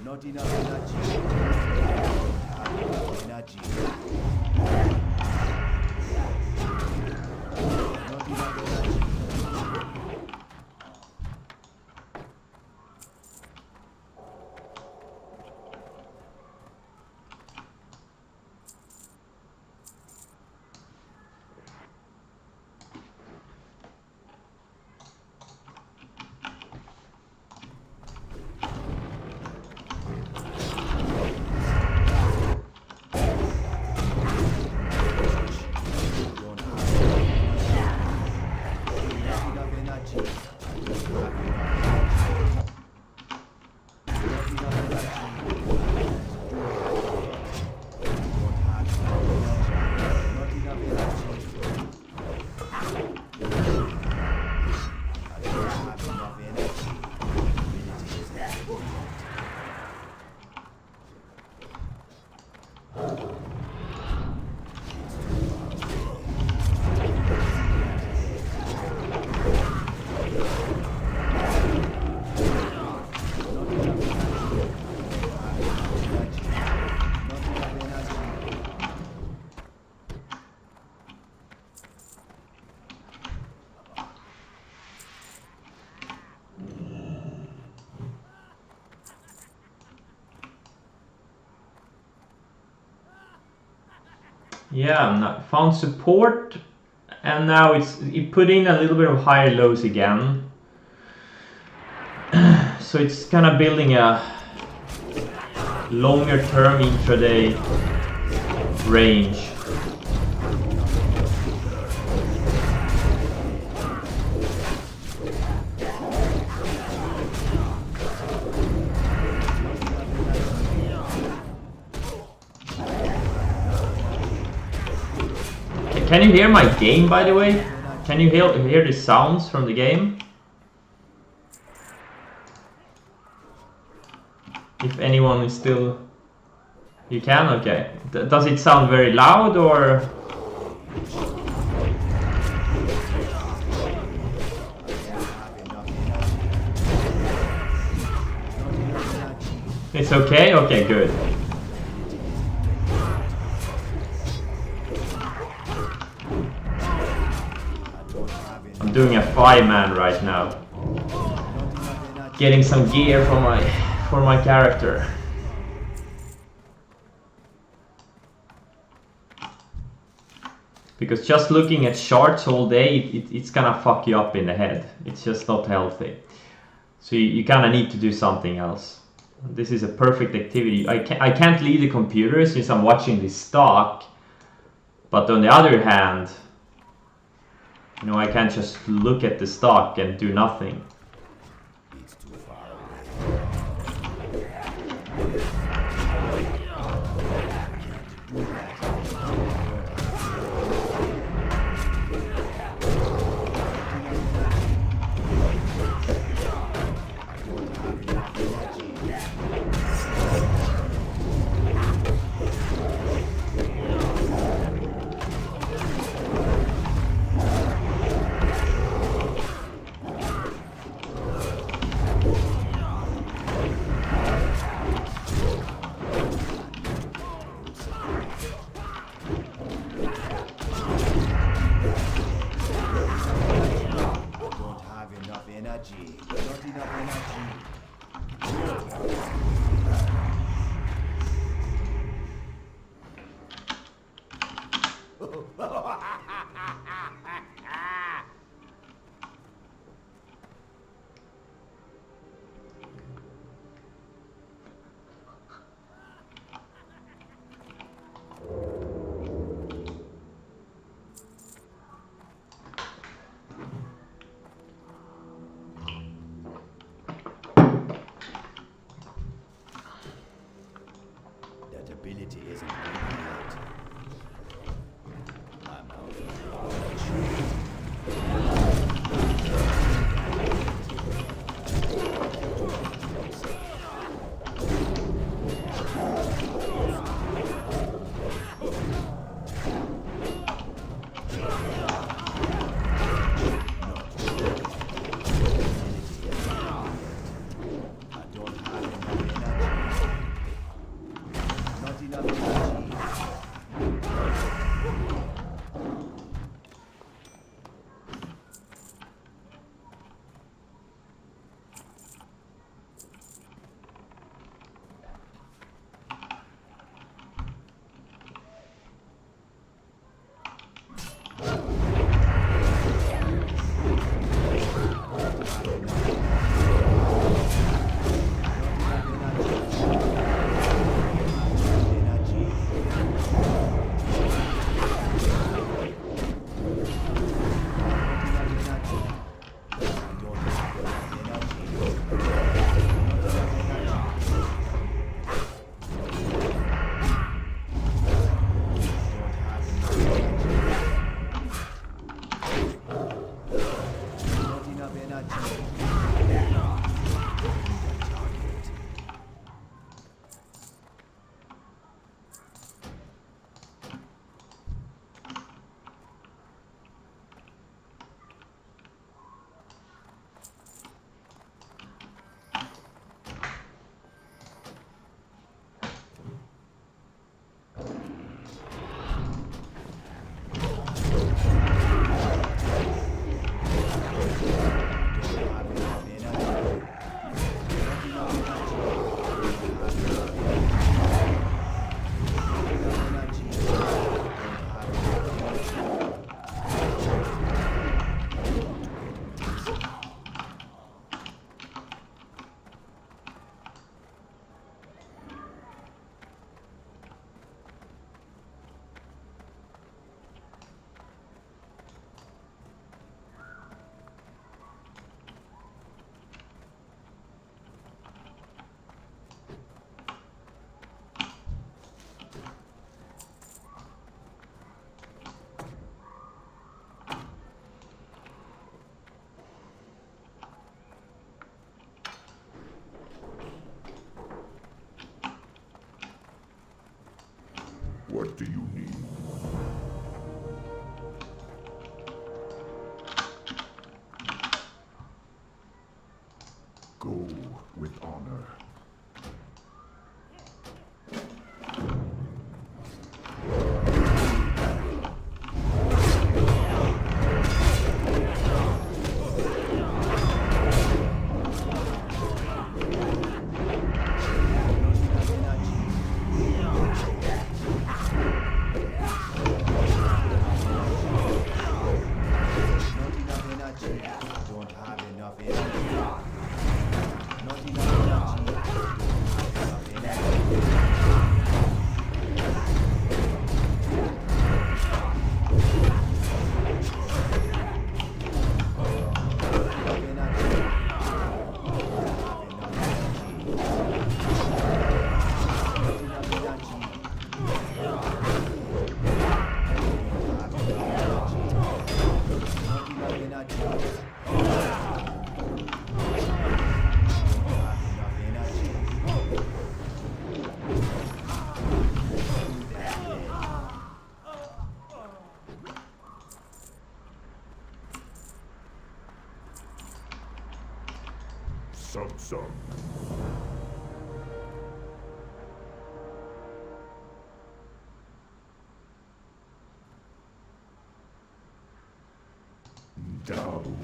E: Not enough energy. Energy. Not enough energy.
A: Yeah, found support, and now it put in a little bit of higher lows again. So it's kind of building a longer term intraday range. Can you hear my game, by the way? Can you hear the sounds from the game? anyone is still... You can? Okay. Does it sound very loud or... It's okay? Okay, good. I'm doing a 5-man right now. Getting some gear for my character. Because just looking at charts all day, it's gonna fuck you up in the head. It's just not healthy. So you kind of need to do something else. This is a perfect activity. I can't leave the computer since I'm watching this stock. But on the other hand, you know, I can't just look at the stock and do nothing.
E: It's too far away. That ability isn't good yet. I'm out. I don't have enough energy. Not enough energy.
B: What do you need? Go with honor. Some. Down.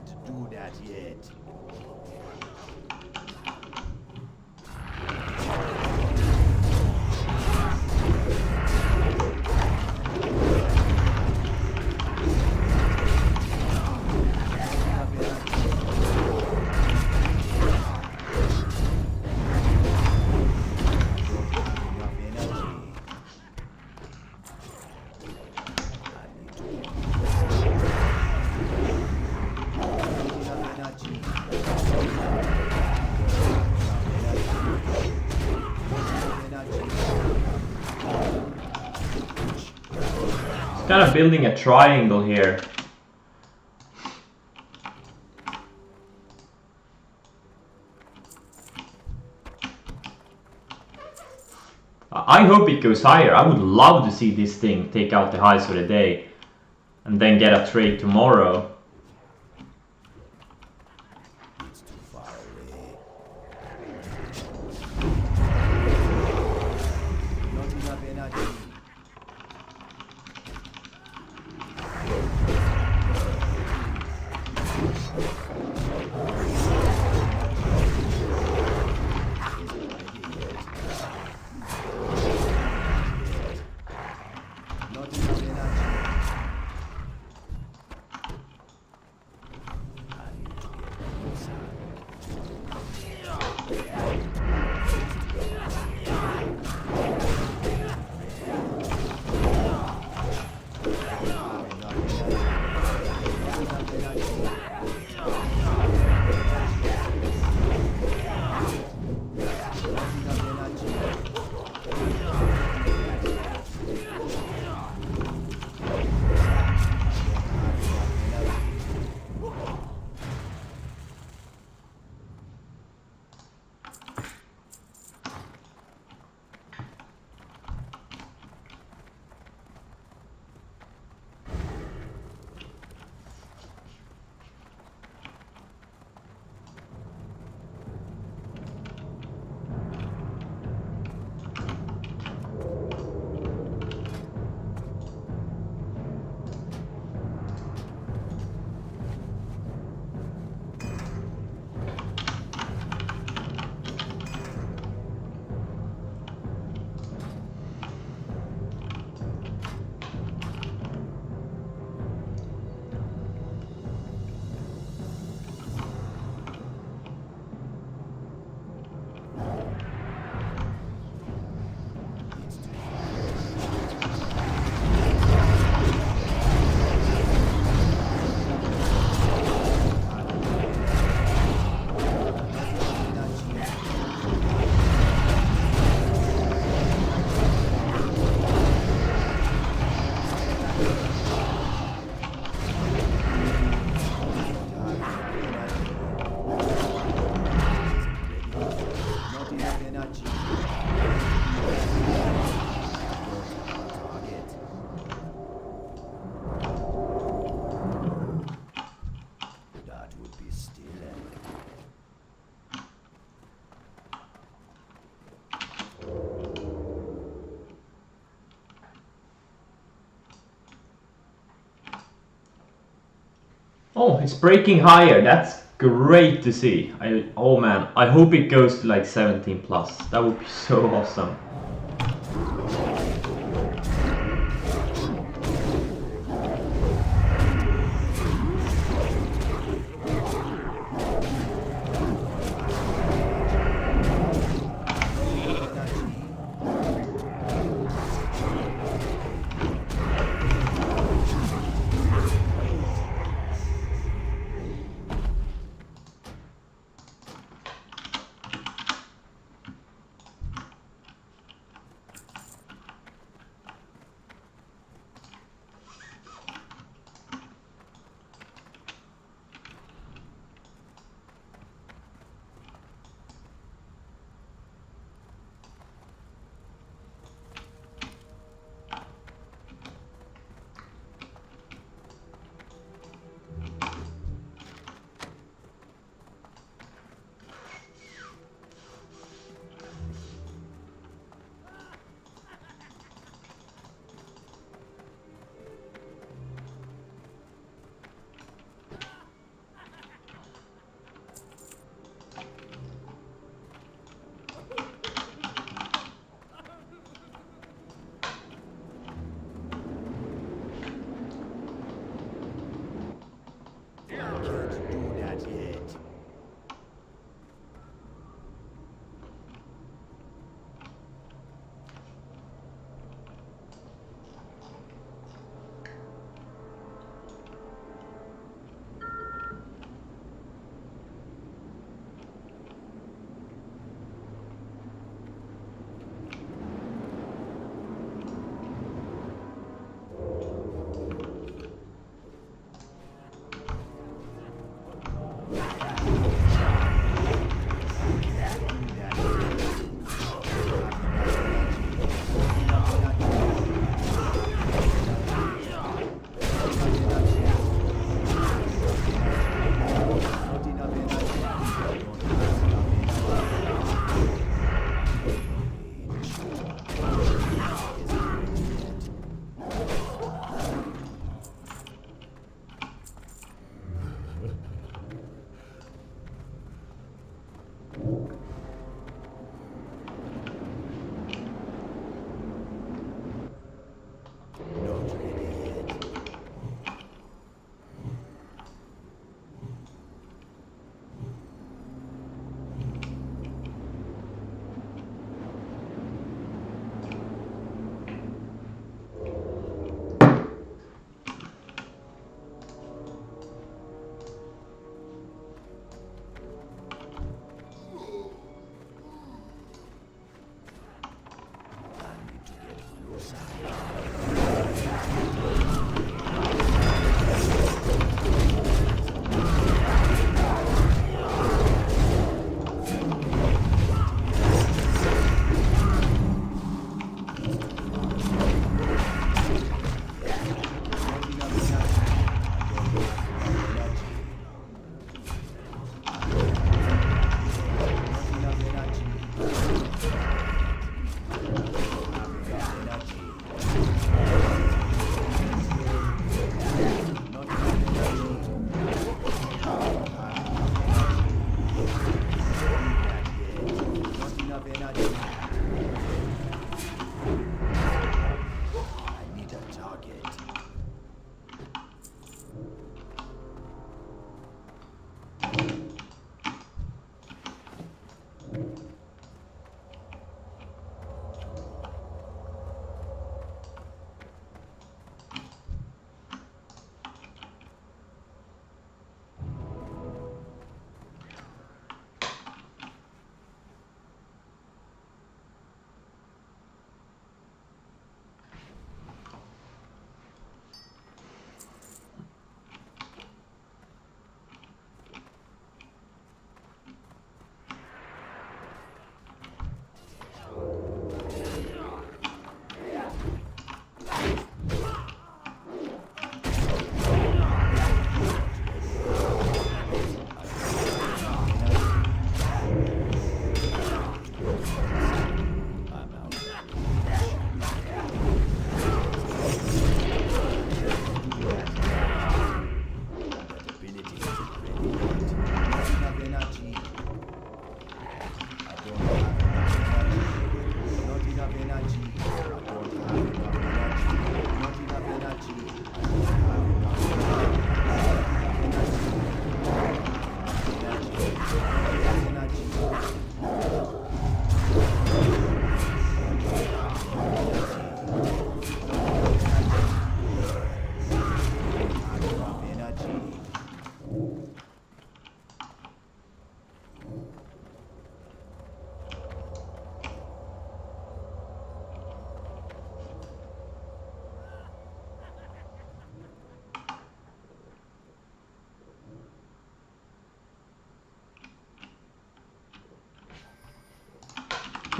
E: can't do that yet.
A: Kind of building a triangle here. I hope it goes higher. I would love to see this thing take out the highs for the day and then get a trade tomorrow.
E: It's too far away. Not enough energy. Not enough energy. I need to get closer. Not enough energy. Target. That would be stealing.
A: Oh, it's breaking higher. That's great to see. Oh man, I hope it goes to like 17 plus. That would be so awesome.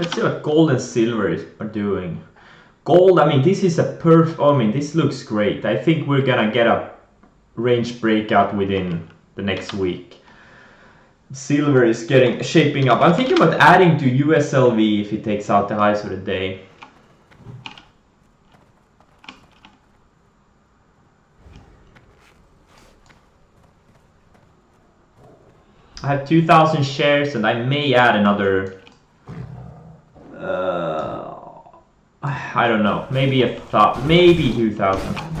A: Let's see what gold and silver are doing. Gold, I mean, this is a I mean, this looks great. I think we're gonna get a range breakout within the next week. Silver is shaping up. I'm thinking about adding to USLV if it takes out the highs of the day. I have 2,000 shares and I may add another I don't know, maybe maybe 2,000.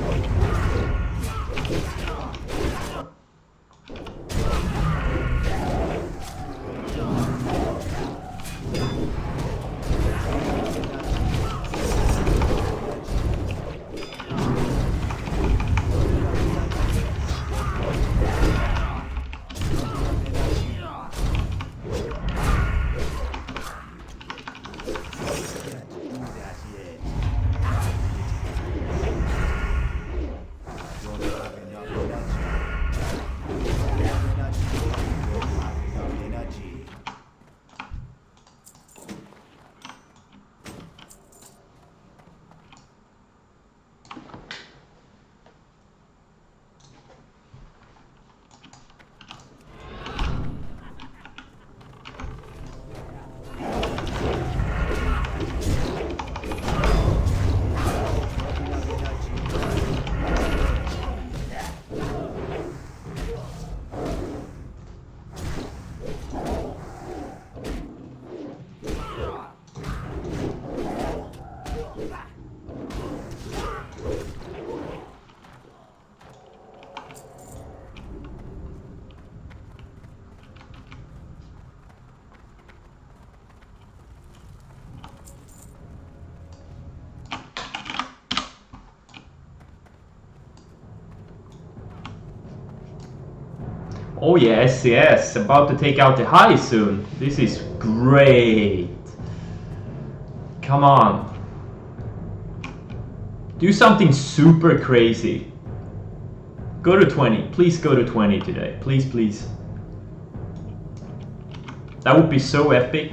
A: Oh yes, yes, about to take out the high soon. This is great. Come on. Do something super crazy. Go to 20. Please go to 20 today. Please, please. That would be so epic.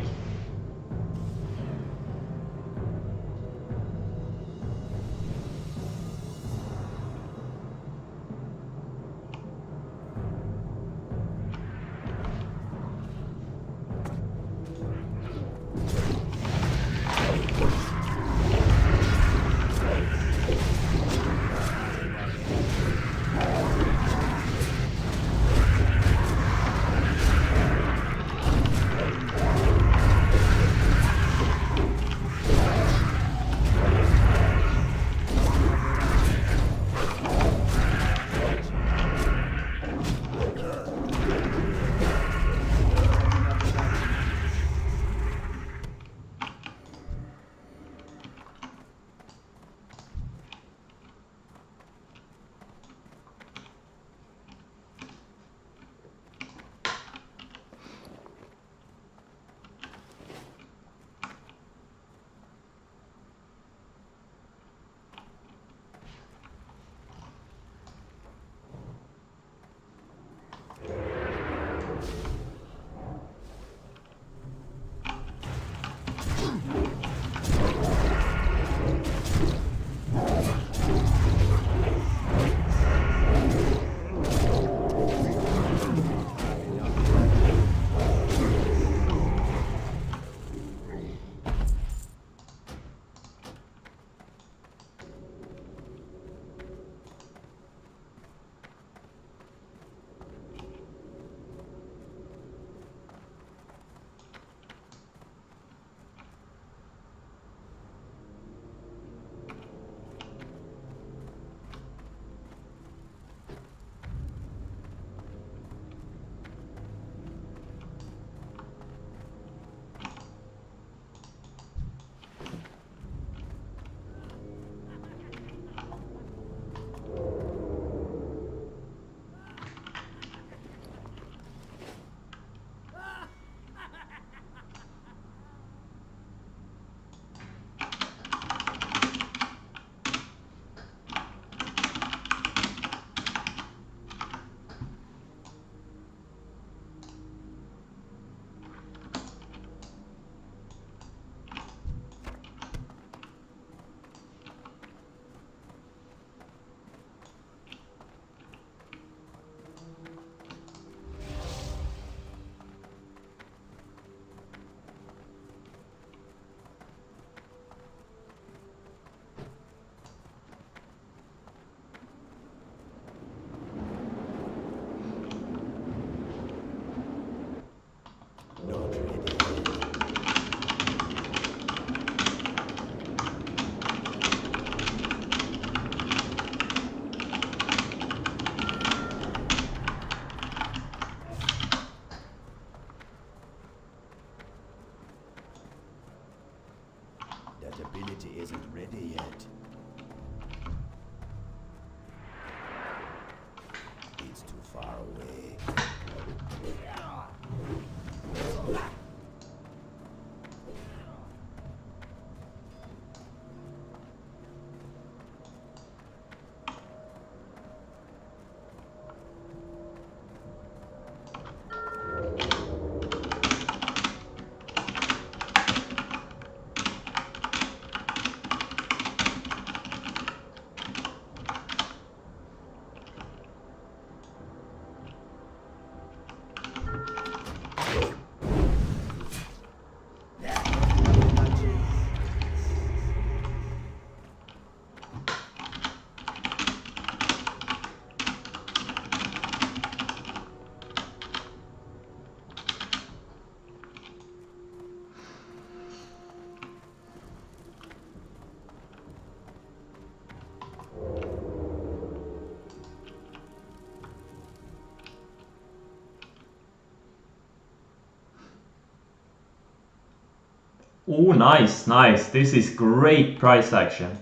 A: Oh, nice, nice. This is great price action.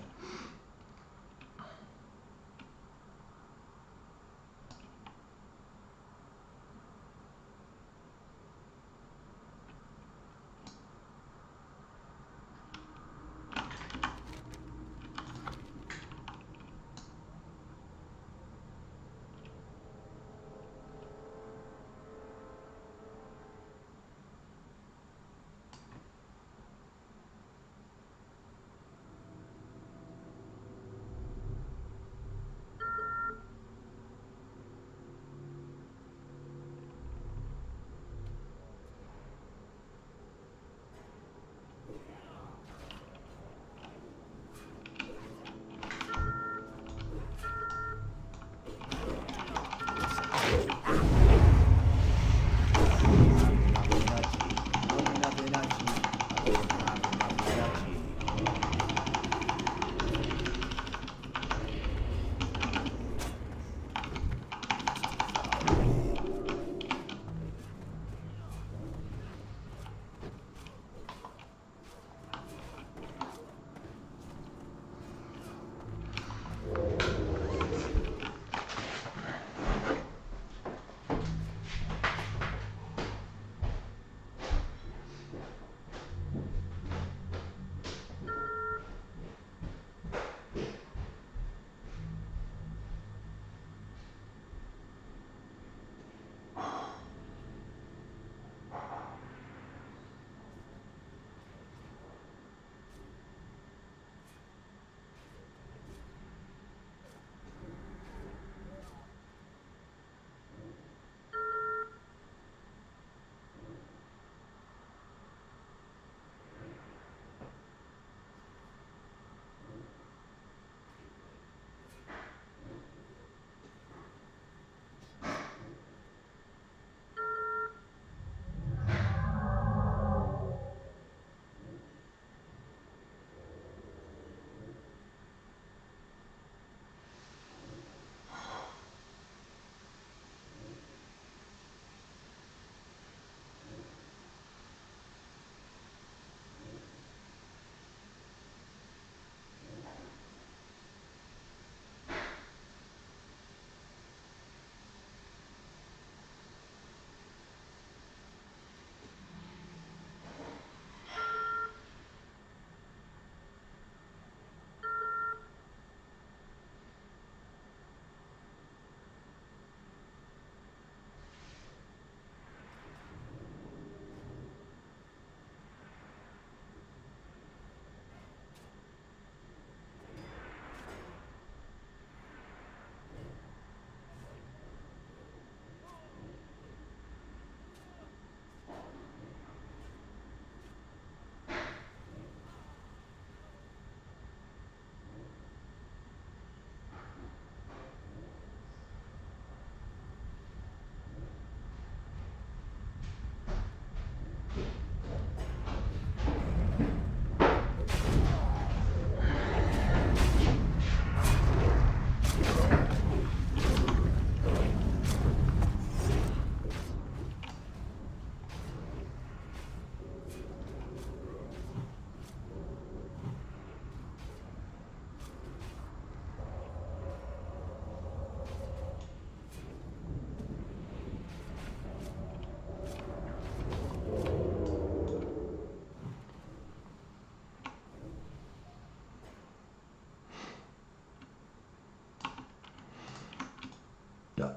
A: Yeah.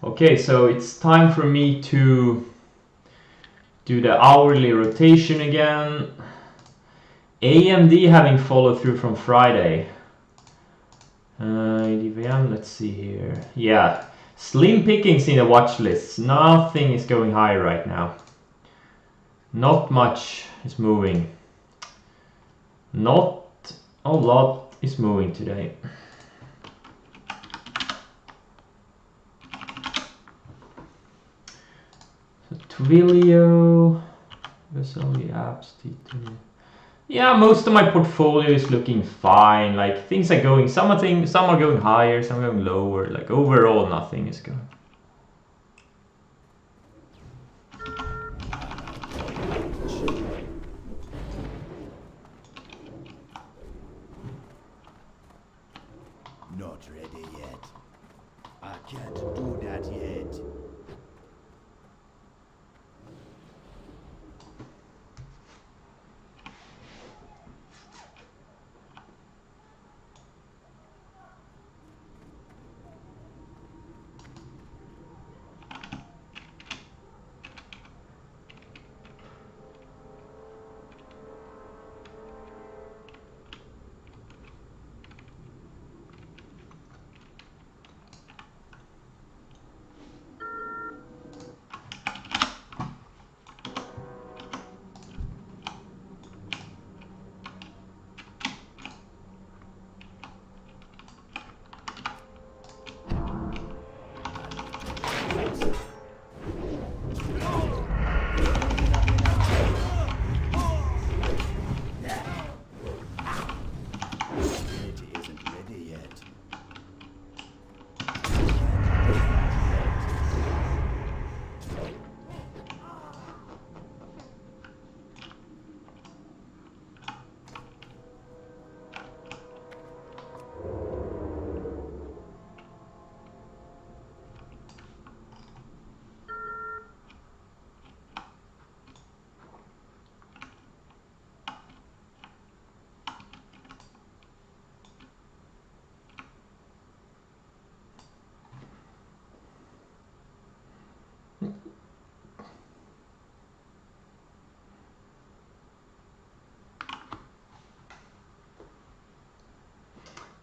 A: Okay, so it's time for me to do the hourly rotation again. AMD having follow through from Friday. EDVM, let's see here. Yeah, slim pickings in the watch lists. Nothing is going high right now. Not much is moving. Not a lot is moving today. So Twilio, Vesely apps, T2. Yeah, most of my portfolio is looking fine. Like things are going, some are going higher, some are going lower. Like overall, nothing is going.
E: Not ready yet. I can't do that yet. It isn't ready yet.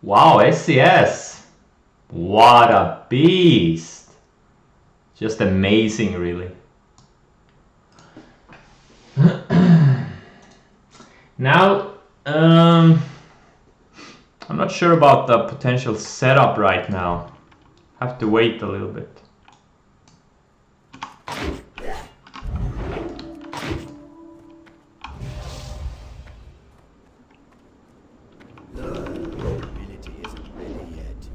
A: Wow, SCS! What a beast! Just amazing, really. Now, I'm not sure about the potential setup right now. Have to wait a little bit.
E: Ability isn't ready yet.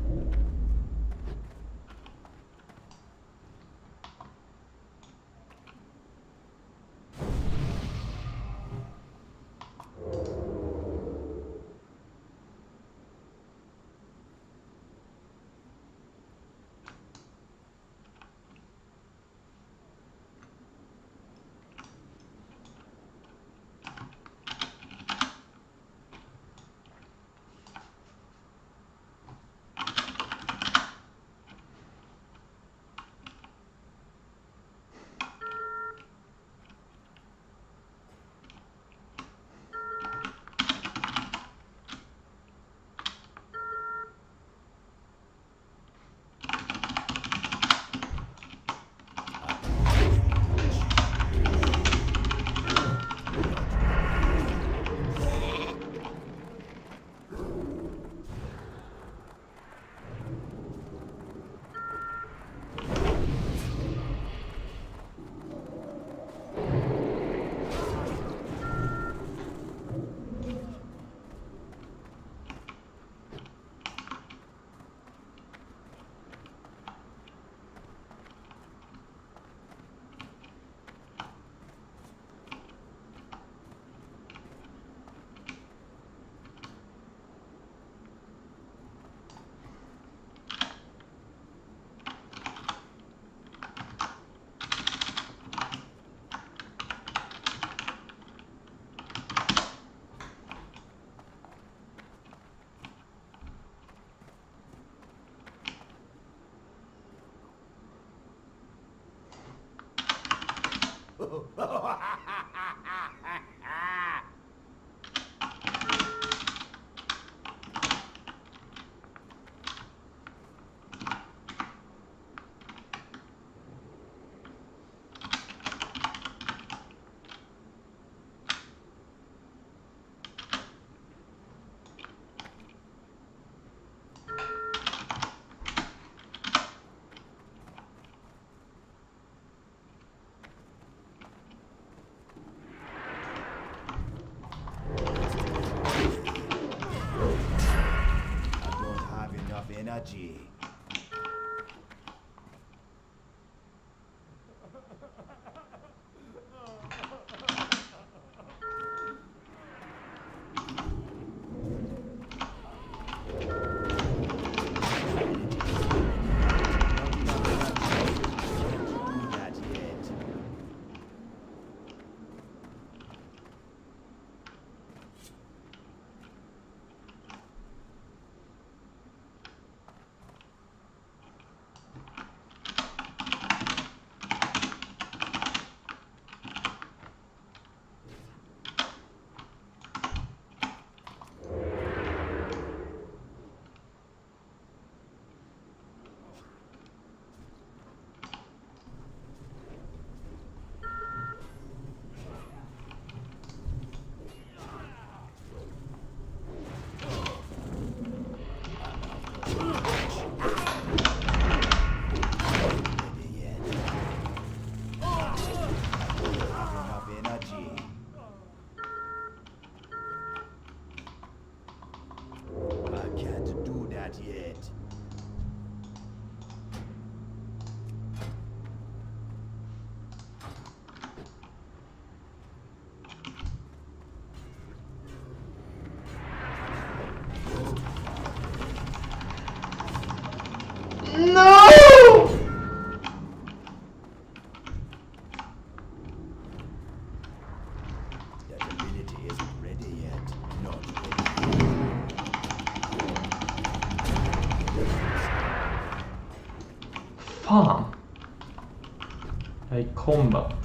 A: combat.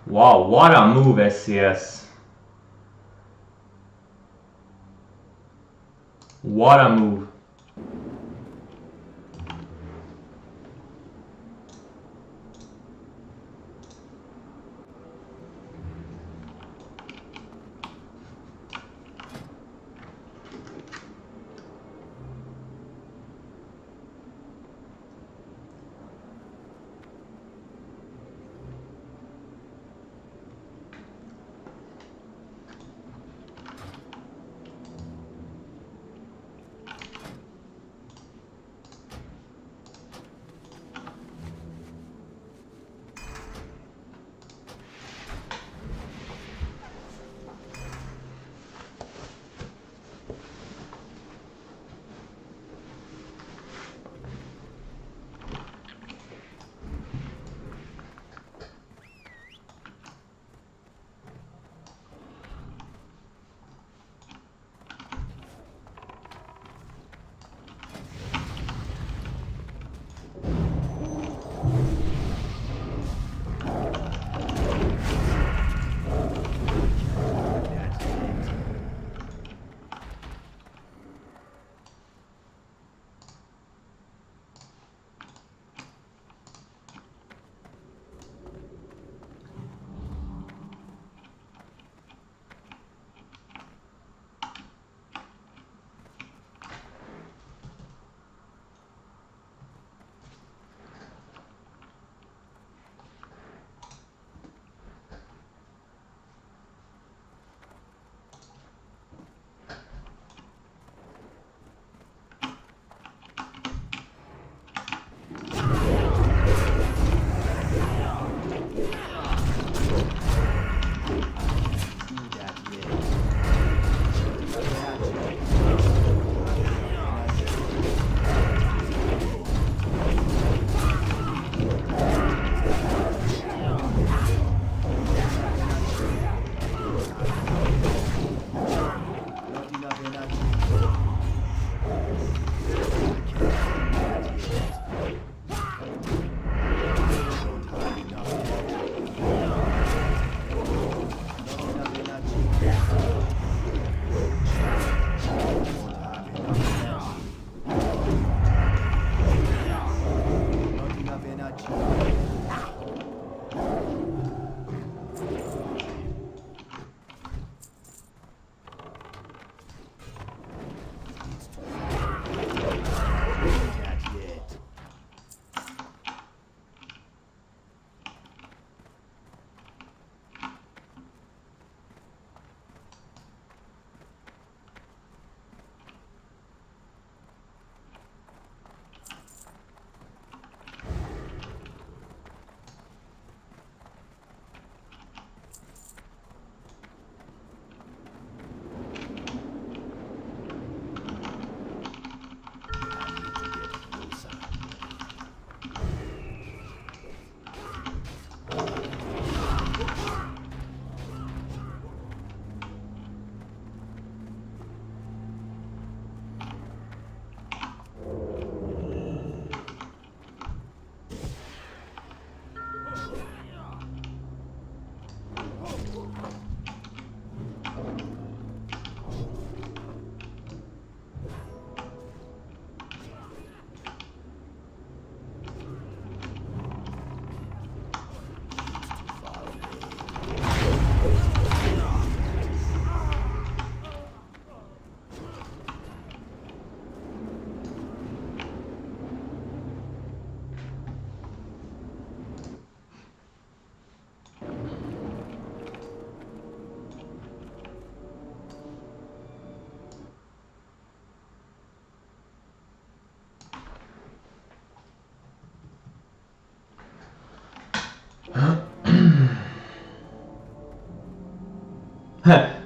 A: Wow, what a move, SCS. What a move.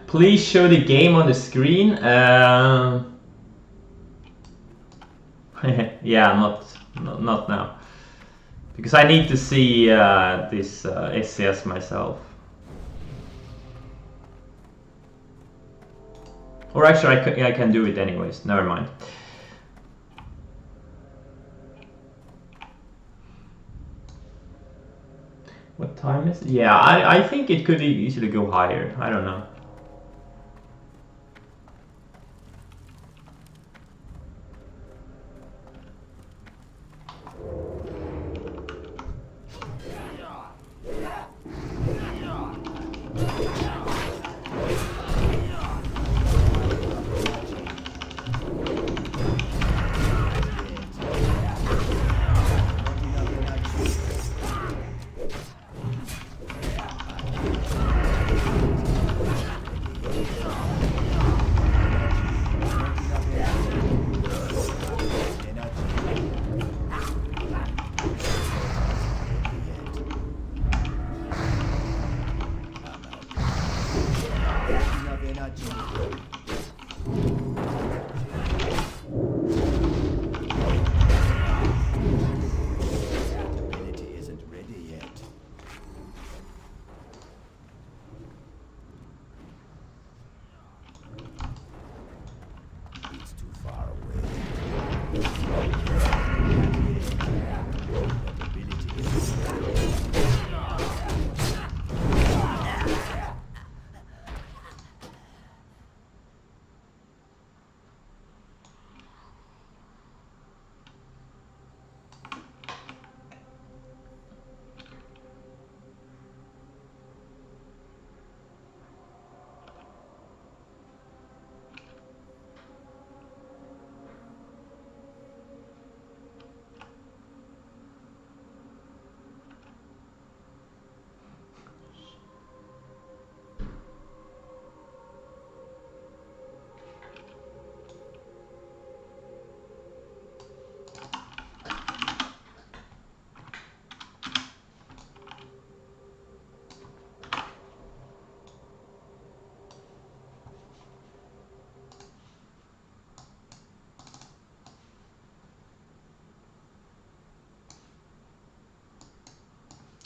A: Please show the game on the screen. Yeah, not now, because I need to see this SCS myself. Or actually, I can do it anyways. Never mind. What time is it? Yeah, I think it could easily go higher. I don't know.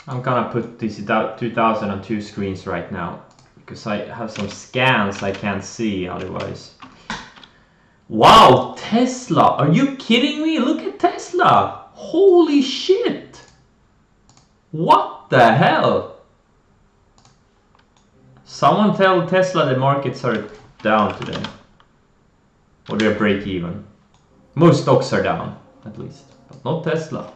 A: I'm gonna put this 2000 on 2 screens right now, because I have some scans I can't see otherwise. Wow, Tesla! Are you kidding me? Look at Tesla! Holy shit! What the hell? Someone tell Tesla the markets are down today. Or they're break even. Most stocks are down, at least. But not Tesla.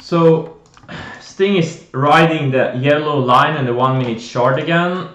A: So Sting is riding the yellow line and the 1 minute shard again.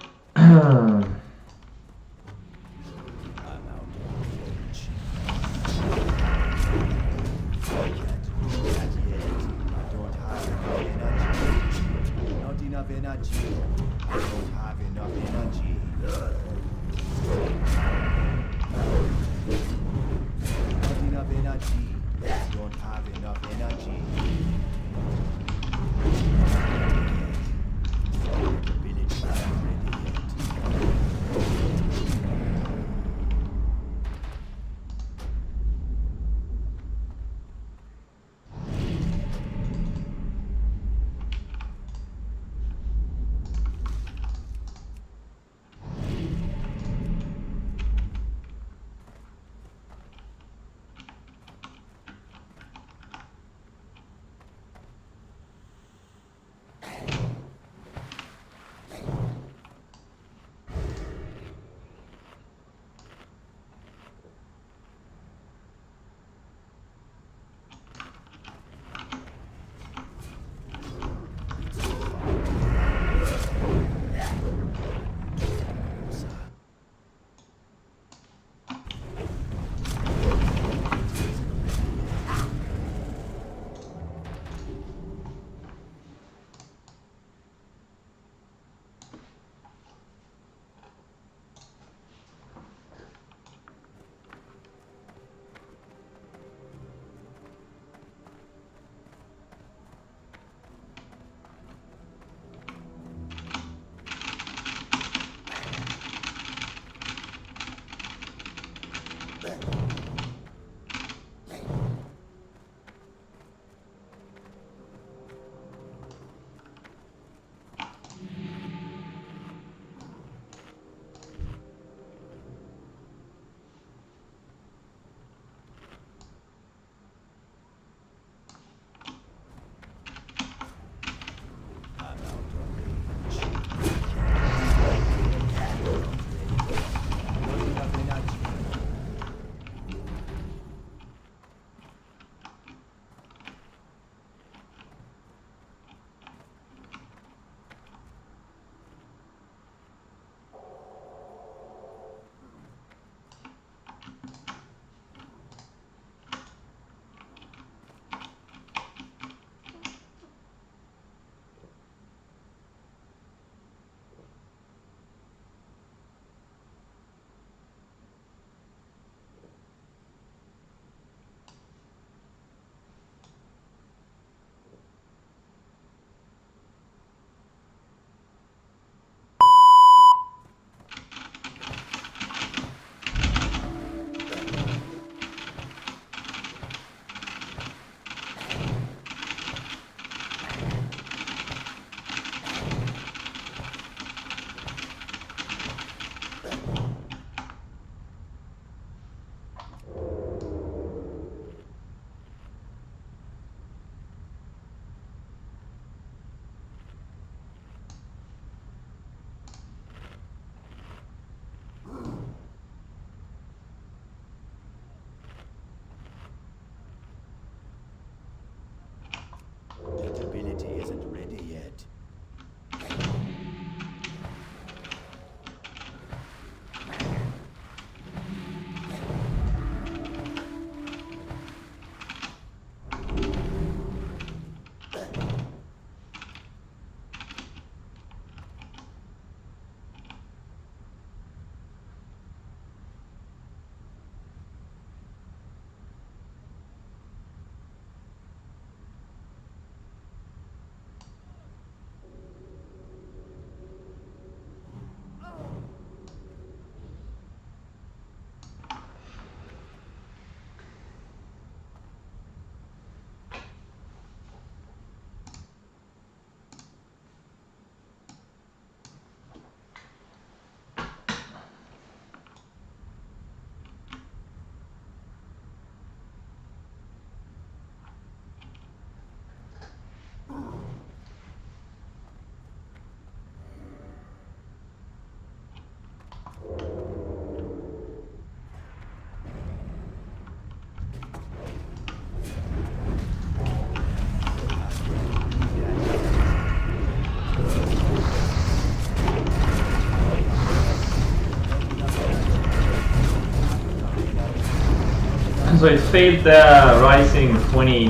A: So it failed the rising 20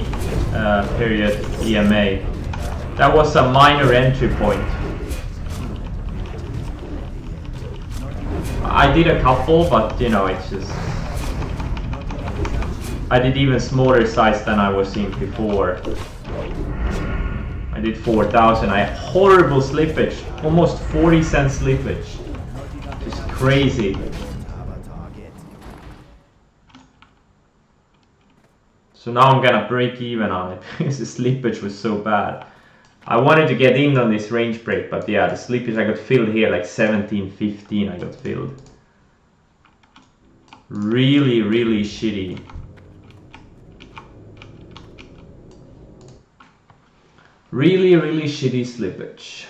A: period EMA. That was a minor entry point. I did a couple, but you know, it's just... I did even smaller size than I was seeing before. I did 4,000. I had horrible slippage, almost 40 cent slippage. Just crazy. So now I'm gonna break even on it because the slippage was so bad. I wanted to get in on this range break, but yeah, the slippage I got filled here like 17, 15 I got filled. Really, really shitty. Really, really shitty slippage.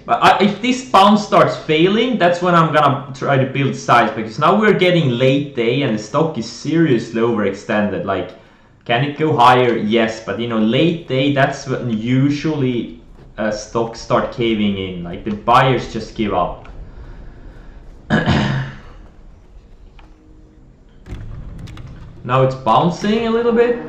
A: But if this bounce starts failing, that's when I'm gonna try to build size, because now we're getting late day and the stock is seriously overextended. Like, can it go higher? Yes, but you know, late day, that's when usually stocks start caving in. Like, the buyers just give up. Now it's bouncing a little bit.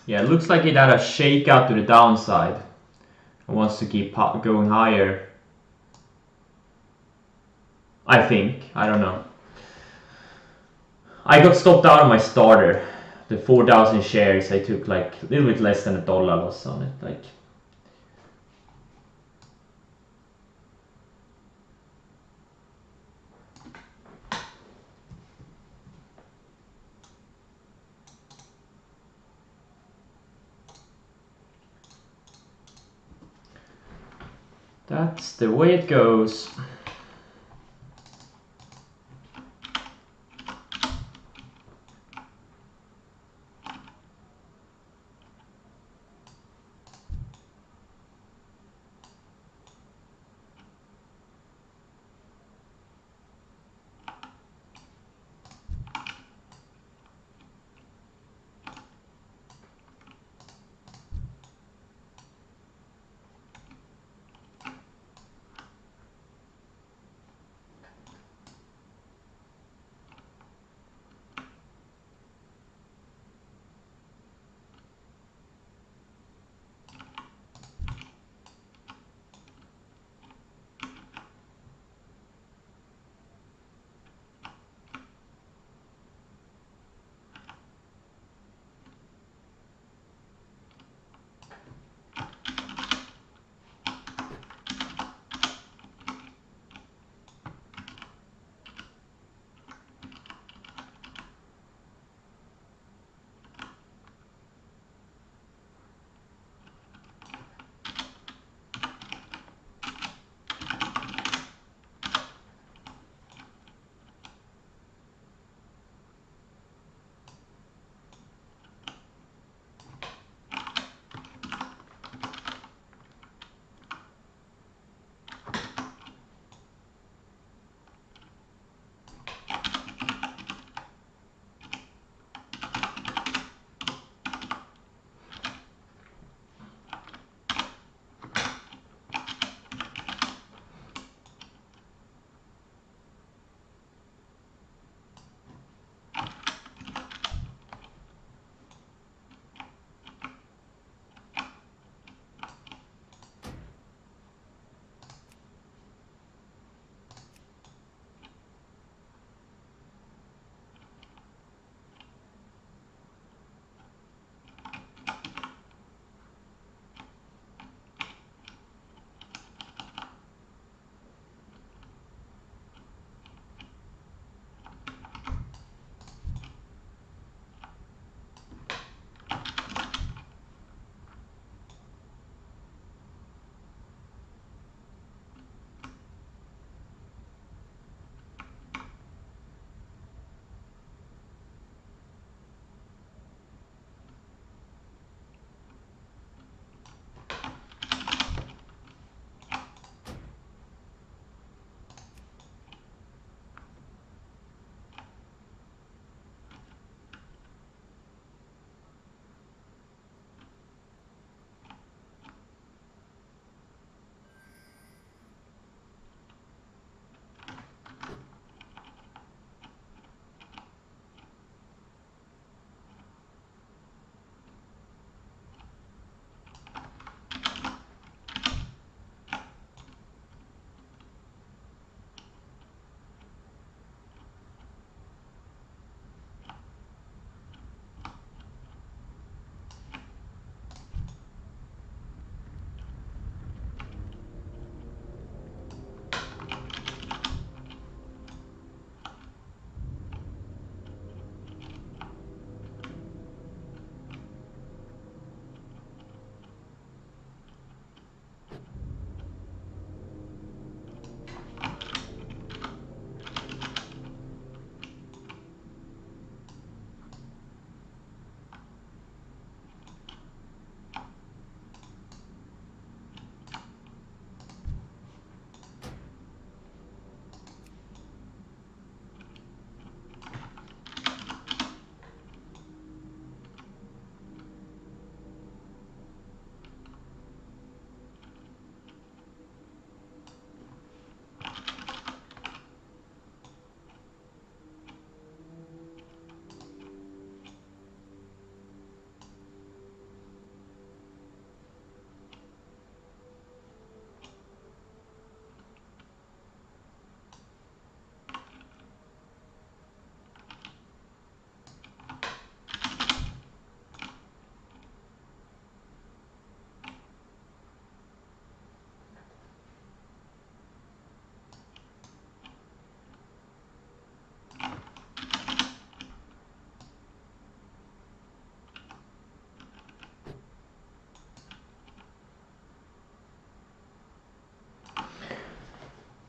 A: Yeah, it looks like it had a shakeout to the downside. It wants to keep going higher. I think. I don't know. I got stopped out of my starter. The 4,000 shares, I took like a little bit less than $1 loss on it. Like, that's the way it goes.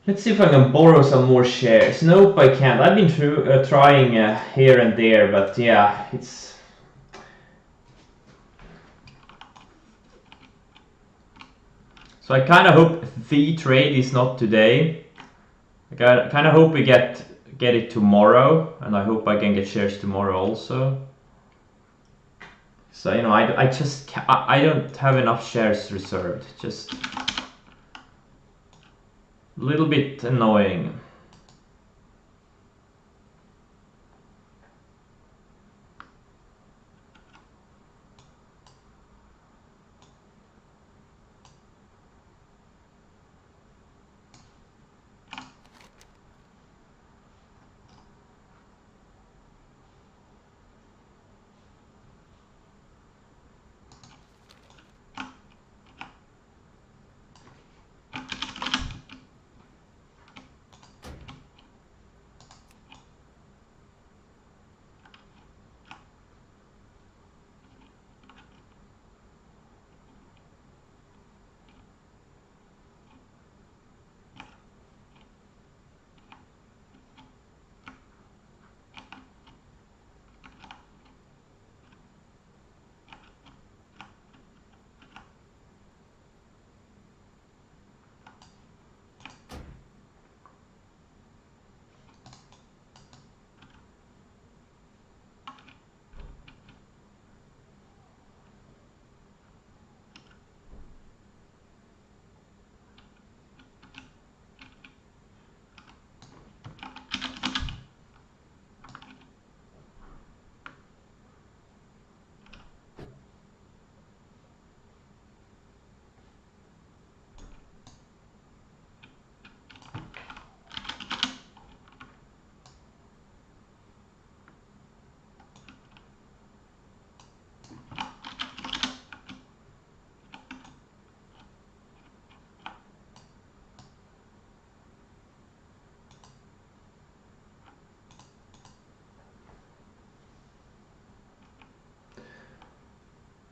A: Let's see if I can borrow some more shares. Nope, I can't. I've been trying here and there, but yeah, it's... So I kind of hope the trade is not today. I kind of hope we get it tomorrow, and I hope I can get shares tomorrow also. So, you know, I just I don't have enough shares reserved. Just a little bit annoying.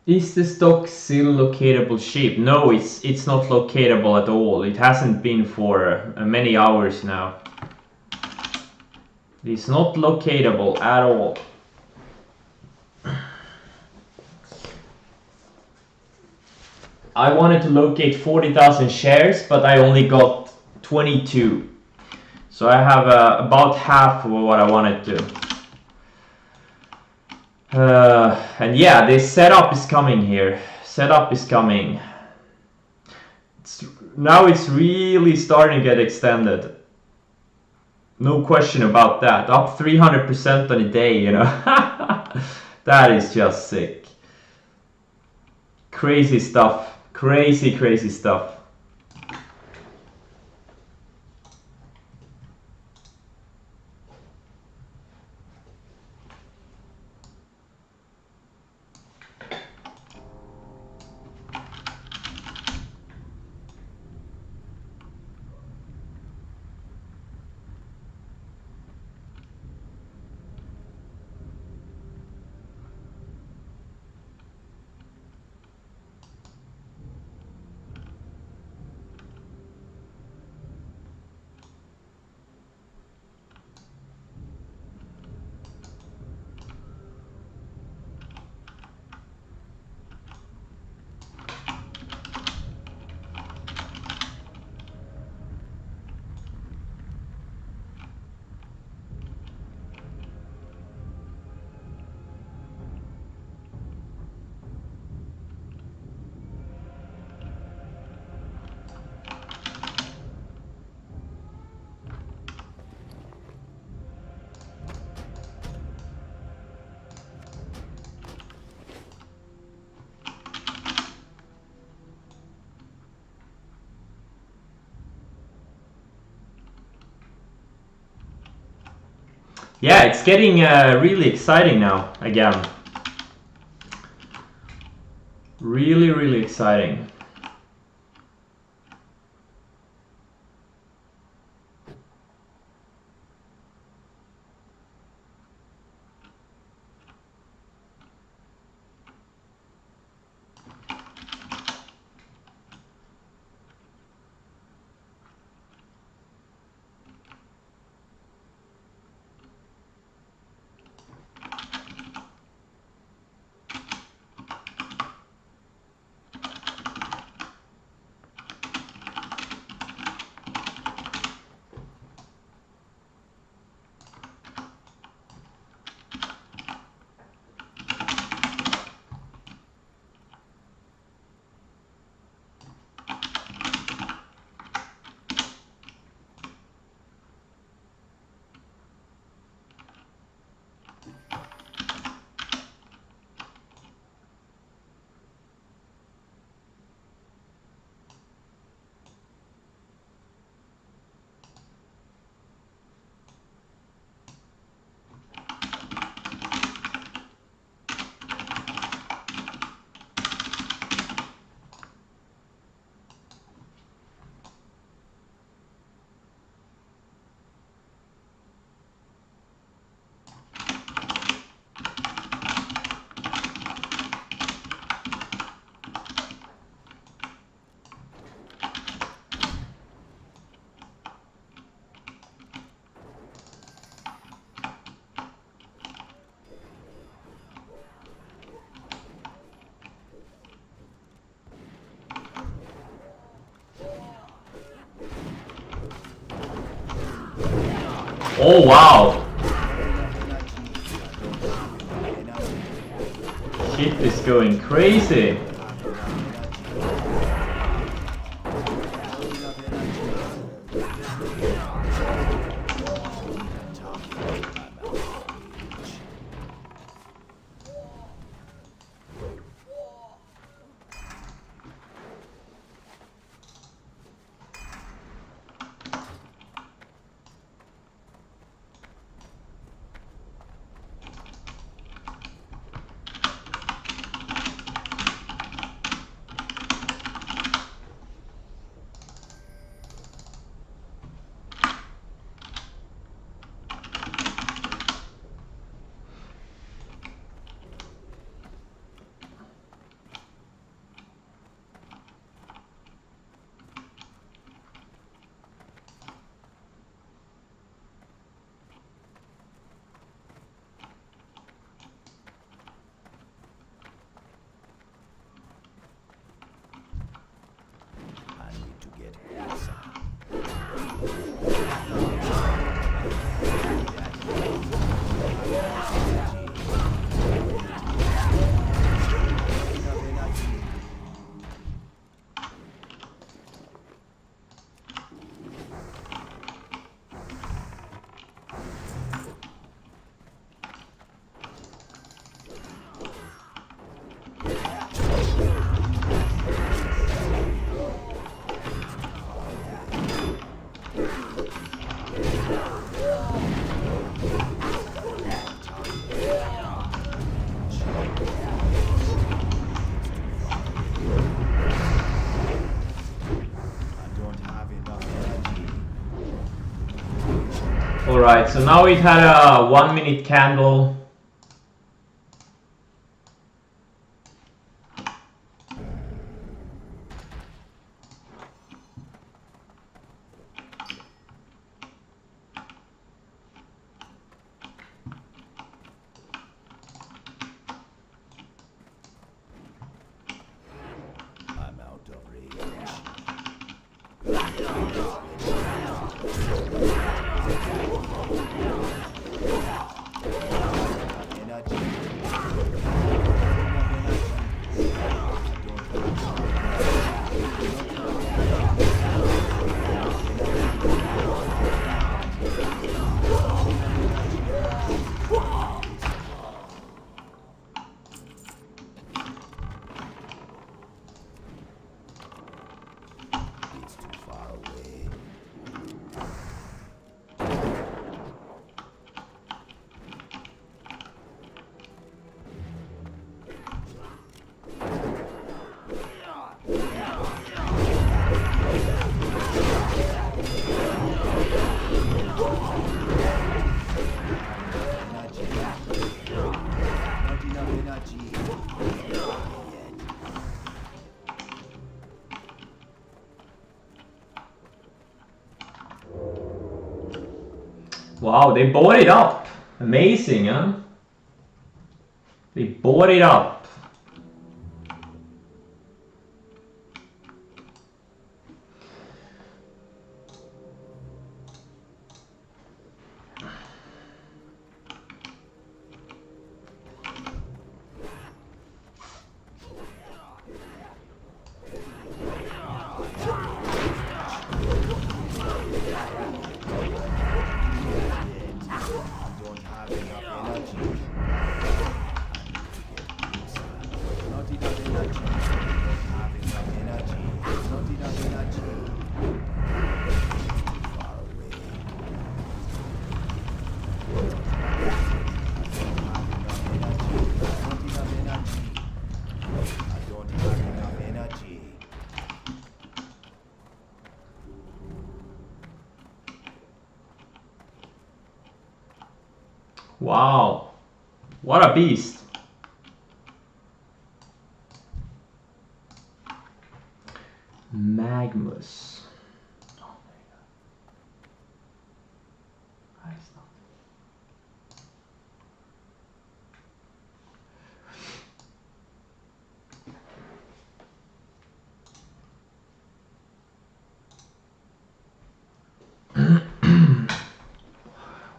A: Is the stock still locatable cheap? No, it's not locatable at all. It hasn't been for many hours now. It's not locatable at all. I wanted to locate 40,000 shares, but I only got 22. So I have about half of what I wanted to. And yeah, this setup is coming here. Setup is coming. Now it's really starting to get extended. No question about that. Up 300% on a day, you know. That is just sick. Crazy stuff. Crazy, crazy stuff. Yeah, it's getting really exciting now again. Really, really exciting. Oh wow! Shit is going crazy!
E: I need to get closer. I don't have enough energy.
A: Alright, so now it had a 1 minute candle.
E: I'm out of range. Energy. It's too far away. Not enough energy.
A: Wow, they bought it up! Amazing, huh? They bought it up.
E: I don't have enough energy. Not enough energy. Don't have enough energy. Not enough energy. Far away. Not enough energy. I don't have enough energy.
A: Wow. What a beast. Magnus. Oh my god. Nice.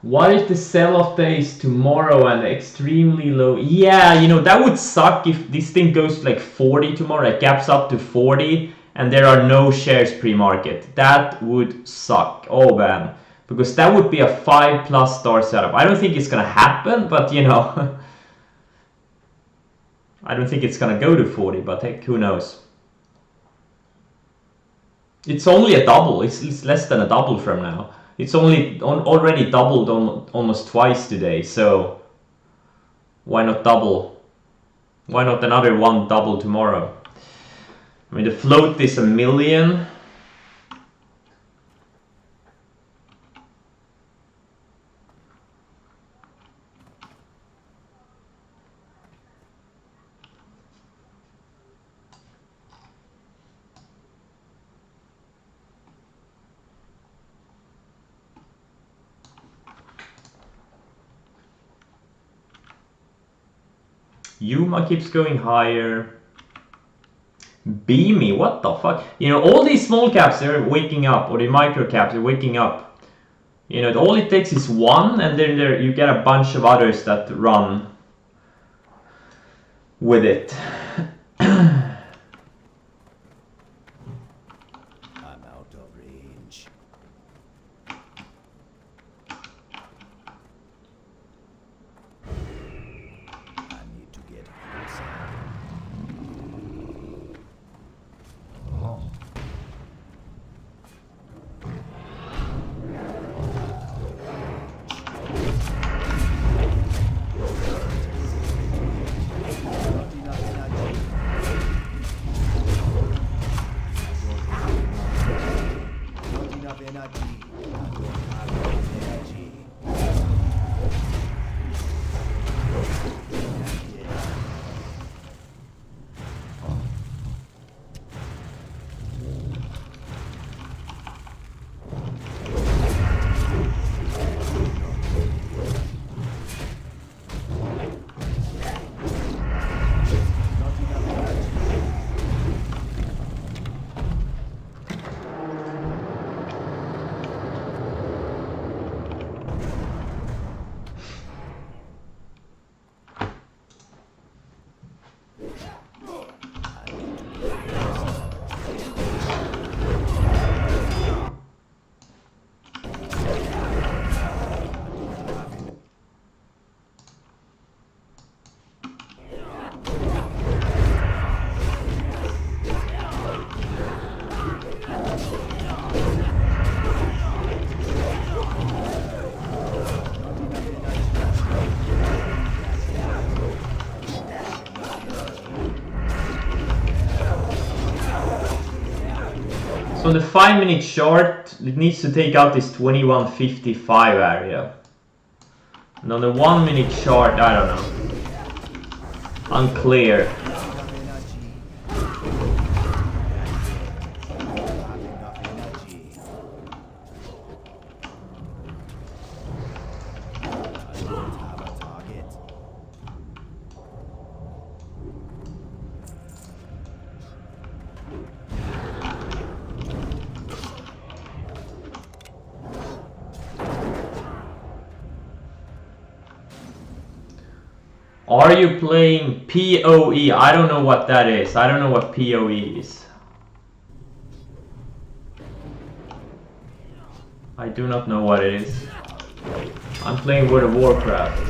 A: What if the sell-off day is tomorrow and extremely low? Yeah, you know, that would suck if this thing goes to like 40 tomorrow, it gaps up to 40, and there are no shares pre-market. That would suck. Oh man. Because that would be a 5+ star setup. I don't think it's gonna happen, but you know. I don't think it's gonna go to 40, but heck, who knows. It's only a double, it's less than a double from now. It's already doubled almost twice today, so why not double? Why not another one double tomorrow? I mean, the float is 1 million. Yuma keeps going higher. Beamy, what the fuck? You know, all these small caps, they're waking up, or the micro caps, they're waking up. You know, all it takes is one, and then you get a bunch of others that run with it.
E: I'm out of range. I need to get closer. Not enough energy. Not enough energy. I don't have enough energy. Not enough energy.
A: So the 5-minute chart, it needs to take out this 2155 area. And on the 1-minute chart, I don't know. Unclear. Are you playing PoE? I don't know what that is. I don't know what PoE is. I do not know what it is. I'm playing World of Warcraft.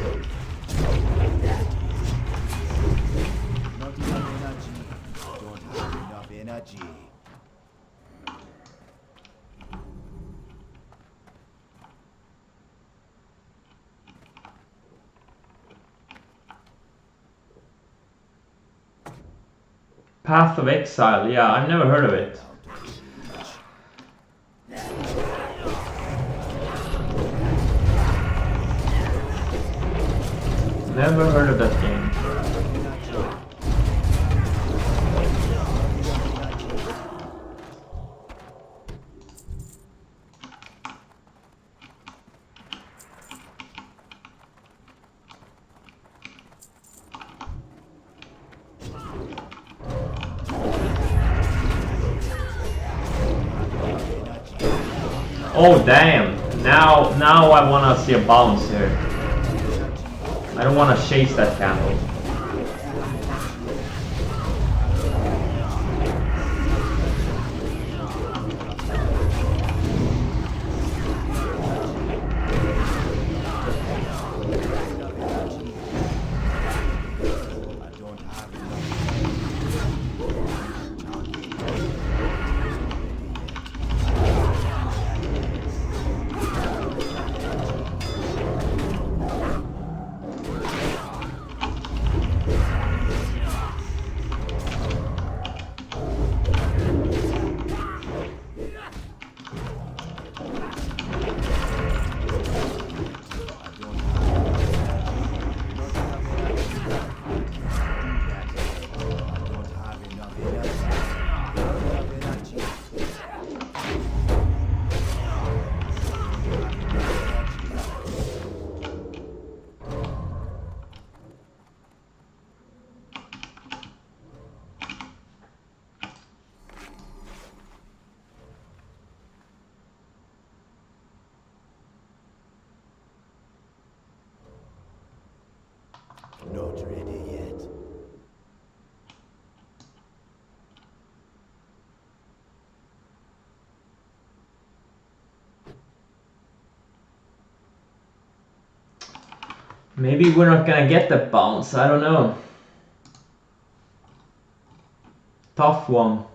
E: Not enough energy. Don't have enough energy.
A: Path of Exile, yeah, I've never heard of it. Never heard of that game. Oh damn! Now I wanna see a bounce here. I don't wanna chase that candle.
E: Not ready yet.
A: Maybe we're not gonna get the bounce, I don't know. Tough one.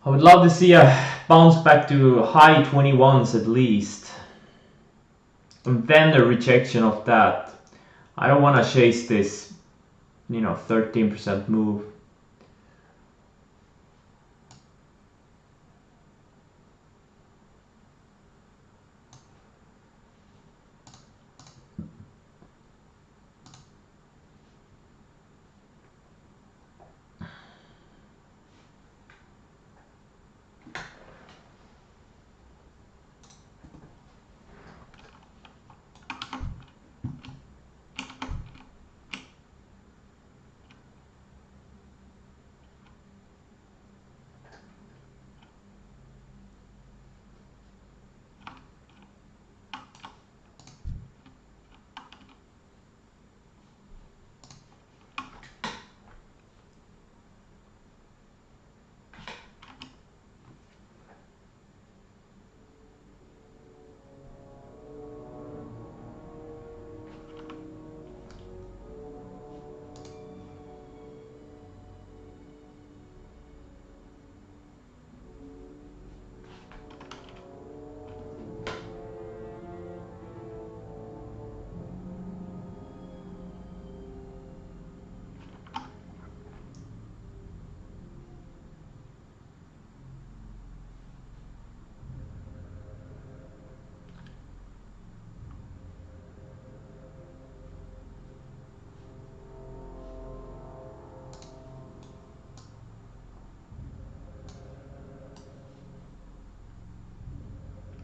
A: I would love to see a bounce back to high 21s at least. And then a rejection of that. I don't want to chase this, 13% move.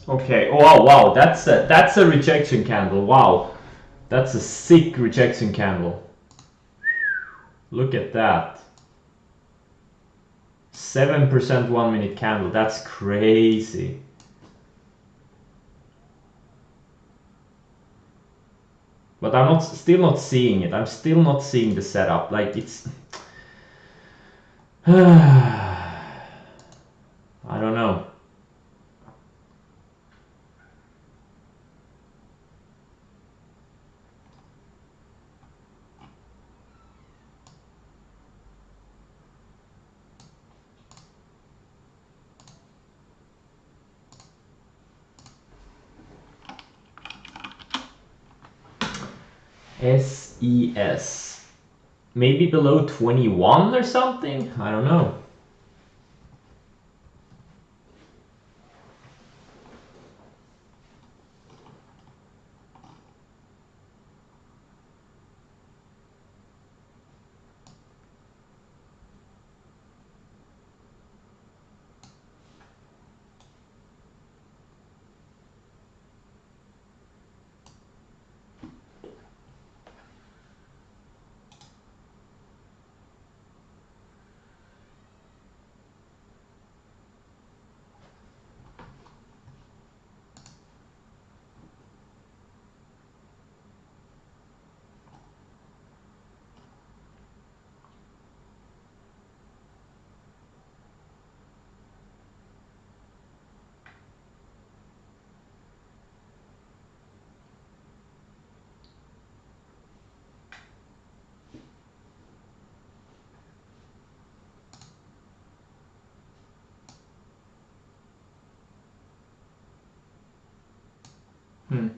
A: Okay. Oh wow, that's a rejection candle. Wow, that's a sick rejection candle. Look at that. 7% 1 minute candle. That's crazy. But I'm still not seeing it. I'm still not seeing the setup. Like it's. I don't know. SES. Maybe below 21 or something? I don't know. Hmm.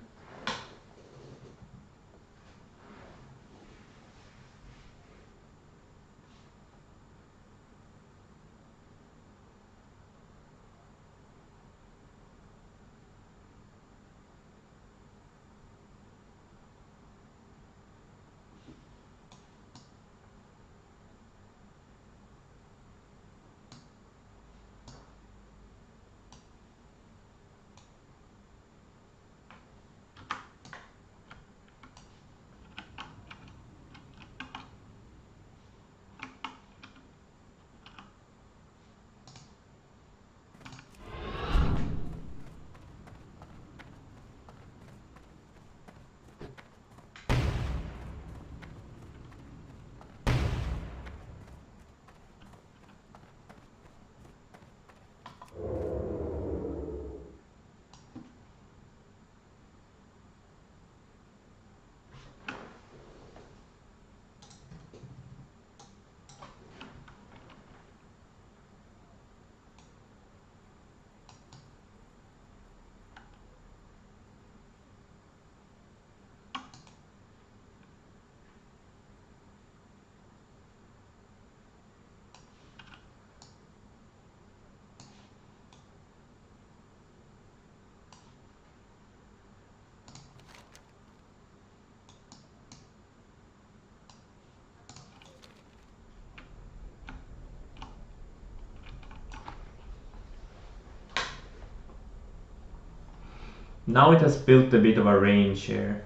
A: Now it has built a bit of a range here.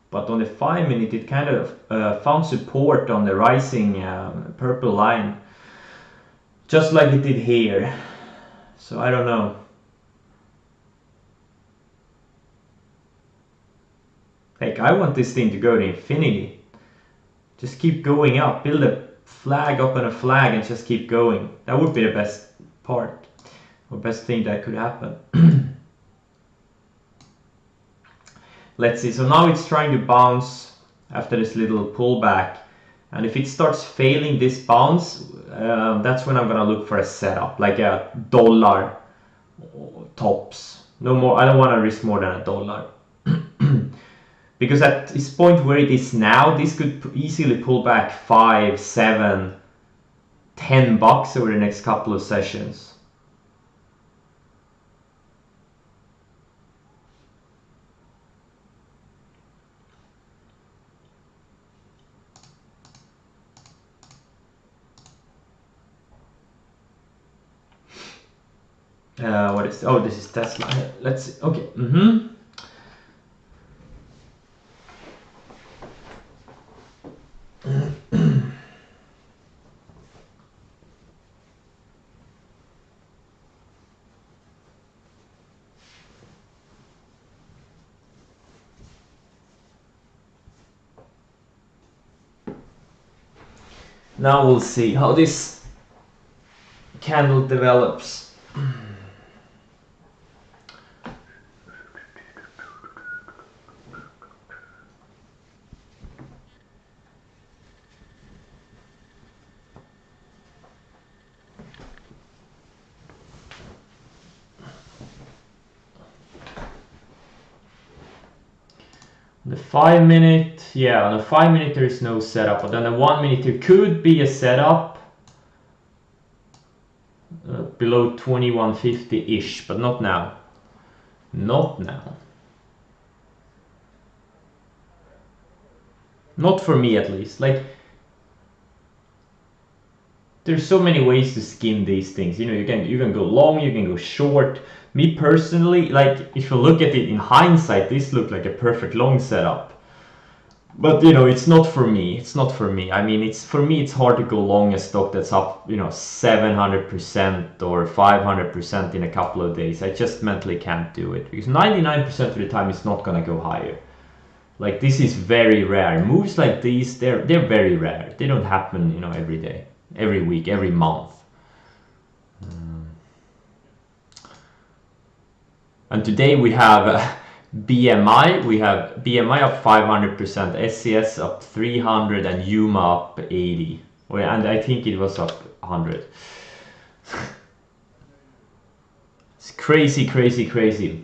A: But on the 5 minute it kind of found support on the rising purple line. Just like it did here. So I don't know. Like, I want this thing to go to infinity. Just keep going up. Build a flag up on a flag and just keep going. That would be the best part. Or best thing that could happen. Let's see. So now it's trying to bounce after this little pullback. And if it starts failing this bounce, that's when I'm gonna look for a setup. Like a dollar tops. No more. I don't want to risk more than a dollar. Because at this point where it is now, this could easily pull back 5, 7, 10 bucks over the next couple of sessions. What is? Oh, this is Tesla. Let's see. Okay. Now we'll see how this candle develops. The 5 minute, yeah, on the 5 minute there is no setup, but on the 1 minute there could be a setup below 2150-ish, but not now. Not now. Not for me at least. Like, there's so many ways to skin these things. You know, you can go long, you can go short. Me personally, like, if you look at it in hindsight, this looked like a perfect long setup. But you know, it's not for me. It's not for me. I mean, it's for me. It's hard to go long a stock that's up, you know, 700% or 500% in a couple of days. I just mentally can't do it because 99% of the time it's not gonna go higher. Like, this is very rare. Moves like these, they're very rare. They don't happen, you know, every day, every week, every month. And today we have BMI. We have BMI up 500%, SCS up 300, and Yuma up 80. And I think it was up 100. It's crazy, crazy, crazy.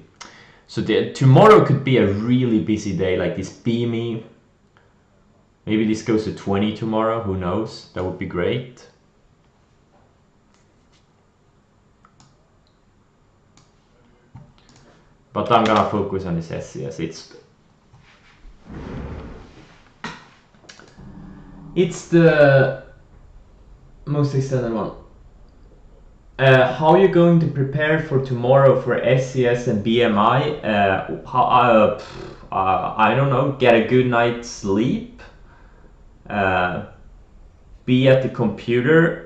A: So tomorrow could be a really busy day, like this beamy. Maybe this goes to 20 tomorrow, who knows? That would be great. But I'm gonna focus on this SCS. It's the most extended one. How are you going to prepare for tomorrow for SCS and BMI? I don't know. Get a good night's sleep. Be at the computer.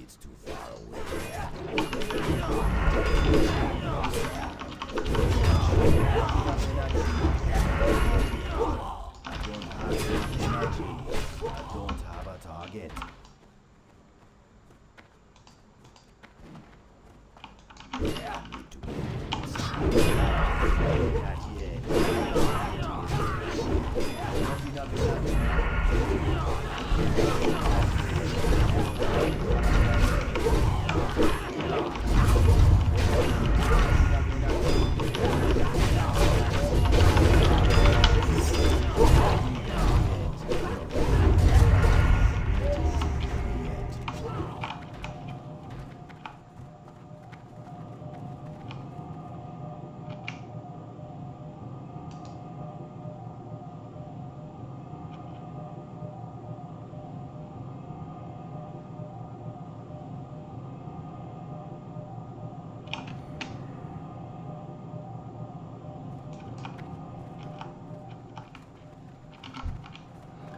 E: It's too far away. I don't have enough energy. I don't have a target. I need to get this. Not yet. Not enough energy.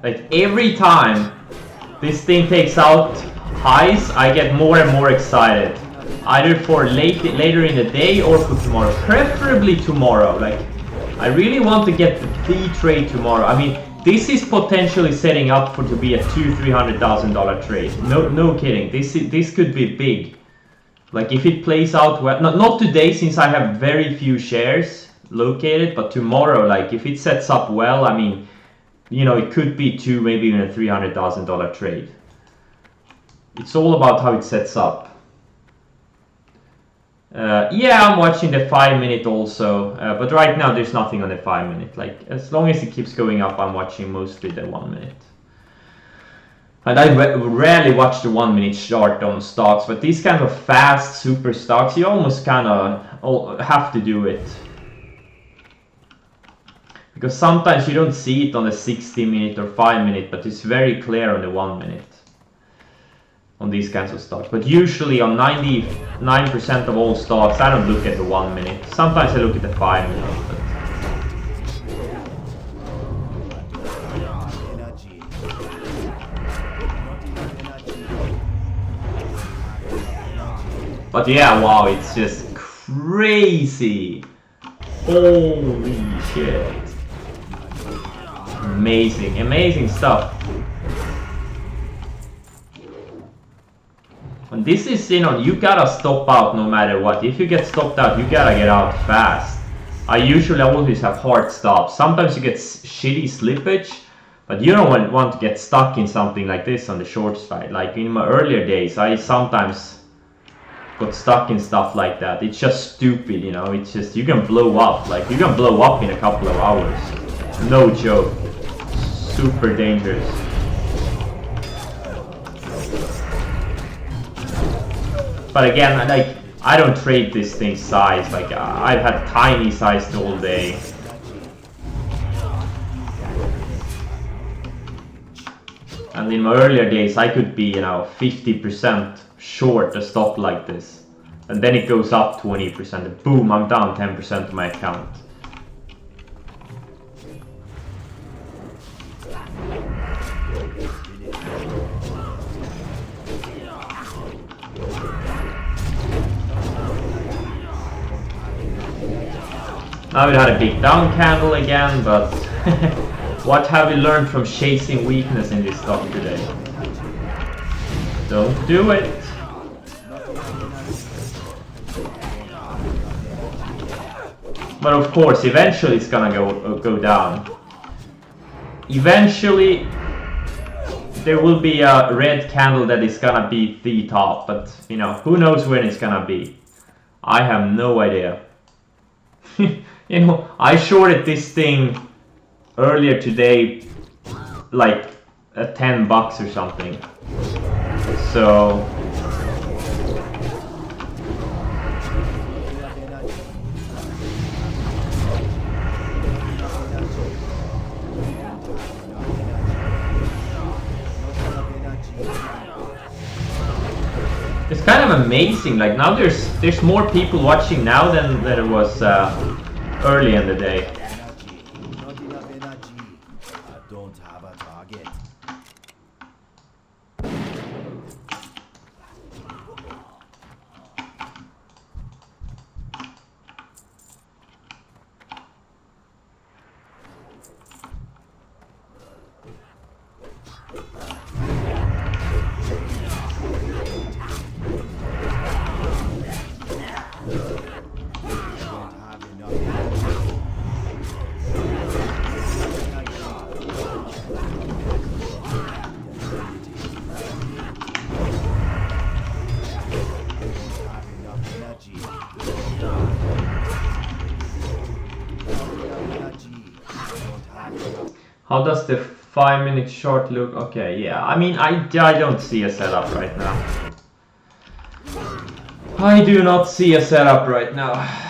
A: Like every time this thing takes out highs, I get more and more excited. Either for later in the day or for tomorrow. Preferably tomorrow. Like I really want to get the trade tomorrow. I mean, this is potentially setting up to be a $200,000-$300,000 trade. No kidding. This could be big. Like if it plays out well, not today since I have very few shares located, but tomorrow, like if it sets up well, I mean, you know, it could be maybe even a $300,000 trade. It's all about how it sets up. Yeah, I'm watching the 5 minute also, but right now there's nothing on the 5 minute. Like as long as it keeps going up, I'm watching mostly the 1 minute. And I rarely watch the 1 minute chart on stocks, but these kind of fast super stocks, you almost kind of have to do it. Because sometimes you don't see it on the 60 minute or 5 minute, but it's very clear on the 1 minute. On these kinds of stocks. But usually on 99% of all stocks, I don't look at the 1 minute. Sometimes I look at the 5 minute. But yeah, wow, it's just crazy. Holy shit. Amazing stuff. And this is, you know, you gotta stop out no matter what. If you get stopped out, you gotta get out fast. I usually always have hard stops. Sometimes you get shitty slippage, but you don't want to get stuck in something like this on the short side. Like in my earlier days, I sometimes got stuck in stuff like that. It's just stupid, you know. It's just, you can blow up. Like you can blow up in a couple of hours. No joke. Super dangerous. But again, like I don't trade this thing's size. Like I've had tiny size all day. And in my earlier days, I could be, you know, 50% short a stop like this. And then it goes up 20%. And boom, I'm down 10% of my account. Now we had a big down candle again, but What have you learned from chasing weakness in this stock today? Don't do it. But of course, eventually it's gonna go down. Eventually, there will be a red candle that is gonna be the top, but you know, who knows when it's gonna be? I have no idea. You know, I shorted this thing earlier today, like at $10 or something. So it's kind of amazing. Like now, there's more people watching now than it was early in the day.
E: Not enough energy. I don't have a target.
A: How does the 5-minute short look? Okay, yeah. I mean, I don't see a setup right now. I do not see a setup right now.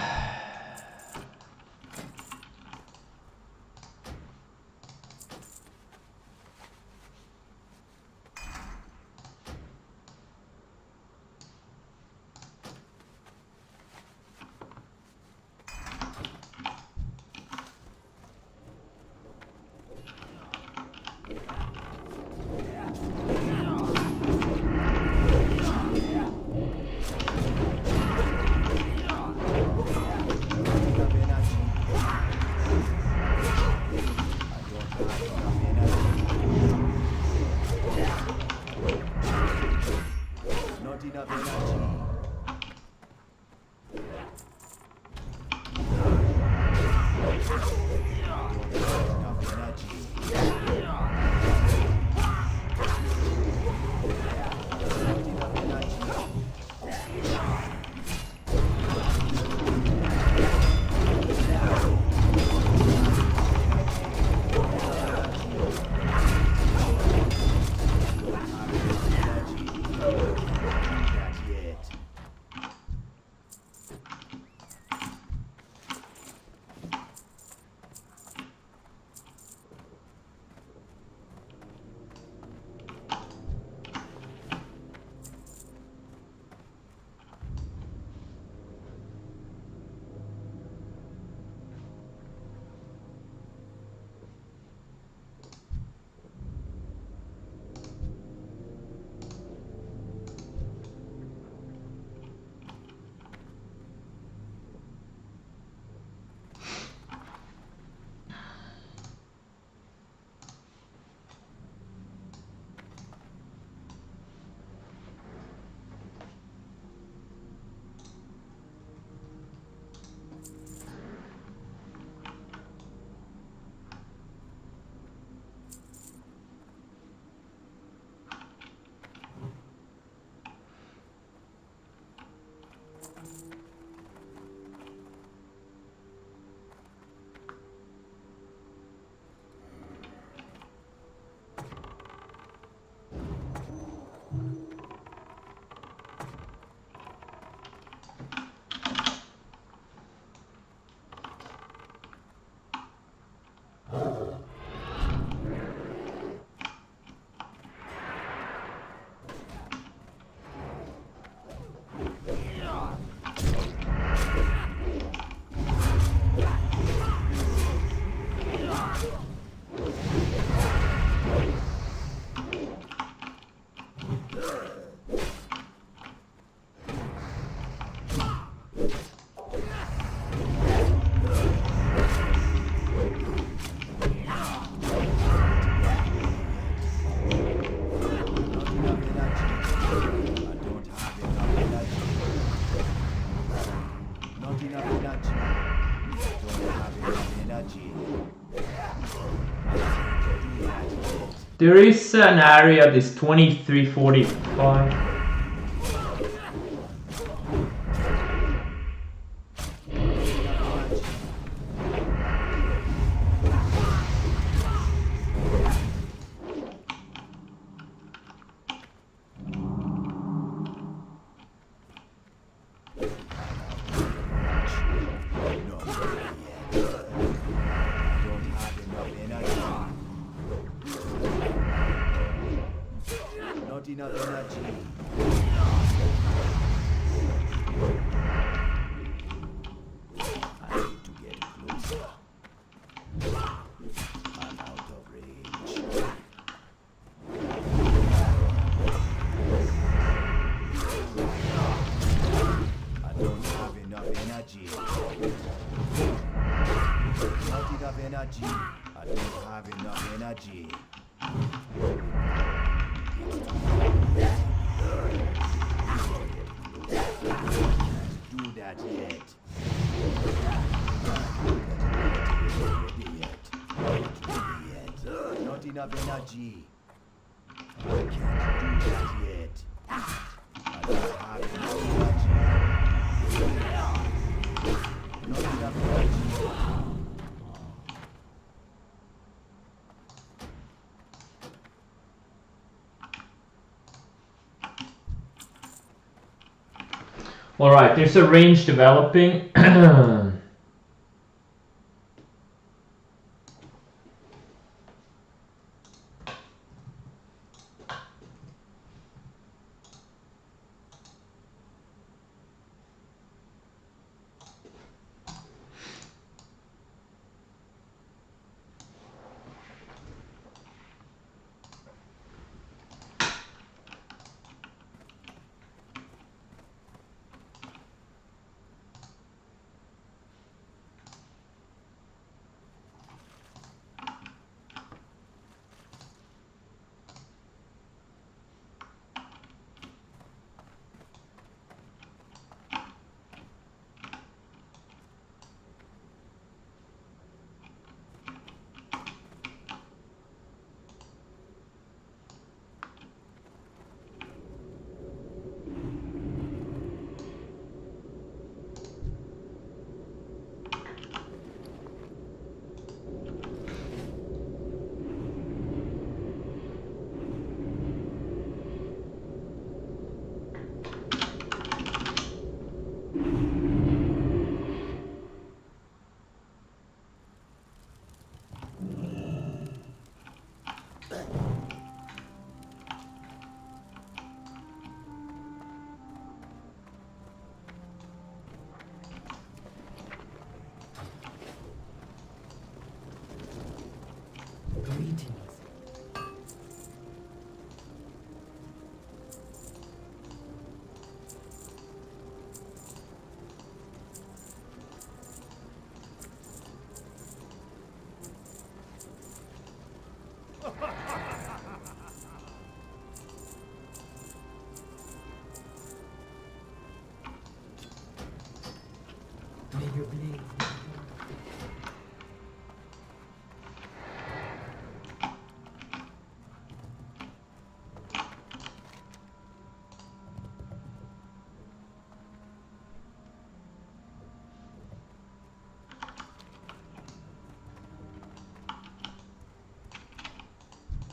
A: There is an area, this 2345.
E: Not enough energy. I need to get closer. I'm out of range. I don't have enough energy. Not enough energy. I don't have enough energy. Do that yet. Not enough energy. I can't do that yet. I don't have enough energy. Not enough energy.
A: All right, there's a range developing.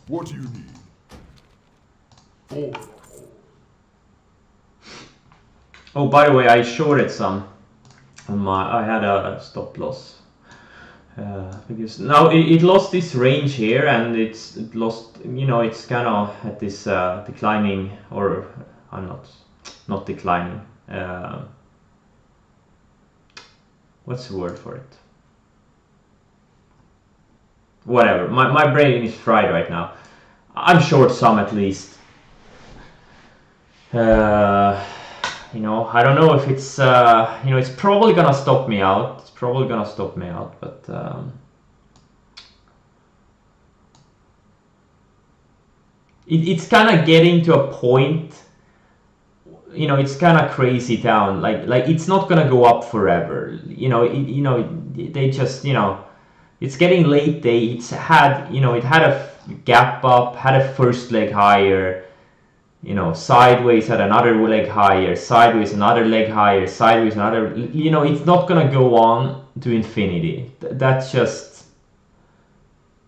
B: What do you need? Four.
A: Oh, by the way, I shorted some. I had a stop loss because now it lost this range here, and it lost. You know, it's kind of at this declining, or I'm not declining. What's the word for it? Whatever. My brain is fried right now. I'm short some at least. You know, I don't know if it's you know, it's probably gonna stop me out. It's probably gonna stop me out, but it's kind of getting to a point. You know, it's kind of crazy down. Like it's not gonna go up forever. You know, they just, you know, it's getting late day. It's had, it had a gap up, had a first leg higher, sideways had another leg higher, sideways another leg higher, sideways another, it's not gonna go on to infinity. That's just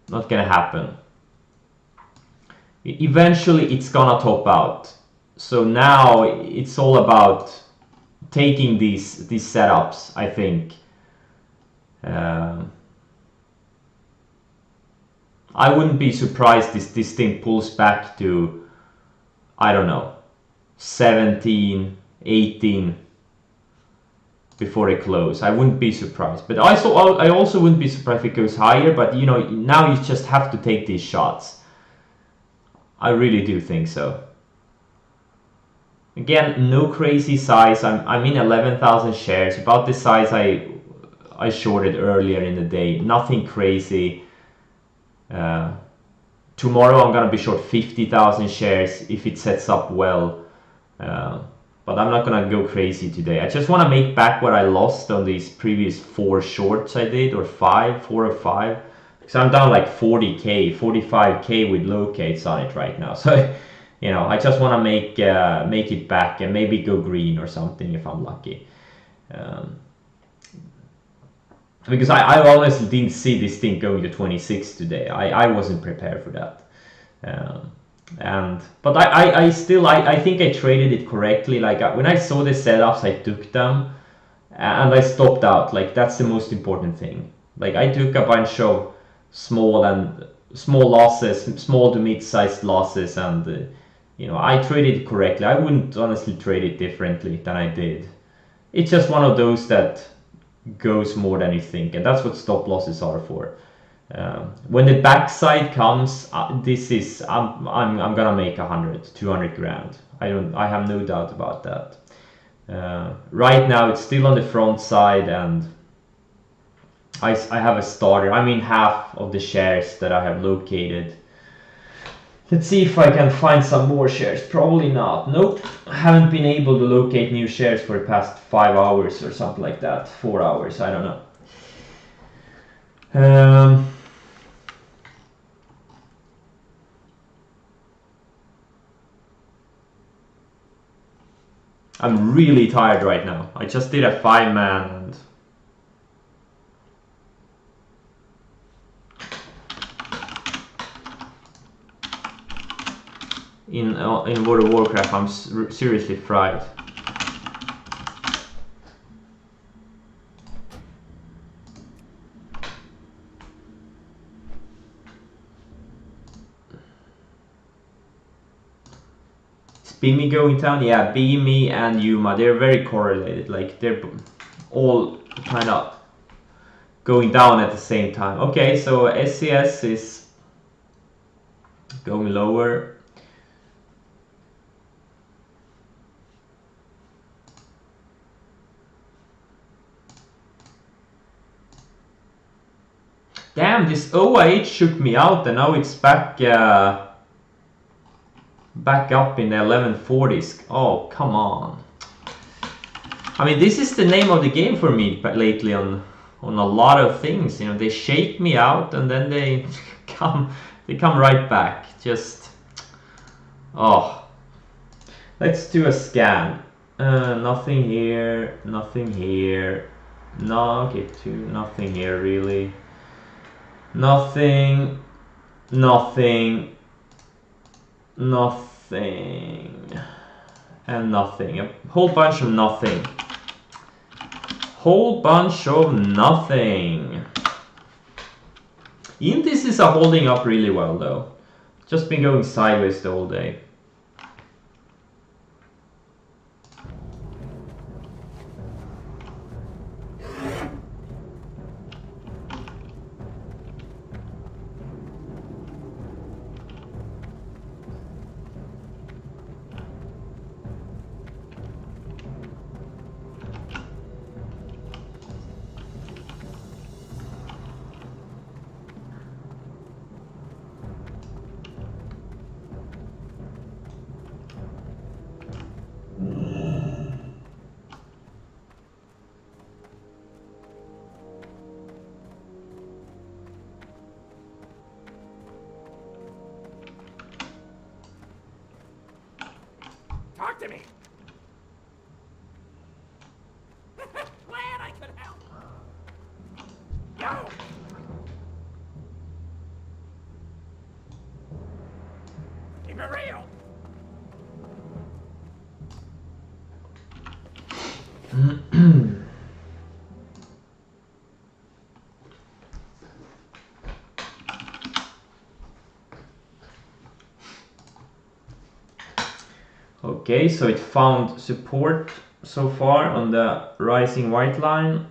A: not gonna happen. Eventually it's gonna top out. So now it's all about taking these setups, I think. I wouldn't be surprised if this thing pulls back to, I don't know, 17, 18 before it close. I wouldn't be surprised. But I also wouldn't be surprised if it goes higher. But now you just have to take these shots. I really do think so. Again, no crazy size. I'm in 11,000 shares, about the size I shorted earlier in the day. Nothing crazy. Tomorrow I'm gonna be short 50,000 shares if it sets up well. But I'm not gonna go crazy today. I just want to make back what I lost on these previous 4 shorts I did, or 4 or 5. Because I'm down like 40k, 45k with locates on it right now. So, I just want to make it back and maybe go green or something if I'm lucky. Because I honestly didn't see this thing going to 26 today. I wasn't prepared for that. But I still think I traded it correctly. Like when I saw the setups, I took them and I stopped out. Like that's the most important thing. Like I took a bunch of small losses, small to mid-sized losses, and I traded it correctly. I wouldn't honestly trade it differently than I did. It's just one of those that goes more than you think, and that's what stop losses are for. When the backside comes, I'm gonna make 100-200 grand. I have no doubt about that. Right now it's still on the front side, and I have a starter. I mean half of the shares that I have located. Let's see if I can find some more shares. Probably not. Nope. I haven't been able to locate new shares for the past 5 hours or something like that. 4 hours. I don't know. I'm really tired right now. I just did a 5-man and in World of Warcraft I'm seriously fried. Bimi going down? Yeah, Bimi and Yuma, they're very correlated. Like they're all kind of going down at the same time. Okay, so SCS is going lower. Damn, this OIH shook me out and now it's back up in the 1140s. Oh, come on. I mean, this is the name of the game for me lately on a lot of things. They shake me out and then they come right back. Just let's do a scan. Nothing here, nothing here. No, okay, nothing here really. Nothing, nothing, and nothing. A whole bunch of nothing. Whole bunch of nothing. Indices are holding up really well though. Just been going sideways the whole day.
E: Keep it real.
A: Okay, so it found support so far on the rising white line.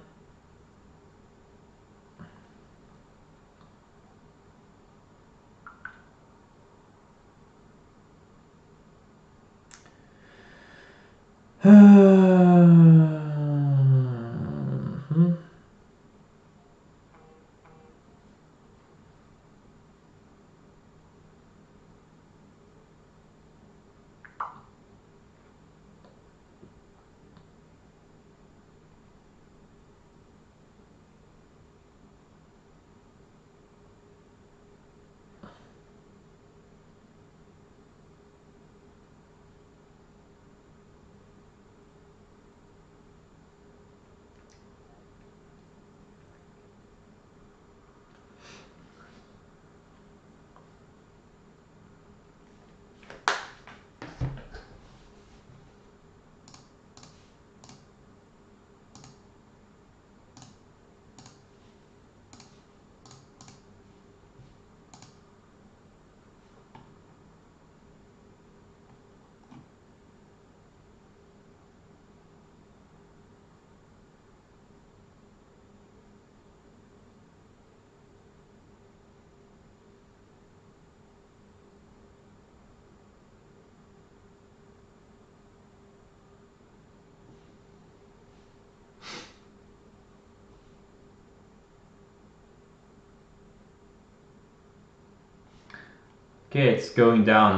A: Okay, it's going down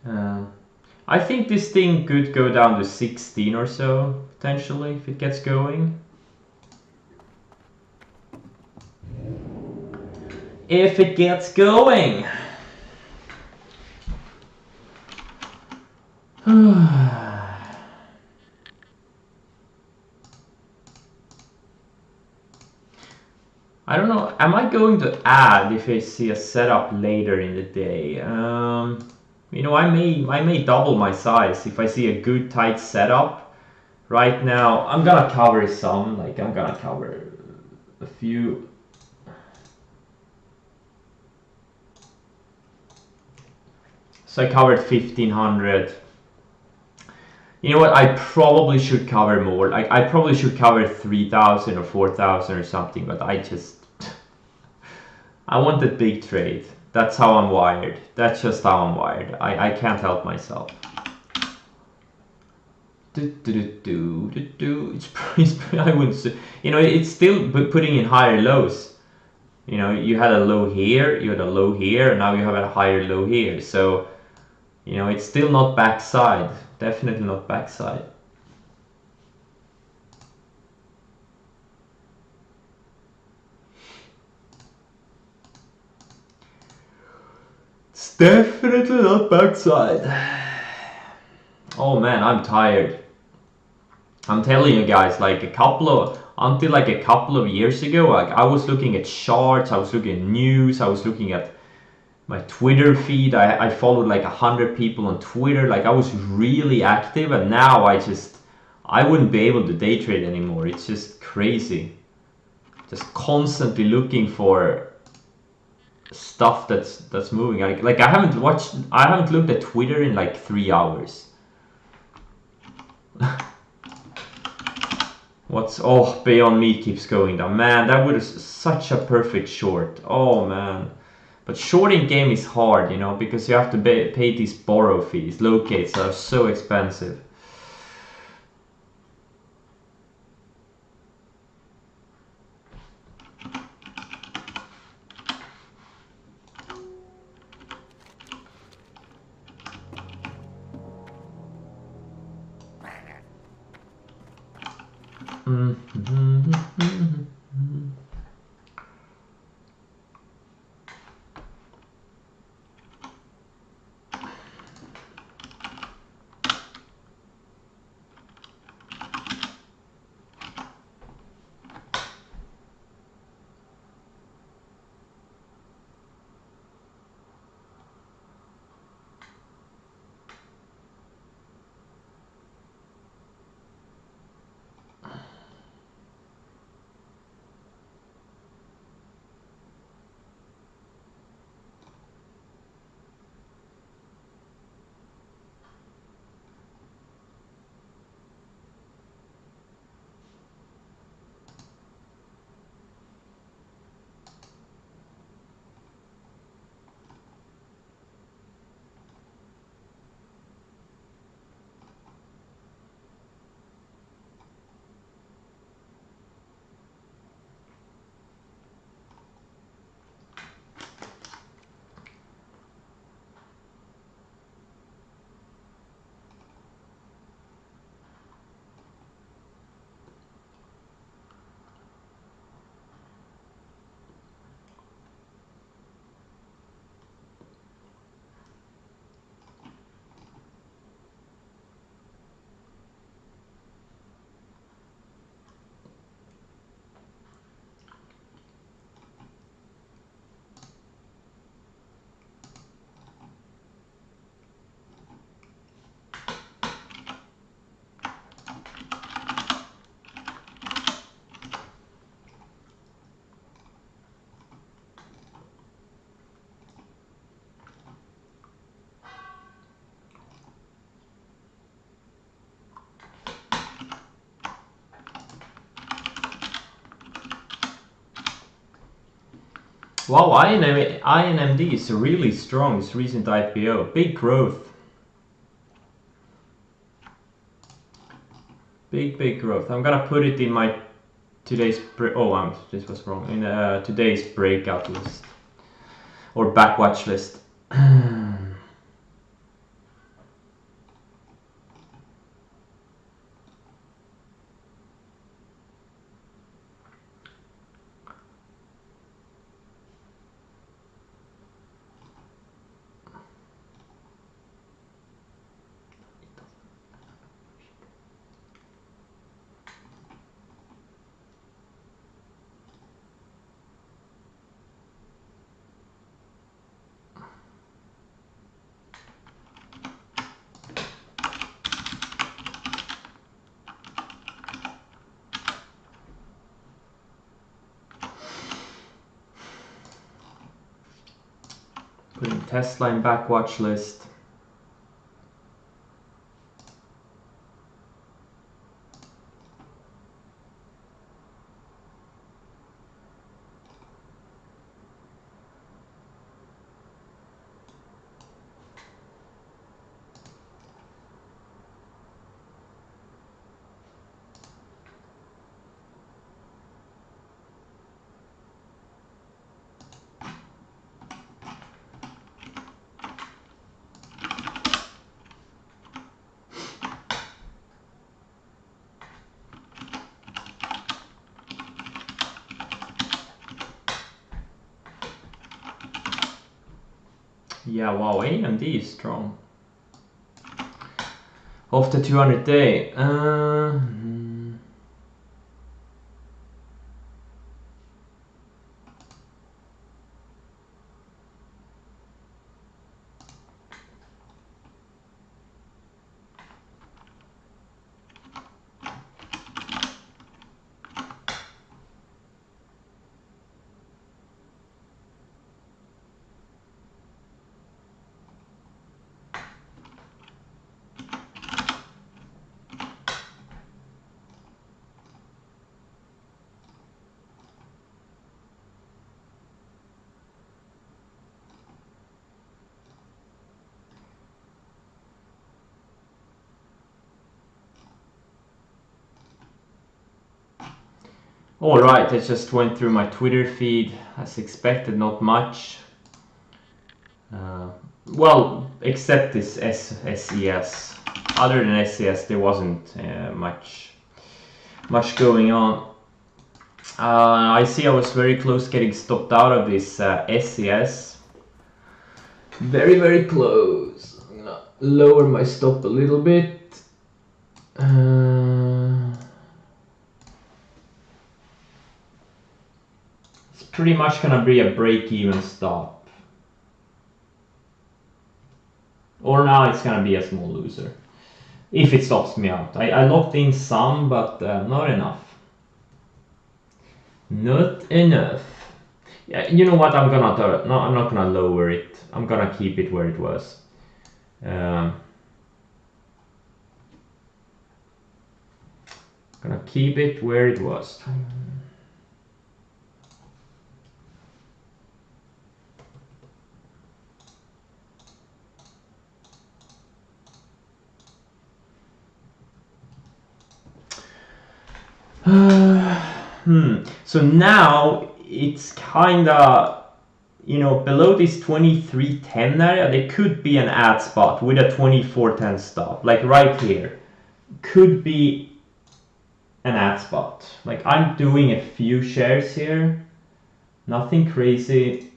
A: now. I think this thing could go down to 16 or so, potentially, if it gets going. If it gets going! I don't know, am I going to add if I see a setup later in the day? You know, I may double my size if I see a good tight setup. Right now, I'm gonna cover some, like I'm gonna cover a few. So I covered 1500. You know what, I probably should cover more. Like I probably should cover 3000 or 4000 or something, but I want that big trade. That's how I'm wired. That's just how I'm wired. I can't help myself. I wouldn't say, you know, it's still putting in higher lows. You know, you had a low here, you had a low here, and now you have a higher low here. So, you know, it's still not backside. Definitely not backside. It's definitely not backside. Oh man, I'm tired. I'm telling you guys, like until like a couple of years ago, like I was looking at charts, I was looking at news, I was looking at my Twitter feed. I followed like 100 people on Twitter. Like I was really active, and now I wouldn't be able to day trade anymore. It's just crazy. Just constantly looking for stuff that's moving. Like I haven't looked at Twitter in like 3 hours. Beyond Meat keeps going down. Man, that was such a perfect short. Oh man. But shorting game is hard, you know, because you have to pay these borrow fees. Locates are so expensive. Wow, INMD is really strong. This recent IPO, big growth. Big growth. I'm gonna put it in my today's this was wrong. In today's breakout list or backwatch list. Putting Tesla in backwatch list. Yeah, wow, AMD is strong. Off the 200 day. Alright, I just went through my Twitter feed. As expected, not much. Well, except this SES. Other than SES, there wasn't much going on. I see I was very close getting stopped out of this SES. Very close. I'm gonna lower my stop a little bit. It's pretty much gonna be a break-even stop. Or now it's gonna be a small loser. If it stops me out. I locked in some, but not enough. Not enough. Yeah, you know what? I'm not gonna lower it. I'm gonna keep it where it was. Gonna keep it where it was. So now it's kinda, below this 2310 area, there could be an ad spot with a 2410 stop, like right here. Could be an ad spot. Like I'm doing a few shares here, nothing crazy.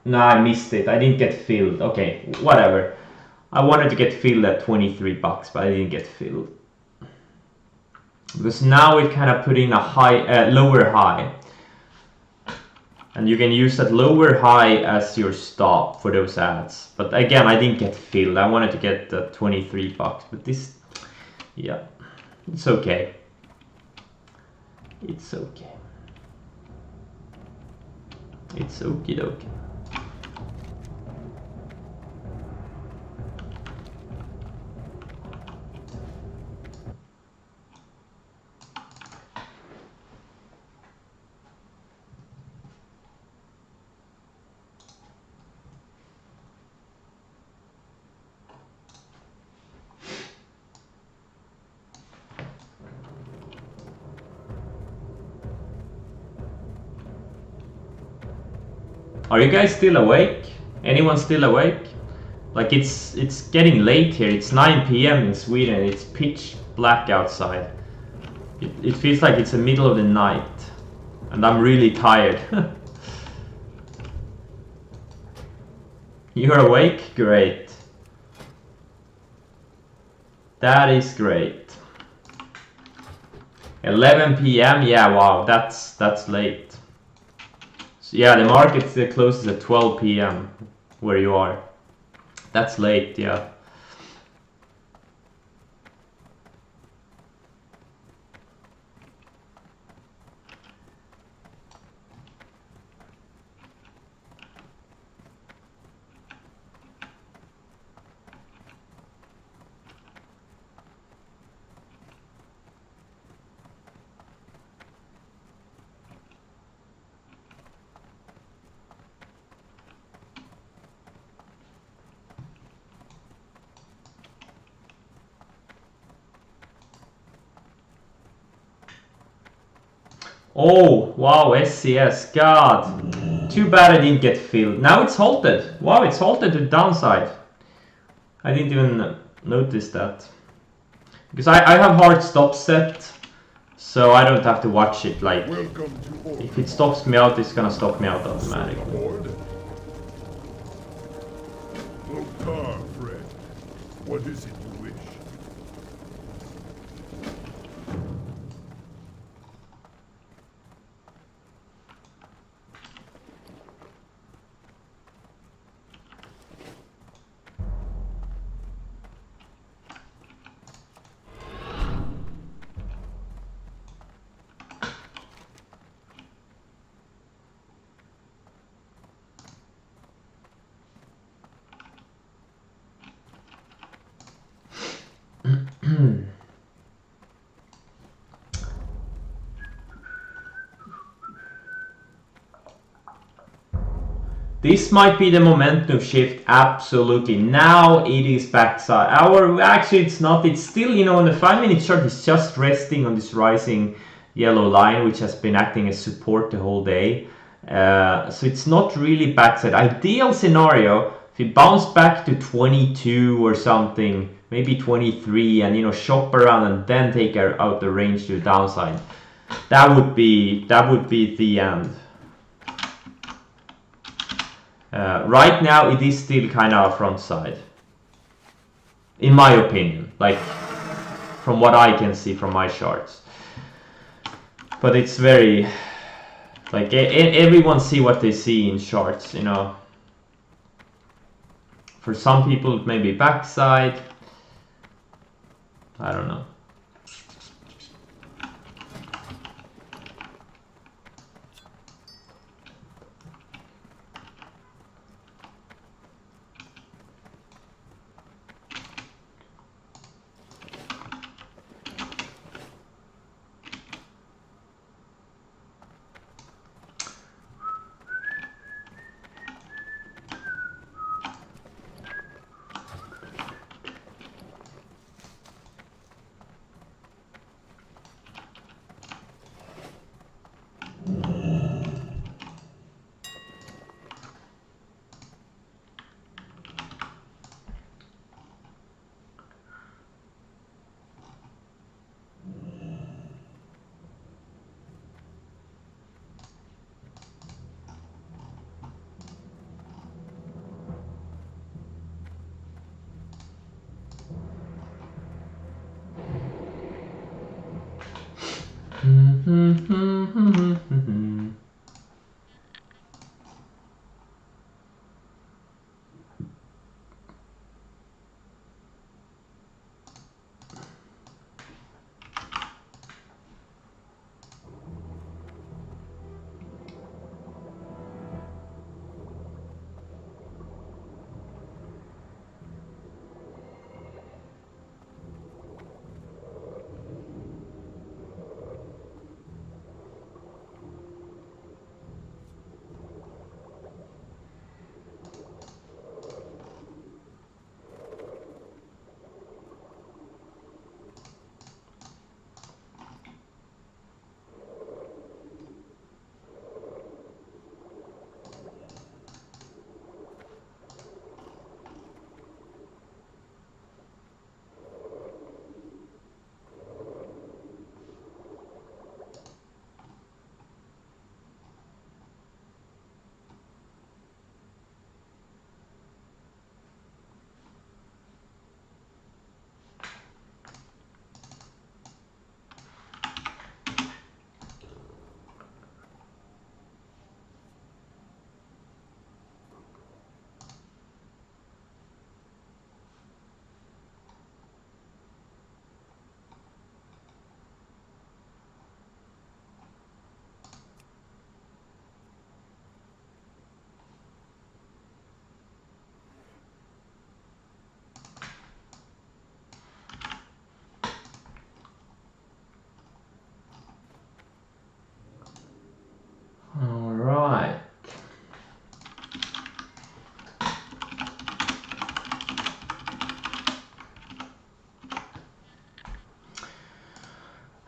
A: Nah, I missed it. I didn't get filled. Okay, whatever. I wanted to get filled at 23 bucks, but I didn't get filled. Because now we're kind of putting a lower high. And you can use that lower high as your stop for those ads. But again, I didn't get filled. I wanted to get the 23 bucks, but this, yeah, it's okay. It's okay. It's okie dokie. Are you guys still awake? Anyone still awake? Like it's getting late here. It's 9 p.m. in Sweden. It's pitch black outside. It feels like it's the middle of the night. And I'm really tired. You're awake? Great. That is great. 11 p.m. Yeah, wow, that's late. So yeah, the market's the closest at 12 p.m. where you are. That's late, yeah. Oh, wow, SCS, God. Too bad I didn't get filled. Now it's halted. Wow, it's halted to the downside. I didn't even notice that. Because I have hard stop set, so I don't have to watch it. Like,
B: Welcome to Order.
A: if it stops me out, it's gonna stop me out automatically.
B: Lord. Lokar, friend. What is it you wish?
A: This might be the momentum shift, absolutely. Now it is backside. Actually, it's not. It's still, you know, on the 5-minute chart, it's just resting on this rising yellow line, which has been acting as support the whole day. So it's not really backside. Ideal scenario, if it bounced back to 22 or something, maybe 23, and, you know, shop around and then take out the range to the downside. That would be the end. Right now, it is still kind of a front side, in my opinion, like from what I can see from my charts. But it's very, like, everyone see what they see in charts, you know. For some people, it may be backside. I don't know.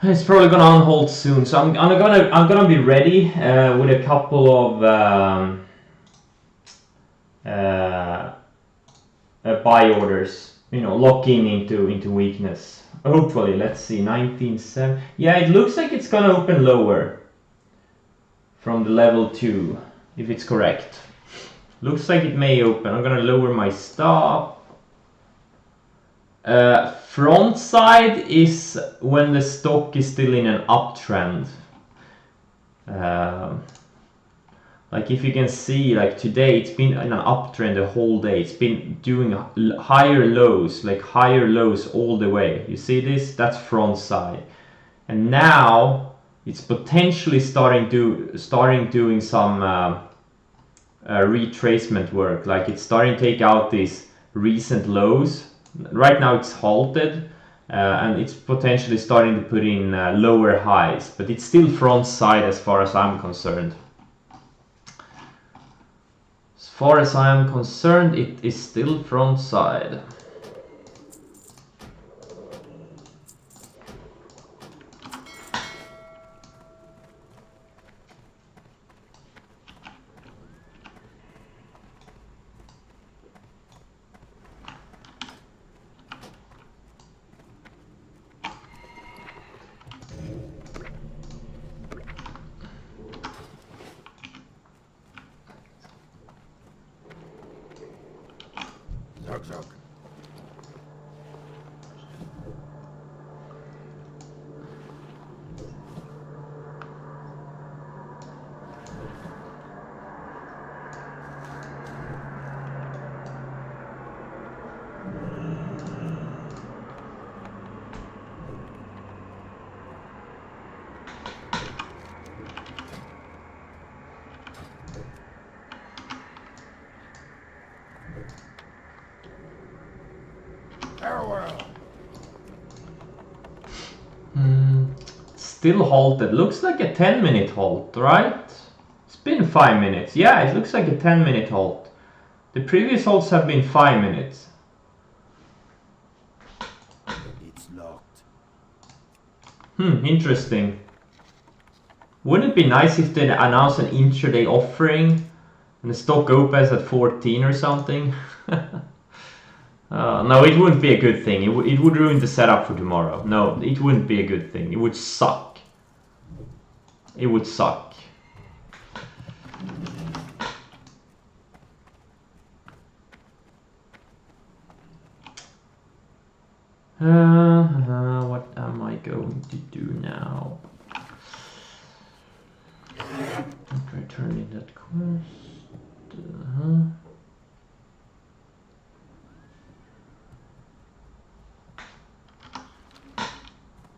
A: It's probably gonna unhold soon, so I'm gonna be ready with a couple of buy orders. You know, lock into weakness. Hopefully, let's see, 19.7. Yeah, it looks like it's gonna open lower from the level 2, if it's correct. Looks like it may open. I'm gonna lower my stop. Front side is when the stock is still in an uptrend. Like if you can see, like today it's been in an uptrend the whole day. It's been doing higher lows, like higher lows all the way. You see this? That's front side. And now it's potentially starting doing some retracement work. Like it's starting to take out these recent lows. Right now it's halted and it's potentially starting to put in lower highs, but it's still front side as far as I'm concerned. As far as I am concerned, it is still front side.
B: Zug. Farewell.
A: Still halted. Looks like a 10-minute halt, right? It's been 5 minutes. Yeah, it looks like a 10-minute halt. The previous halts have been 5 minutes.
E: It's locked.
A: Interesting. Wouldn't it be nice if they announce an intraday offering and the stock opens at 14 or something? No, it wouldn't be a good thing. It would ruin the setup for tomorrow. No, it wouldn't be a good thing. It would suck. It would suck. What am I going to do now? Okay, turn in that quest.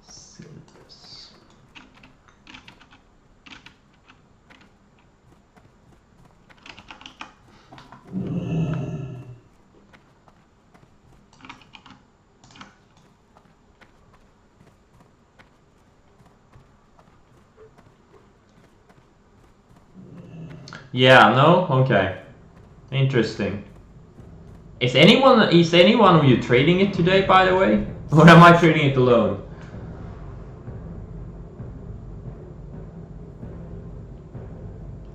A: Syllabus. Yeah, no? Okay. Interesting. Is anyone of you trading it today, by the way? Or am I trading it alone?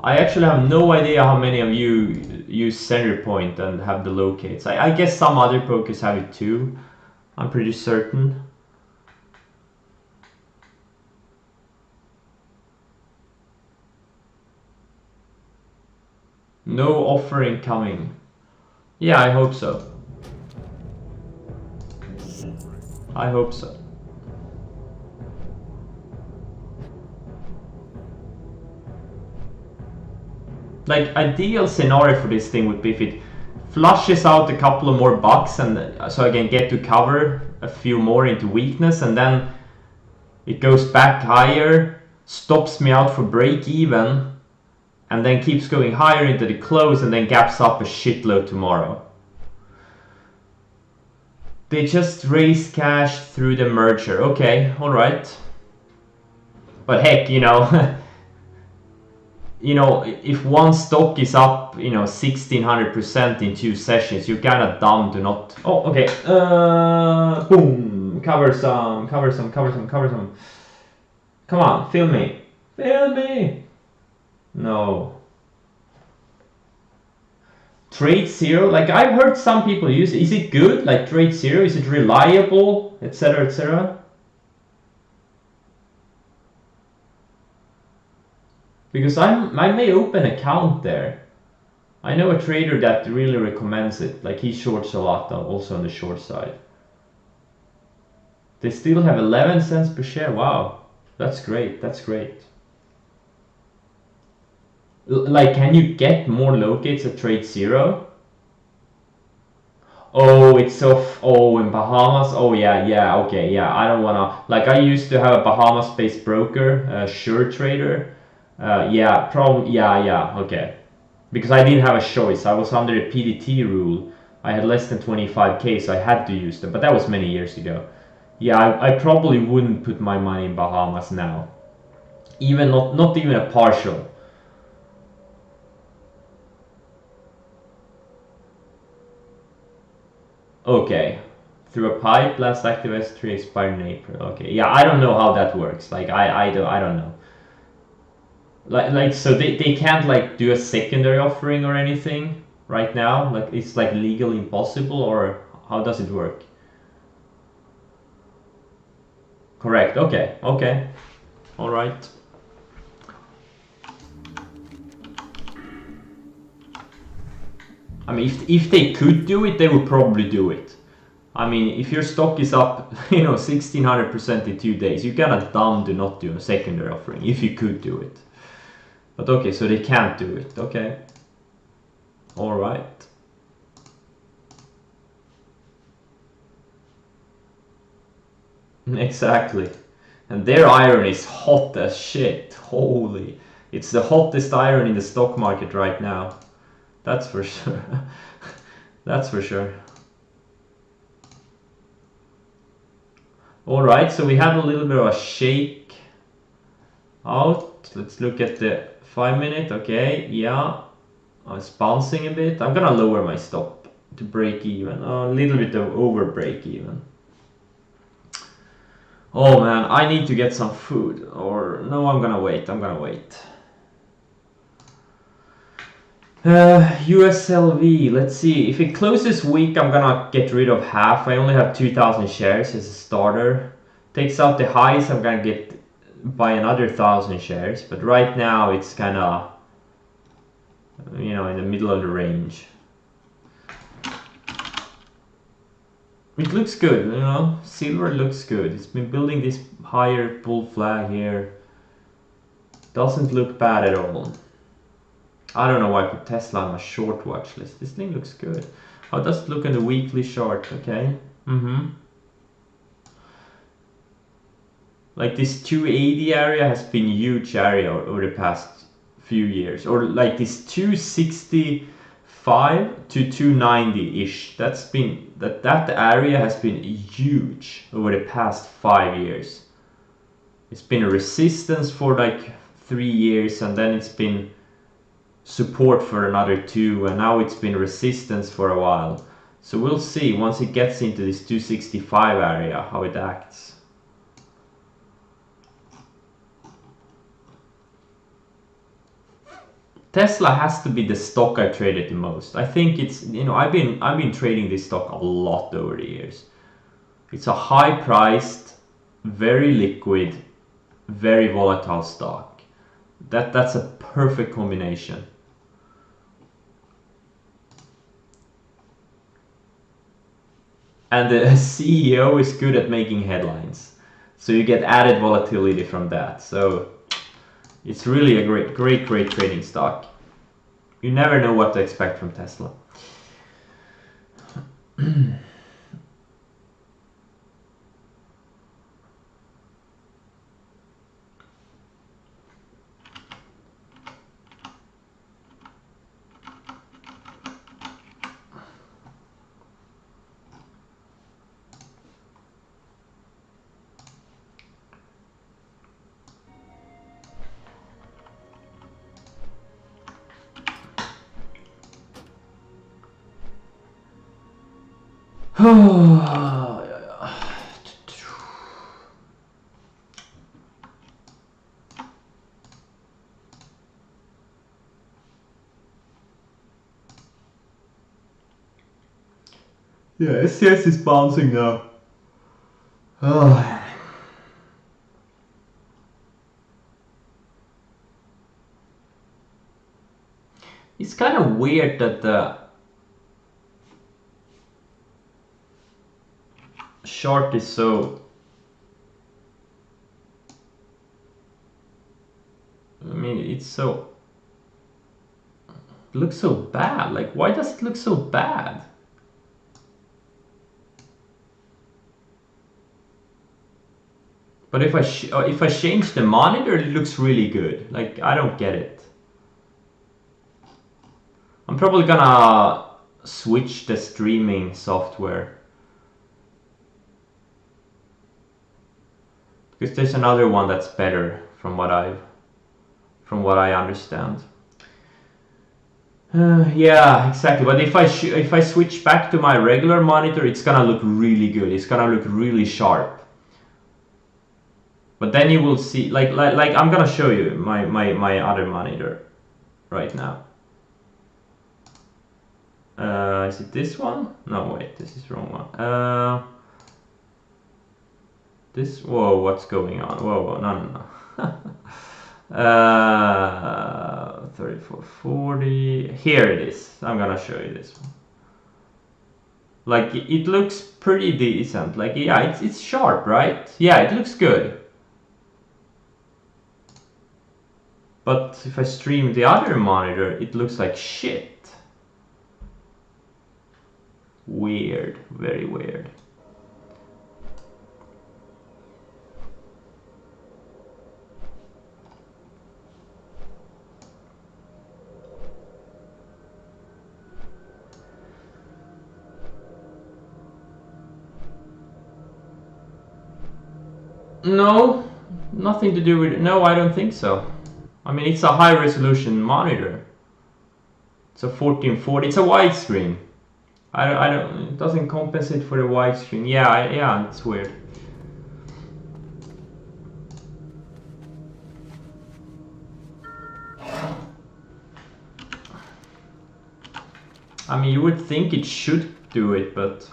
A: I actually have no idea how many of you use Centerpoint and have the locates. I guess some other pokers have it too. I'm pretty certain. No offering coming. Yeah, I hope so. I hope so. Like, ideal scenario for this thing would be if it flushes out a couple of more bucks and so I can get to cover a few more into weakness, and then it goes back higher, stops me out for break even, and then keeps going higher into the close and then gaps up a shitload tomorrow. They just raised cash through the merger. Okay, alright. But heck, you know, you know, if one stock is up, you know, 1600% in 2 sessions, you're kind of dumb to not... Oh, okay. Boom. Cover some. Come on, film me. Film me! No. Trade Zero, like I've heard some people use it. Is it good? Like Trade Zero, is it reliable? Etc. etc. Because I may open an account there. I know a trader that really recommends it. Like he shorts a lot, also on the short side. They still have 11 cents per share. Wow, that's great. That's great. Like, can you get more locates at Trade Zero? Oh, it's so. Oh, in Bahamas. Oh yeah, yeah. Okay, yeah. I don't wanna. Like, I used to have a Bahamas-based broker, Sure Trader. Yeah, problem. Yeah, yeah. Okay. Because I didn't have a choice. I was under the PDT rule. I had less than 25k, so I had to use them. But that was many years ago. Yeah, I probably wouldn't put my money in Bahamas now. Even not even a partial. Okay. Through a pipe, last active S3 expired in April. Okay. Yeah, I don't know how that works. Like I don't know. Like so they can't like do a secondary offering or anything right now? Like it's like legally impossible, or how does it work? Correct. Okay. Okay. All right. I mean, if they could do it, they would probably do it. I mean, if your stock is up, 1600% in 2 days, you're kind of dumb to not do a secondary offering if you could do it. But okay, so they can't do it. Okay. All right. Exactly. And their iron is hot as shit. Holy. It's the hottest iron in the stock market right now. That's for sure. That's for sure. Alright, so we had a little bit of a shake out. Let's look at the 5 minute. Okay, yeah. It's bouncing a bit. I'm gonna lower my stop to break even. A little bit of over break even. Oh man, I need to get some food. Or no, I'm gonna wait. I'm gonna wait. USLV, let's see. If it closes weak, I'm gonna get rid of half. I only have 2,000 shares as a starter. Takes out the highs, I'm gonna get buy another 1,000 shares. But right now it's kinda, in the middle of the range. It looks good, silver looks good. It's been building this higher bull flag here. Doesn't look bad at all. I don't know why I put Tesla on my short watch list. This thing looks good. How does it look in the weekly chart? Okay. Like this 280 area has been a huge area over the past few years. Or like this 265 to 290-ish. That area has been huge over the past 5 years. It's been a resistance for like 3 years, and then it's been support for another 2, and now it's been resistance for a while. So we'll see once it gets into this 265 area how it acts. Tesla has to be the stock I traded the most. I think it's, I've been trading this stock a lot over the years. It's a high priced, very liquid, very volatile stock. That's a perfect combination. And the CEO is good at making headlines, so you get added volatility from that. So it's really a great trading stock. You never know what to expect from Tesla. Yeah, SCS is bouncing now. Oh. It's kind of weird that the short is so... I mean, it's so... It looks so bad. Like, why does it look so bad? But if I change the monitor, it looks really good. Like, I don't get it. I'm probably gonna switch the streaming software. Because there's another one that's better from what I understand. Yeah, exactly. But if I switch back to my regular monitor, it's gonna look really good. It's gonna look really sharp. But then you will see, like I'm gonna show you my other monitor right now. Is it this one? No, wait, this is the wrong one. This, whoa, what's going on? Whoa, no. 3440. Here it is. I'm gonna show you this one. Like, it looks pretty decent. Like, yeah, it's sharp, right? Yeah, it looks good. But if I stream the other monitor, it looks like shit. Weird, very weird. No, nothing to do with it. No, I don't think so. I mean, it's a high resolution monitor. It's a 1440. It's a widescreen. I don't. It doesn't compensate for the widescreen. Yeah, it's weird. I mean, you would think it should do it, but...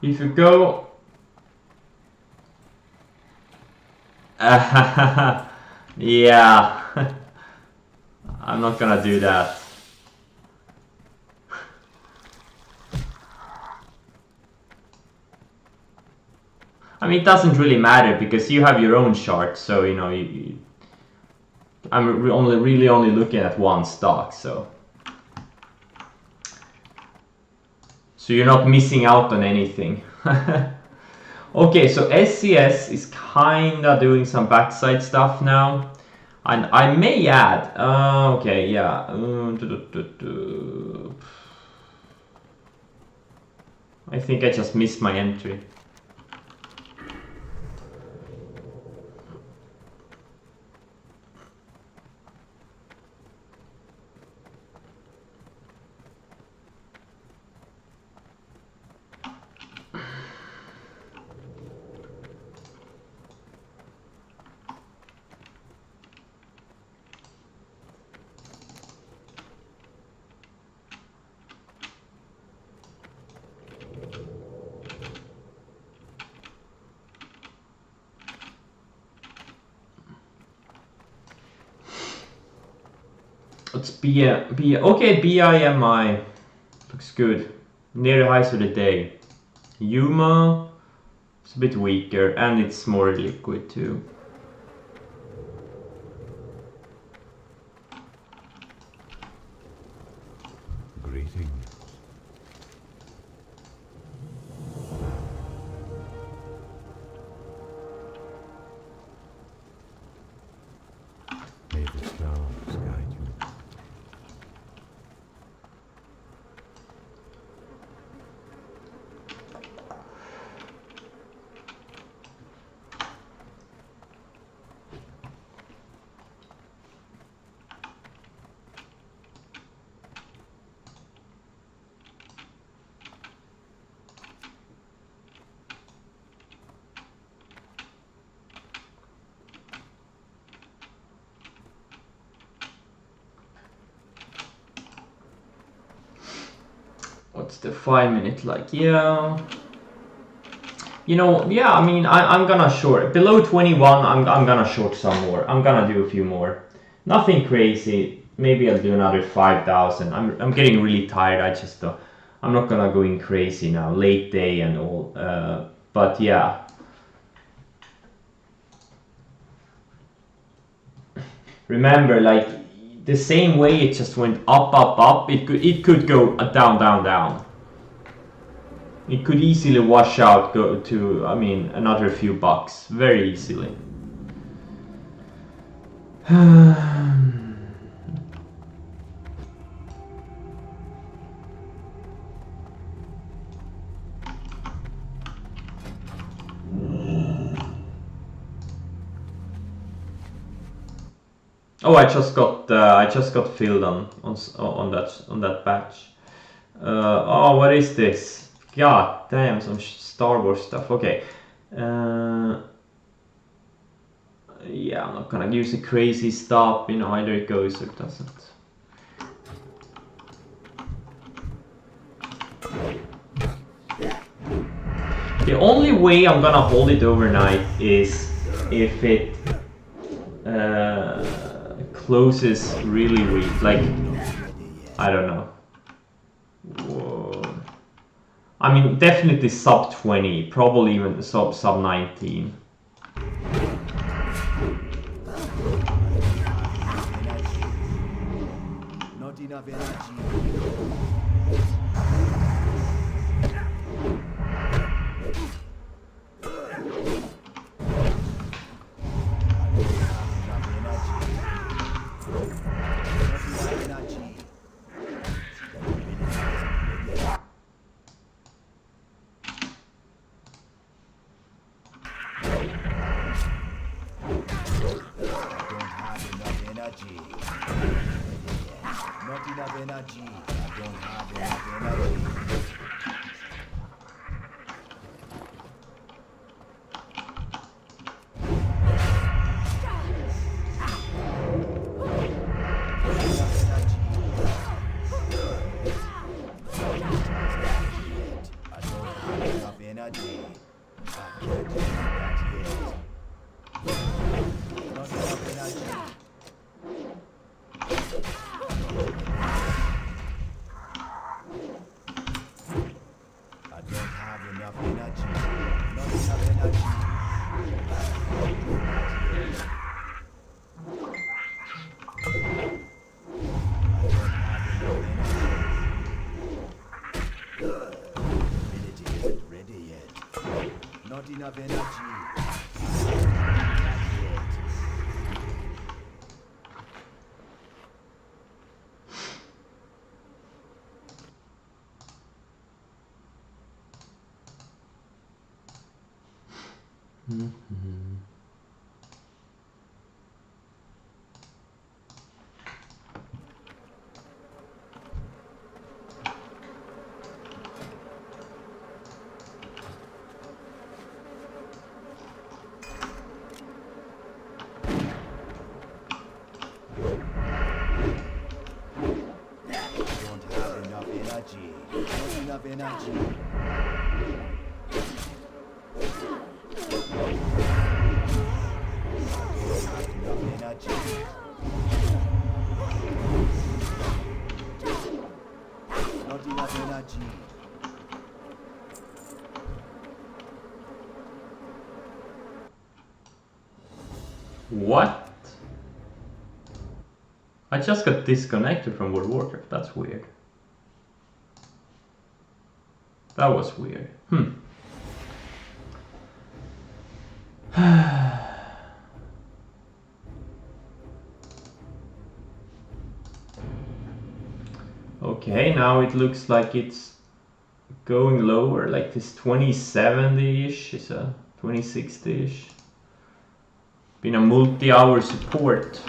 A: If you go... yeah. I'm not gonna do that. I mean, it doesn't really matter because you have your own chart, so you know, I'm really only looking at one stock, so you're not missing out on anything. Okay, so SCS is kinda doing some backside stuff now, and I may add. Okay, yeah. I think I just missed my entry. Let's okay, BIMI looks good. Near the highs of the day. Yuma, it's a bit weaker and it's more liquid too.
E: Greetings. May the stars guide you.
A: What's the 5 minute like? Yeah. You know, yeah, I mean, I'm gonna short. Below 21, I'm gonna short some more. I'm gonna do a few more. Nothing crazy. Maybe I'll do another 5,000. I'm getting really tired. I just, I'm not gonna go in crazy now. Late day and all. But yeah. Remember, like, the same way it just went up, up, up, it could go down, down, down. It could easily wash out, go to, I mean, another few bucks, very easily. Oh, I just got filled on that batch. Oh, what is this? God damn, some Star Wars stuff. Okay. Yeah, I'm not gonna use a crazy stop. You know, either it goes or it doesn't. The only way I'm gonna hold it overnight is if it closes really weak, like, I don't know. Whoa. I mean, definitely sub 20, probably even sub 19.
E: Not enough energy. Enough energy. Energy. Not enough energy.
A: What? I just got disconnected from World of Warcraft. That's weird. That was weird. Okay, now it looks like it's going lower, like this 2070-ish is a 2060-ish. Been a multi-hour support.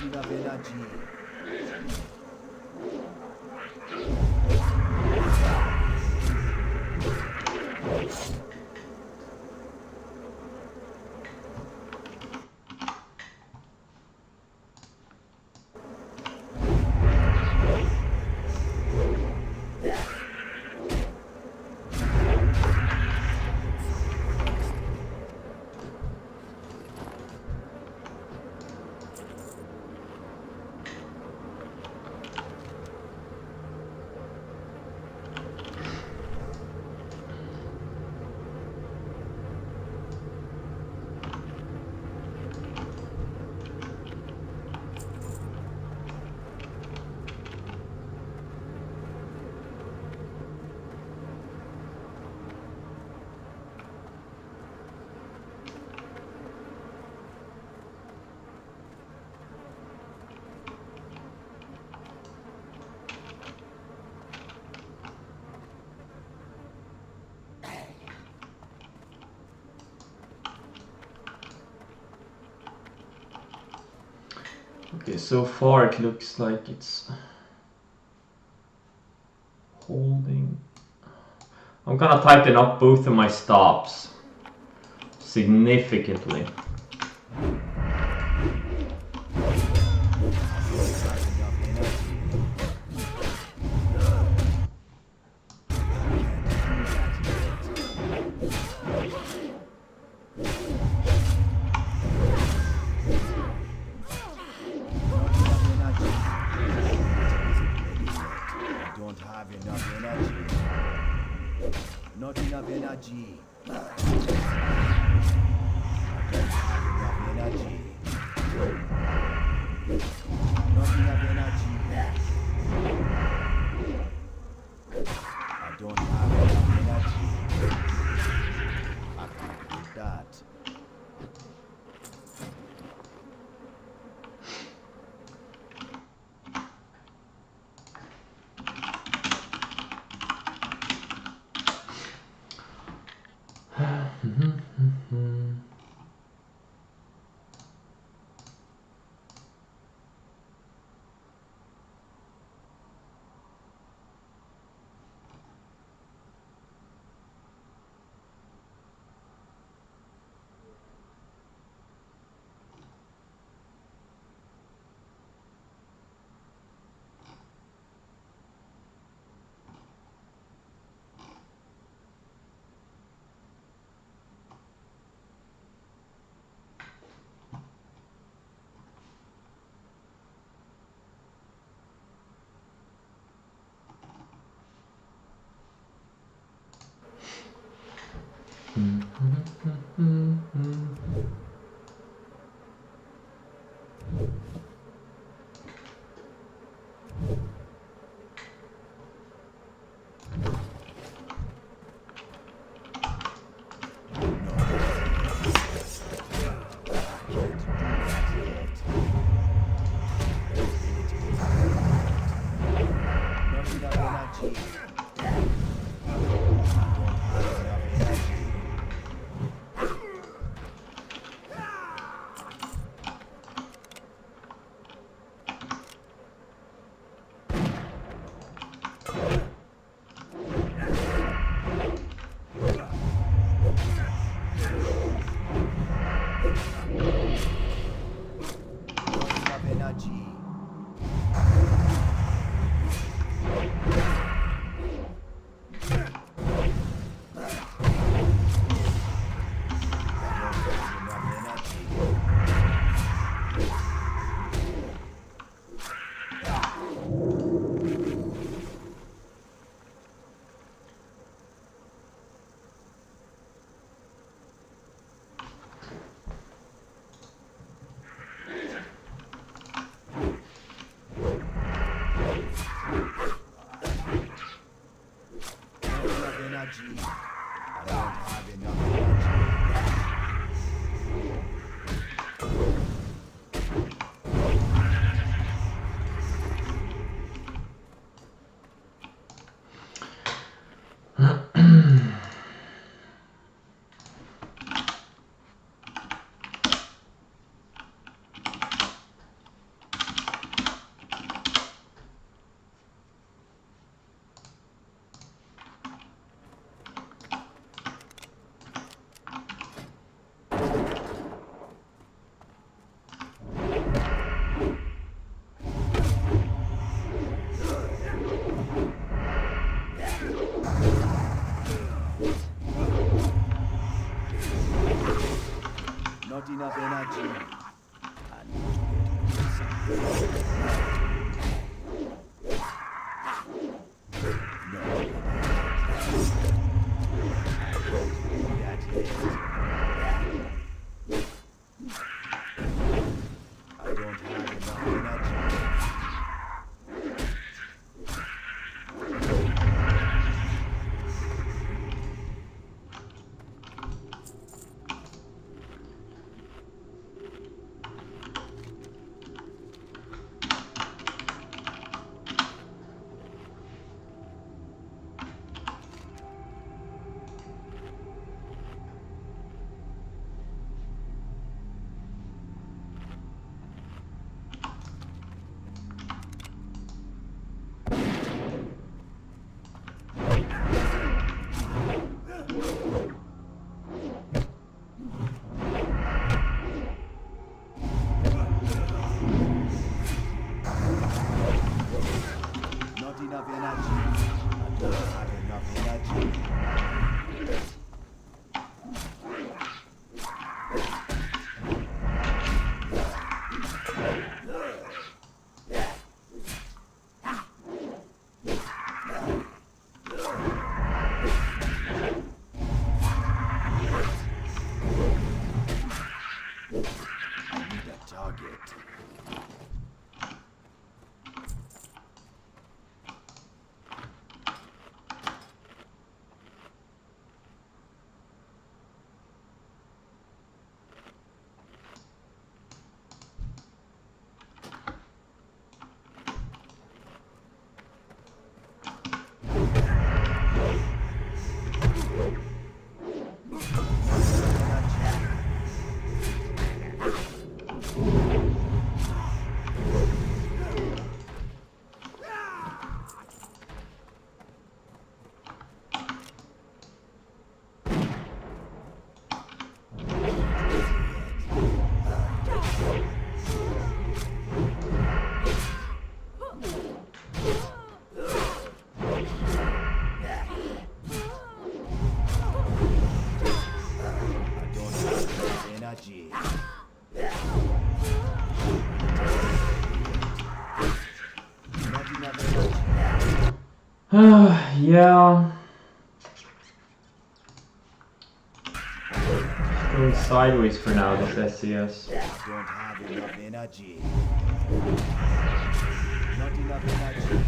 E: enough energy.
A: Okay, so far it looks like it's holding. I'm gonna tighten up both of my stops significantly.
E: Not enough energy. Not enough energy. I don't have enough energy. I can't do that. Not enough energy. I don't have enough energy. I need a target. I don't have enough energy. Not enough energy.
A: Yeah. Going sideways for now, this SES.
E: I don't have enough energy. Not enough energy.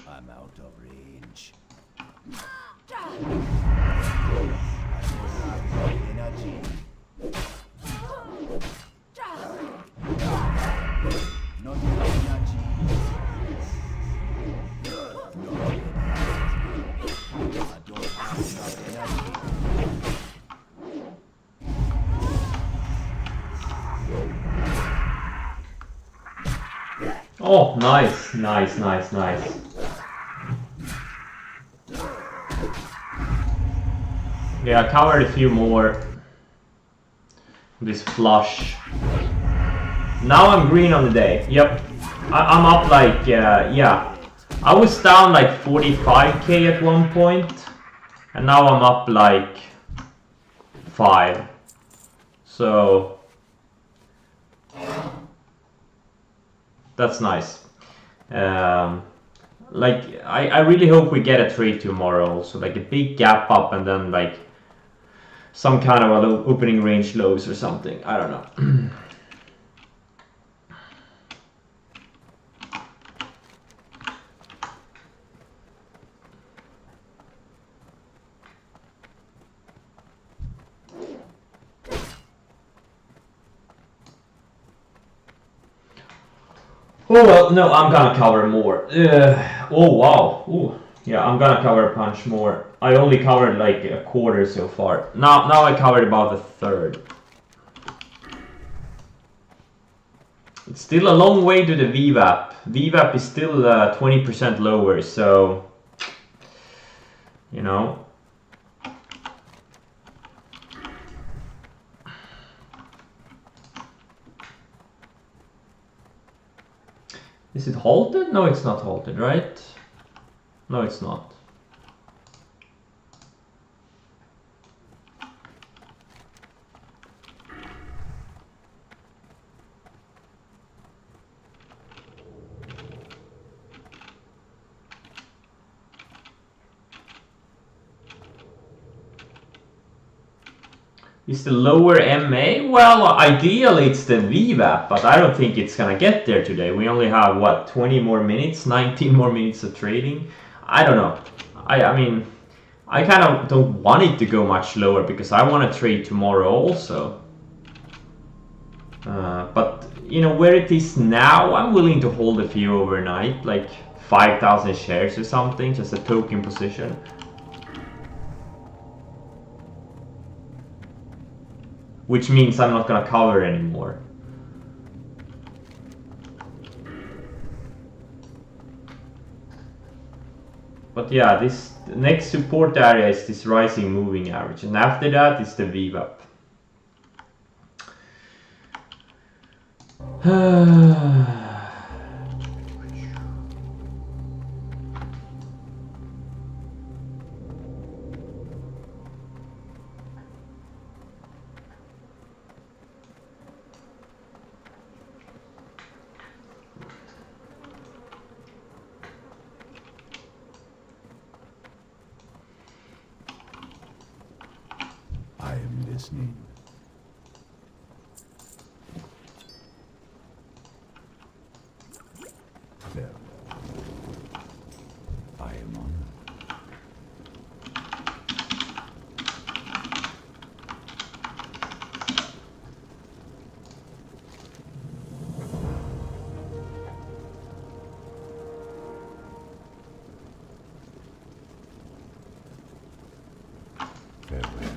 E: I'm out of range. I don't have enough energy. Not enough energy. I don't have enough energy.
A: Oh, nice, nice, nice, nice. Yeah, I covered a few more. This flush. Now I'm green on the day. Yep. I'm up like, yeah. I was down like 45k at one point. And now I'm up like 5. So that's nice. Like I really hope we get a trade tomorrow also, like a big gap up and then like some kind of a opening range lows or something. I don't know. Oh well, no, I'm gonna cover more. Oh wow. Ooh. Yeah, I'm gonna cover a punch more. I only covered like a quarter so far. Now I covered about a third. It's still a long way to the VWAP. VWAP is still 20% lower, so you know, Is it halted? No, it's not halted, right? No, it's not. Is the lower MA? Well, ideally it's the VWAP, but I don't think it's gonna get there today. We only have, what, 20 more minutes? 19 more minutes of trading? I don't know. I mean, I kind of don't want it to go much lower because I want to trade tomorrow also. But, you know, where it is now, I'm willing to hold a few overnight, like 5,000 shares or something, just a token position. Which means I'm not gonna cover anymore. But yeah, this next support area is this rising moving average, and after that is the VWAP.
E: I am listening. Farewell. I am honored. Farewell.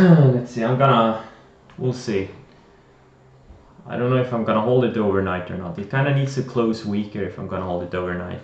A: Let's see, we'll see. I don't know if I'm gonna hold it overnight or not. It kind of needs to close weaker if I'm gonna hold it overnight.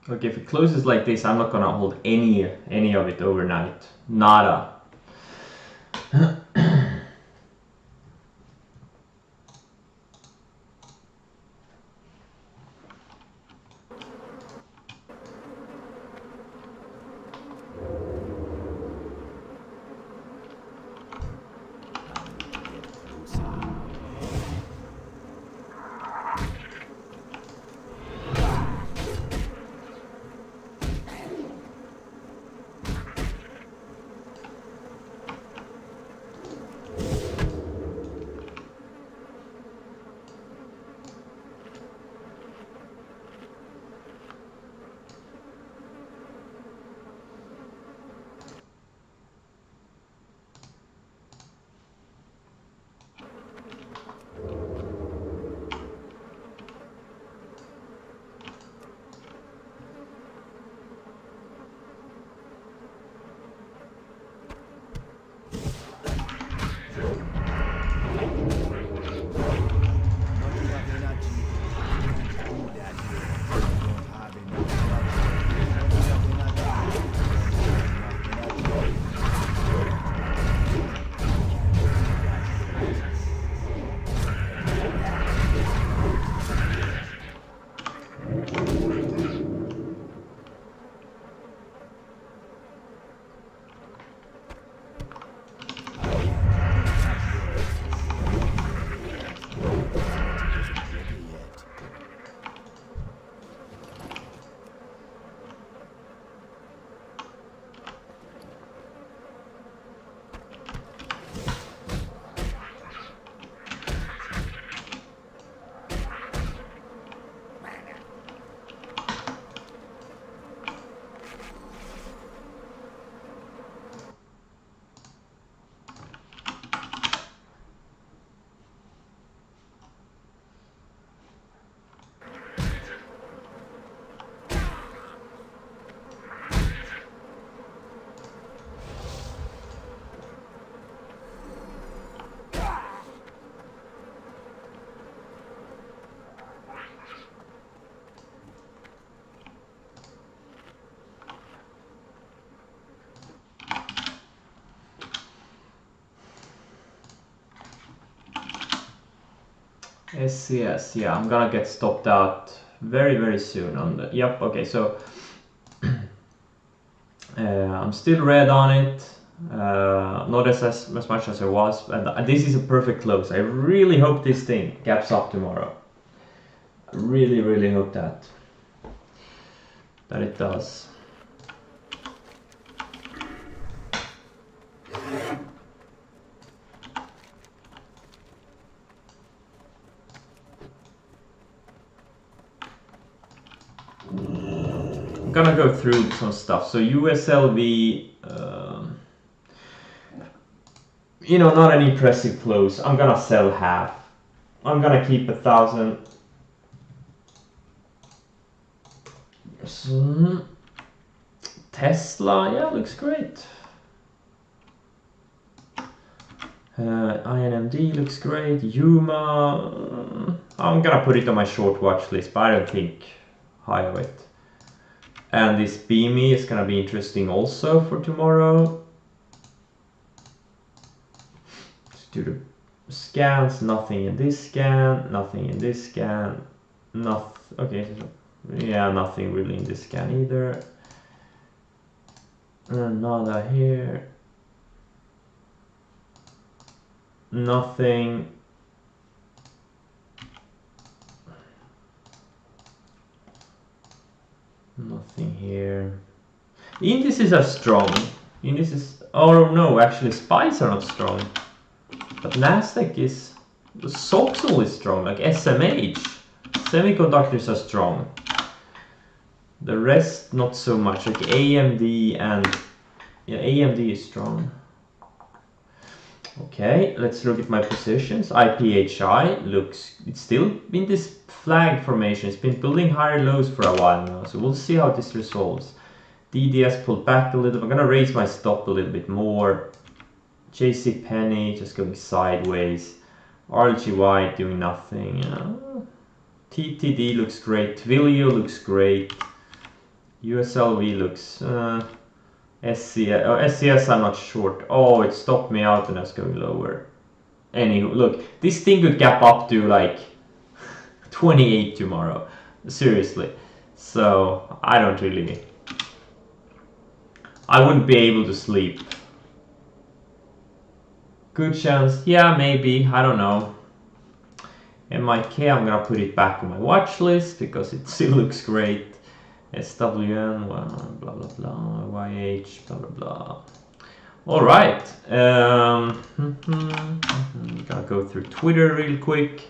A: Okay, if it closes like this, I'm not gonna hold any of it overnight. Nada. SCS, yeah, I'm gonna get stopped out very, very soon on the, yep, okay, so I'm still red on it, not as much as I was, and this is a perfect close. I really hope this thing gaps up tomorrow. I really, really hope that it does. I'm gonna go through some stuff. So USLV, you know, not an impressive close. I'm gonna sell half. I'm gonna keep 1,000. Tesla, yeah, looks great. INMD looks great. Yuma, I'm gonna put it on my short watch list, but I don't think high of it. And this Beamy is gonna be interesting also for tomorrow. Let's do the scans. Nothing in this scan. Nothing in this scan. Okay. Yeah, nothing really in this scan either. Nada here. Nothing. Nothing here. Indices are strong. Indices. Oh no, actually spies are not strong. But Nasdaq is. Soxal is strong, like SMH. Semiconductors are strong. The rest not so much, like AMD and yeah, AMD is strong. Okay, let's look at my positions. IPHI looks, it's still in this flag formation. It's been building higher lows for a while now, so we'll see how this resolves. DDS pulled back a little. I'm gonna raise my stop a little bit more. JC Penny just going sideways. RLGY doing nothing. TTD looks great. Twilio looks great. USLV looks SCS. Oh, SCS I'm not short. Oh, it stopped me out and that's going lower. Anywho, look, this thing could gap up to like 28 tomorrow. Seriously. So I don't really. I wouldn't be able to sleep. Good chance. Yeah, maybe. I don't know. MIK, I'm gonna put it back on my watch list because it still looks great. SWN, well, blah blah blah, YH, blah blah blah. All right, gonna go through Twitter real quick.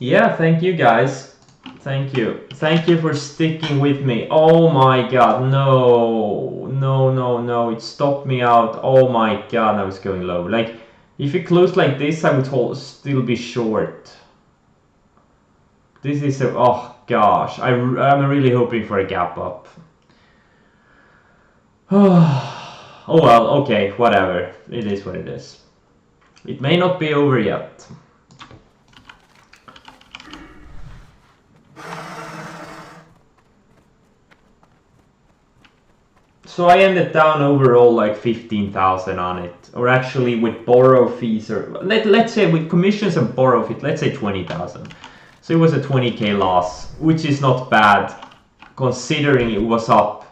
A: Yeah, thank you guys. Thank you. Thank you for sticking with me. Oh my god, no. No, no, no. It stopped me out. Oh my god, I was going low. Like, if it closed like this, I would still be short. This is a... Oh gosh. I'm really hoping for a gap up. Oh well, okay, whatever. It is what it is. It may not be over yet. So I ended down overall like 15,000 on it, or actually with borrow fees, or let's say with commissions and borrow fees, let's say 20,000. So it was a 20k loss, which is not bad, considering it was up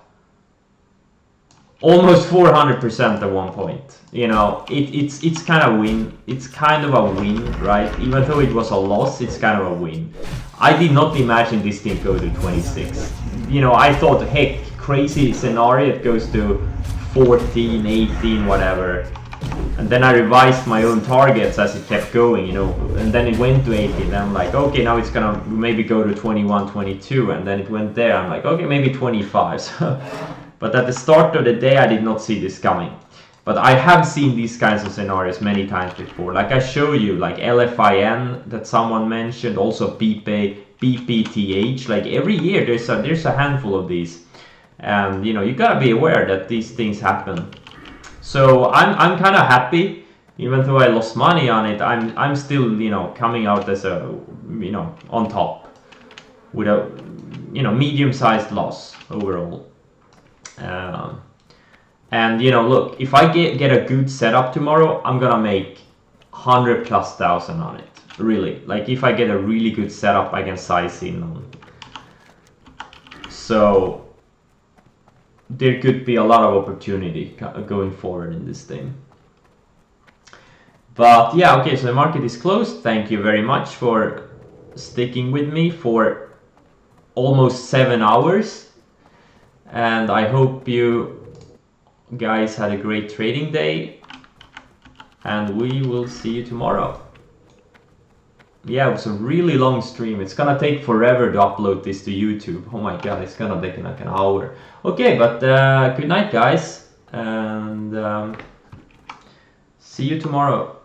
A: almost 400% at one point. You know, it's kind of win. It's kind of a win, right? Even though it was a loss, it's kind of a win. I did not imagine this thing go to 26. You know, I thought, heck, crazy scenario, it goes to 14, 18, whatever. And then I revised my own targets as it kept going, you know, and then it went to 18. And I'm like, okay, now it's gonna maybe go to 21, 22, and then it went there. I'm like, okay, maybe 25. But at the start of the day, I did not see this coming. But I have seen these kinds of scenarios many times before. Like I show you, like LFIN that someone mentioned, also BPTH. Like every year there's a handful of these, and you know, you gotta be aware that these things happen. So I'm kind of happy, even though I lost money on it. I'm still, you know, coming out as a, you know, on top with a, you know, medium-sized loss overall. And you know, look, if I get a good setup tomorrow, I'm gonna make 100,000+ on it. Really, like if I get a really good setup, I can size in on. So there could be a lot of opportunity going forward in this thing. But yeah, okay, so the market is closed. Thank you very much for sticking with me for almost 7 hours, and I hope you guys had a great trading day, and we will see you tomorrow. Yeah, it was a really long stream. It's gonna take forever to upload this to YouTube. Oh my god, it's gonna take like an hour. Okay, but good night guys, and see you tomorrow.